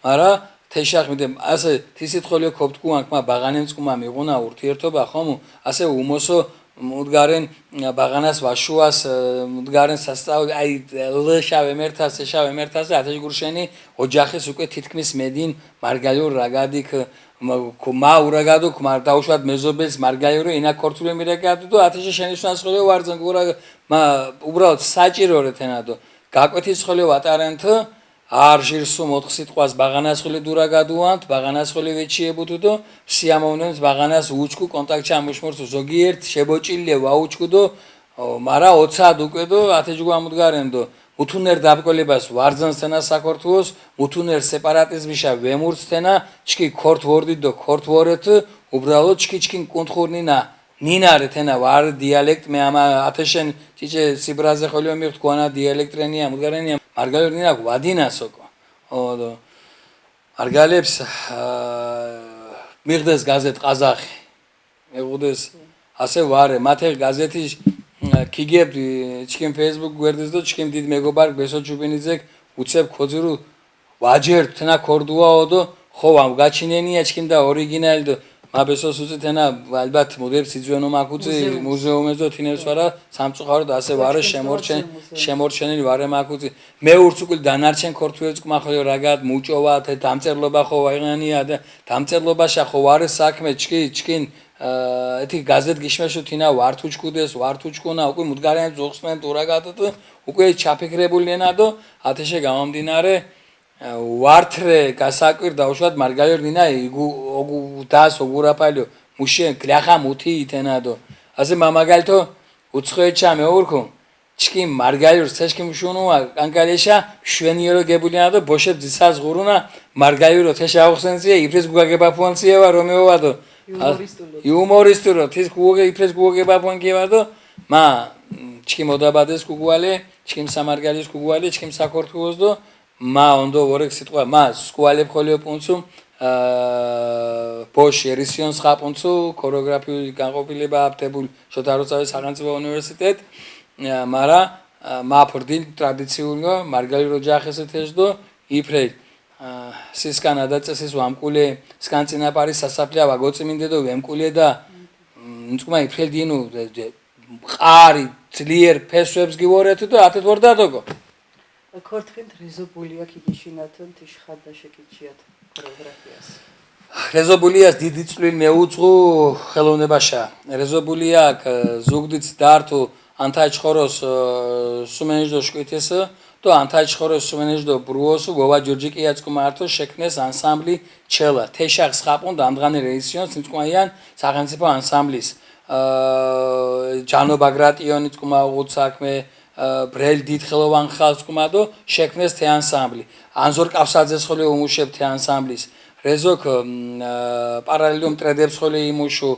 მარა თეშახ მიდე ასე თისიტხოლიო ქოპტკუანკმა ბაღანემწყუმა მიღუნა ურთიერთობა ხომუ ასე უმოსო მუდგარენ ბაღანას ვაშუას მუდგარენ სასწაულ აი ლშავე მერთას ეშავე მერთასე ათეჯგურშენი ოჯახის უკვე თითქმის მე딘 მარგალიურ რაგადიქ მა ურაგადო მა დაუშვათ მეზობელს მარგალიურო ინა ქორთული მირაგადო და ათეჯე შენიშნას ხოლე ვარძენ გურა მა უბრალოდ საჭირო რეთენადო გაკვეთის ხოლე ვატარენთ არ ჟირსუ მოთხ სიტყვას ბაღანას ხოლე დურაგადუანთ ბაღანას ხოლე ვეჩიებუდო და სიამოვნებს ბაღანას უჩკუ კონტაქტში ამუშმორს ზოგიერთ შებოჭილე ვაუჩკუ და მარა 20 უკვე და ათეჯგუ ამუდგარენდო მუთუნერ დაბკოლებას ვარძანსთენა საქართველოს მუთუნერ სეპარატიზმიშა ვემურცთენა ჩკი ქორთ ვორდი და ქორთ ვორეთ უბრალოდ ჩკიჩკინ კუნთხურნინა ნინარე თენა ვარ დიალექტ მე ამა ათეშენ ჭიჭე სიბრაზე ხოლიო მიხთქونا დიალექტრენია ამუდგარენია მარგალურნინა ვადინასოკო ოდო მარგალებს მიღდეს გაზეთ ყაზახი მეგუდეს ასე ვარე მათე გაზეთი ქიგებდი ჩქიმ Facebook გვერდზე და ჩქიმ დიდ მეგობარ ბესო ჩუბინიძე უცებ ხოძირო ვაჯერ თენა ქორდუაო და ხო ამ გაჩინენია ჩქიმ და ორიგინალი და მაბესოს უწეთენა ალბათ მოდებს იძვენო მაკუცი მუზეუმზე და თინებს ვარა სამწუხარო და ასე ვარა შემორჩენილი ვარე მაკუცი მე ურც უკვე დანარჩენ ქორთუეც კმახო რაგად მუჭოვა თე დამწერლობა ხო ვაიღანია და დამწერლობაშა ხო ვარე საქმე ჩკინ ეთი გაზეთ გიშმეშო თინა ვართუჩკუდეს ვართუჩკუნა უკვე მუდგარიან ზოხსმენ თურაგატ უკვე ჩაფიქრებულენა და ათეშე გამომდინარე ვართრე გასაკვირდა უშუალოდ მარგალორინა იგუ დას ოგურაპალიო მუშენ გლახა მუთი ითენადო ასე მამაგალთო უცხოეჩა მეურქო ჩკი მარგალორს ცეშკი მშუნუა კანკალეშა შვენიერო გებულიანა და ბოშებ ძისას ღურულა მარგალორო თეშა აღსენცია იფრეს გუგაგებაფონციევა რომეოვადო იუმორისტურო თის გუგე იფრეს გუგაგებაფონკევადო მა ჩკი მოდაბადეს გუგვალე ჩკი სამარგალის გუგვალე ჩკი საკორთუოს და მა ოնդო ვორეკ სიტყვა მა სკვალებ ხოლიო პუნცუ ბოშ ერისიონს ხაპუნცუ ქორეოგრაფიული განყოფილება აფტებულ შოთაროცავის სახელმწიფო უნივერსიტეტ მარა მა ფორდინ ტრადიციულო მარგალი როჯახეს თეჟდო იფრე სისკანა და წესის ვამკულე სკანცინაპარის სასაფლია ვაგოწმინდე და ვემკულე და ნწმა იფრე დინუ ყარი ძლიერ ფესვებს გიوارეთ და ათეთ ვორდადოგო ქორთხინთ რეზობულია ქიგიშინათონ თიშხადა შეკიჩიათ ქორეოგრაფიას რეზობულიას დიდი წვლილი მეუძღუ ხელოვნებაშა რეზობულია ზუგდიც დართუ ანთაჩხოროს სუმენეჟდო შკვითეს და ანთაჩხოროს სუმენეჟდო ბრუოსუ ვოვა ჯორჯიკიაც კუმართო შექმნეს ანსამბლი ჩელა თეშახს ხაპუნ და ამდღანი რეისიონს ნიწყმაიან სახელმწიფო ანსამბლის ჯანო ბაგრატიონიც კუმაუღუთ საქმე ბრელ დიდხელოვან ხალხს კუმადო შექმნეს თე ანსამბლი ანზორ კავსაძეს ხოლე უმუშებ თე ანსამბლის რეზოკ პარალელურ ტრედებს ხოლე იმუშუ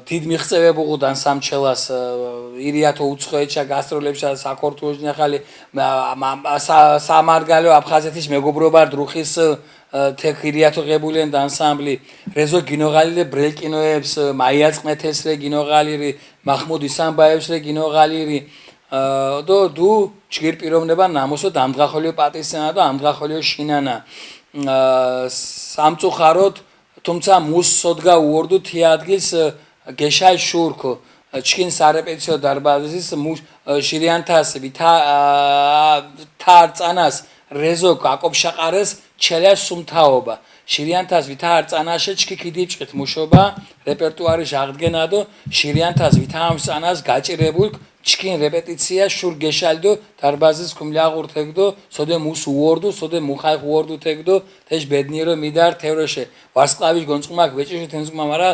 დიდ მიღწევებუღუდან სამჩელას ირიათო უცხოეთშა გასტროლებშა საქორთუოშ ნახალი სამარგალო აფხაზეთის მეგობრობა დრუხის თეკ ირიათო ღებულენ ანსამბლი რეზო გინოღალილე ბრელ კინოებს მაია წმეთესრე გინოღალირი მაჰმუდ ისამბაევს რე გინოღალირი და დუ ჭირ პიროვნება ნამოსო დამდგახოლიო პატისენა და ამდგახოლიო შინანა სამწუხაროდ თუმცა მუს სოდგა უორდუ თეატრის გეშალ შურქო ჩკინ სარეპეტიციო დარბაზის შირიანთას ვითა თარწანას რეზო კაკობშაყარეს ჩელას სუმთაობა შირიანთას ვითა არწანაშე ჩკი კიდიჭყით მუშობა რეპერტუარი ჟაღდგენა და შირიანთას ვითა ამწანას გაჭირებულ ჩკინ რეპეტიცია შურ გეშალდო დარბაზის კუმლაღურ თეგდო სოდე მუს უორდუ სოდე მუხაი უორდუ თეგდო თეშ ბედნიერო მიდარ თევროშე ვარსკლავიშ გონწყმაკ ვეჭიში თენზკმა მარა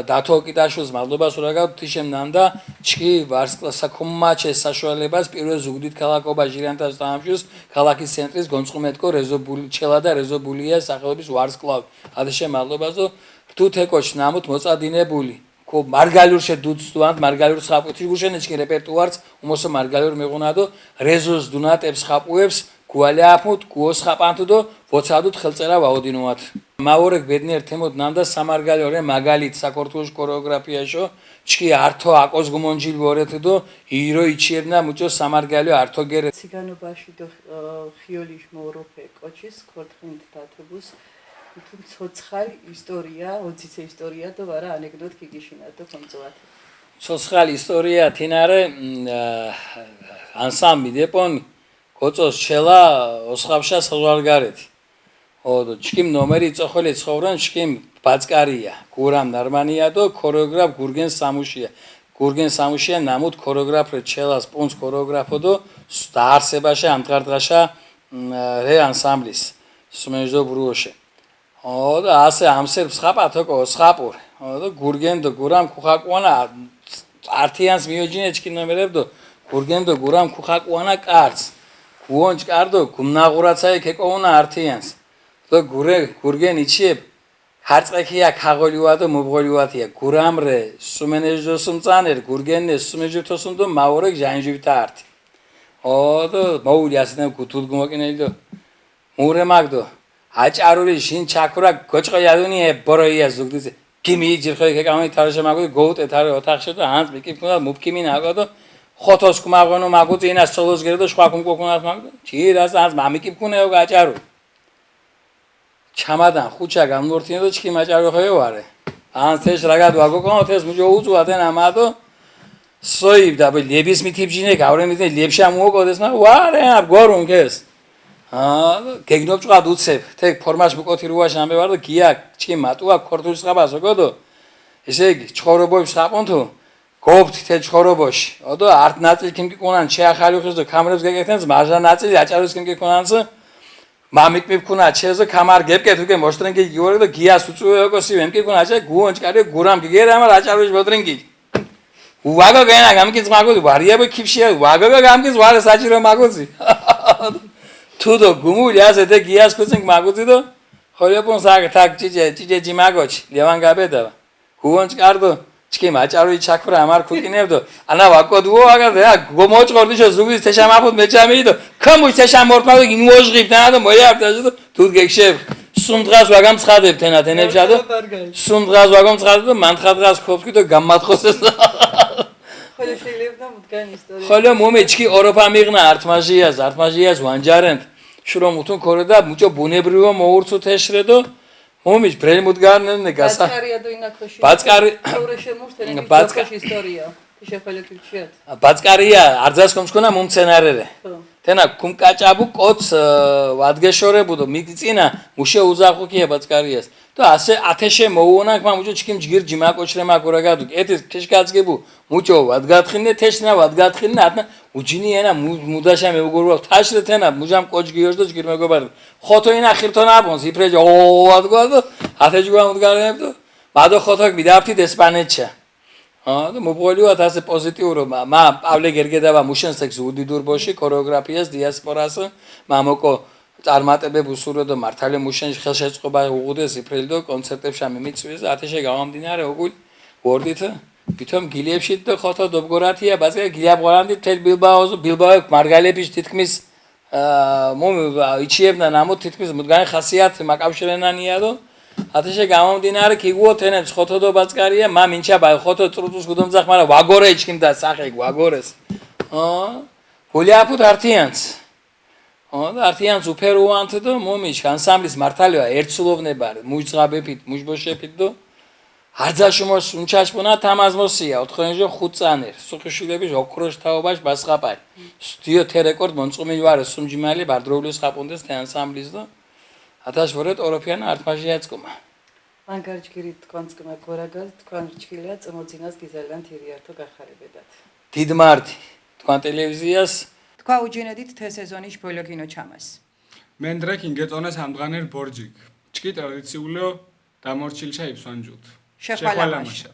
დათო კიდაშოს მადლობას ურაგავ თიშემ ნანდა ჩკი ვარსკლა საკომმაჩე საშუალებას პირველ ზუგდით ქალაქობა ჟირიანთას დაამშოს ქალაქის ცენტრის გონწყმეთკო რეზობული ჩელა და რეზობულია სახელობის ვარსკლავ ადაშე მადლობასო რთუ თეკოჩ ნამუთ მოწადინებული მარგალურშე დუცდუანთ მარგალურს ხაპუთი გუშენეჩკი რეპერტუარს უმოსო მარგალურ მეღუნადო რეზოს დუნატებს ხაპუებს გუალიაფუთ გუოს ხაპანთუ და ვოცადუთ ხელწერა ვაოდინუათ მაორეკ ბედნიერ თემოთ ნამდა სამარგალორე მაგალით საქორთუოშ ქორეოგრაფიაშო ჩკი ართო აკოს გუმონჯილ ვორეთ და ირო იჩერნა მუჭო სამარგალიო ართო გერე ციგანობაში და ხიოლიში მოუროფე კოჩის ქორთხინთ დათებუს თუმ ცოცხალ ისტორია, ოციცე ისტორია და ვარა ანეკდოტ გიგიშინა და კონწვათ. ცოცხალ ისტორია თინარე ანსამბლი დეპონ კოცოს ჩელა ოსხავშა საზღვარგარეთი. ოდო ჩკიმ ნომერი წოხელი ცხოვრან ჩკიმ ბაცკარია, გურამ ნარმანია და ქორეოგრაფ გურგენ სამუშია. გურგენ სამუშია ნამუთ ქორეოგრაფ ჩელას პუნს ქორეოგრაფო და დაარსებაშა ამდგარდღაშა რე ანსამბლის სუმენჟო ბრუოშე. და ასე ამსერბს ხაპათოკო სხაპურ და გურგენ და გურამ ქუხაკუანა არტიანს მიოჯინე ჩკინომერებდო გურგენ და გურამ ქუხაკუანა კარც გუონჭ კარდო გუმნაღურაცაი ქეკოუნა არტიანს და გურგენ იჩიებ ჰარწყექია ქაღოლივა და მობღოლივათია გურამრე სუმენეჟოსუმწანერ გურგენე სუმეჟოთოსუმ და მაორე ჟანჟივითა არტი და მოული ასნე გუთუდ გმოკინელი და მურე მაგდო აჭარული შინ ჩაქურა გოჭყოიადუნიე ბოროია ზუგდიზე გიმი ჯირხოი კეკამი თარეშა მაგო გოუტე თარე ოთახშე და ანს მიკიფუნა მუფკიმინ აგო და ხოთოს კმაღონო მაგო წინა სოლოს გერდო შხვა კუმკოკუნას მაგო ჩირას ანს მამიკიფუნეო გაჭარუ ჩამადან ხუჩა გამნორთინე და ჩქი მაჭარი ხოე ვარე ან თეშ რაგად ვაგოკონო თეს მუჯო უწვადენ ამადო სოი და ლების მითიბჯინე გავრემიდე ლებშა მოუკოდეს მა ვარე აბ გორუნ ქეს გეგნობ ჭყად უცებ თე ფორმაშ მოკოთი რუაშ ამბე ვარ და გია ჩი მატუა ქორთუს ხაბას ოკოდო ესე იგი ჩხორობოებს ხაპონთო გობთ თე ჩხორობოში ოდო არტ ნაწილი კიმკი კონან შეახალი ხეს და კამერებს გეკეთენს მაჟა ნაწილი აჭაროს კიმკი კონანს მამიკ მიფქუნა ჩეზო კამარ გებკეთ უკვე მოშტრენგი გიორე და გიას უწუე ოკოსი ვემკი კონა ჩე გუონჭკარი გურამ გიგერა მარ აჭაროს მოტრენგი ვაგო გენა გამკიც მაგოდი ვარიაბო ქიფშია ვაგო გამკიც ვარე საჭირო მაგოდი თუდო გუმული ასე და გიას კუცინგ მაგოდი და ხოლებონ საგ თაკ ჭიჭე ჯიმაგოჩ ლევან გაბედავა გუონჭკარდო ჩქი მაჭაროი ჩაქვრა ამარ ქუკინებდო ანა ვაკოდუო აგა გომოჭყორდი შო ზუგის თეშამაფუთ მეჭამიდო ქომუს თეშამორტმადო იმოჟღიბდა და მოიაბდაჟო თუდ გეკშებ სუნდღას ვაგამ ცხადებ თენა თენებშადო სუნდღას ვაგამ ცხადებ და მანთხადღას ქოფკი და გამათხოსეს ხოლო შეიძლება მდგან ისტორია ხოლო მომეჩქი ოროფა მიღნა ართმაჟიას ვანჯარენთ შრომ უთუნ ქორე და მუჭო ბუნებრივო მოურცუ თეშრედო მომიჩ ბრელმუდგარნენე გასა ბაცკარია დო ინაქოში ბაცკარი ორი შემურთენე ბაცკარი ისტორია შეფალეკიჩიათ ბაცკარია არძას კომშკონა მომცენარერე თენა კუმკაჭაბუ კოც ვადგეშორებუდო მიგწინა მუშე უზახუქია ბაცკარიას და ასე ათეშე მოუონა ხმა მუჭო ჩქიმ ჯგირ ჯიმაკოჩრე მაგურაგადუ ეთის ქიშკაცგებუ მუჭო ვადგათხინე თეშნა ვადგათხინე ატნა უჯინიენა მუდაშა მეუგურვა თაშრე თენა მუჟამ კოჯგიორ და ჯგირ მეგობარ ხოთოინა ხირთონა აბონს იფრეჯო ვადგადო ათეჯგვა მუდგარებდო მადო ხოთოკ მიდაფთით ესპანეთშა და მოპოლიოთ ასე პოზიტიურო მა პავლე გერგედავა მუშენსექს უდიდურბოში ქორეოგრაფიას დიასპორას მამოკო წარმატებებ უსურვო და მართალე მუშენში ხელშეწყობა უღუდეს იფრელდო კონცერტებში მიმიწვის ათეშე გამამდინარე უგულ ვორდით თვითონ გილიებში და ხოთო დობგორათია ბაზე გილია ბოლანდი თელ ბილბაო მარგალების თითქმის მომ იჩიებდა ნამო თითქმის მდგანი ხასიათი მაკავშირენანია და ათეშე გამამდინარე ქიგუო თენებს ხოთო და ბაცკარია მა მინჩა ბა ხოთო წრუტუს გუდომძახ მარა ვაგორე იჩქიმ და სახე ვაგორეს გულიაფუთ ართიანს და ართიანს უფერუანთ და მომიჩ ანსამბლის მართალია ერთსულოვნება მუჯღაბებით მუჯბოშებით და არძაშუმოს უნჩაშპუნა თამაზმოსია 4-ჟო 5 წანერ სუხიშვილების ოქროშ თაობაში ბასხაპარი სტუდიო თე რეკორდ მონწუმი ვარე სუმჯიმალი ბარდროულის ხაპუნდეს თე ანსამბლის და ათაშორეთ ოროფიანა ართმაჟიაცკომა მანგარჯგირი თქვენსკმა გორაგალ თქვენ რჩქილია წმოძინას გიზელან თირიართო გახარებედათ დიდ მარტი თქვენ ტელევიზიას თქვა უჯინედით თე სეზონის ბოლოგინო ჩამას მენდრეკინ გეწონეს ამდგანერ ბორჯიკ ჩკი ტრადიციულო დამორჩილშა იფსვანჯუთ შეხვალამაშა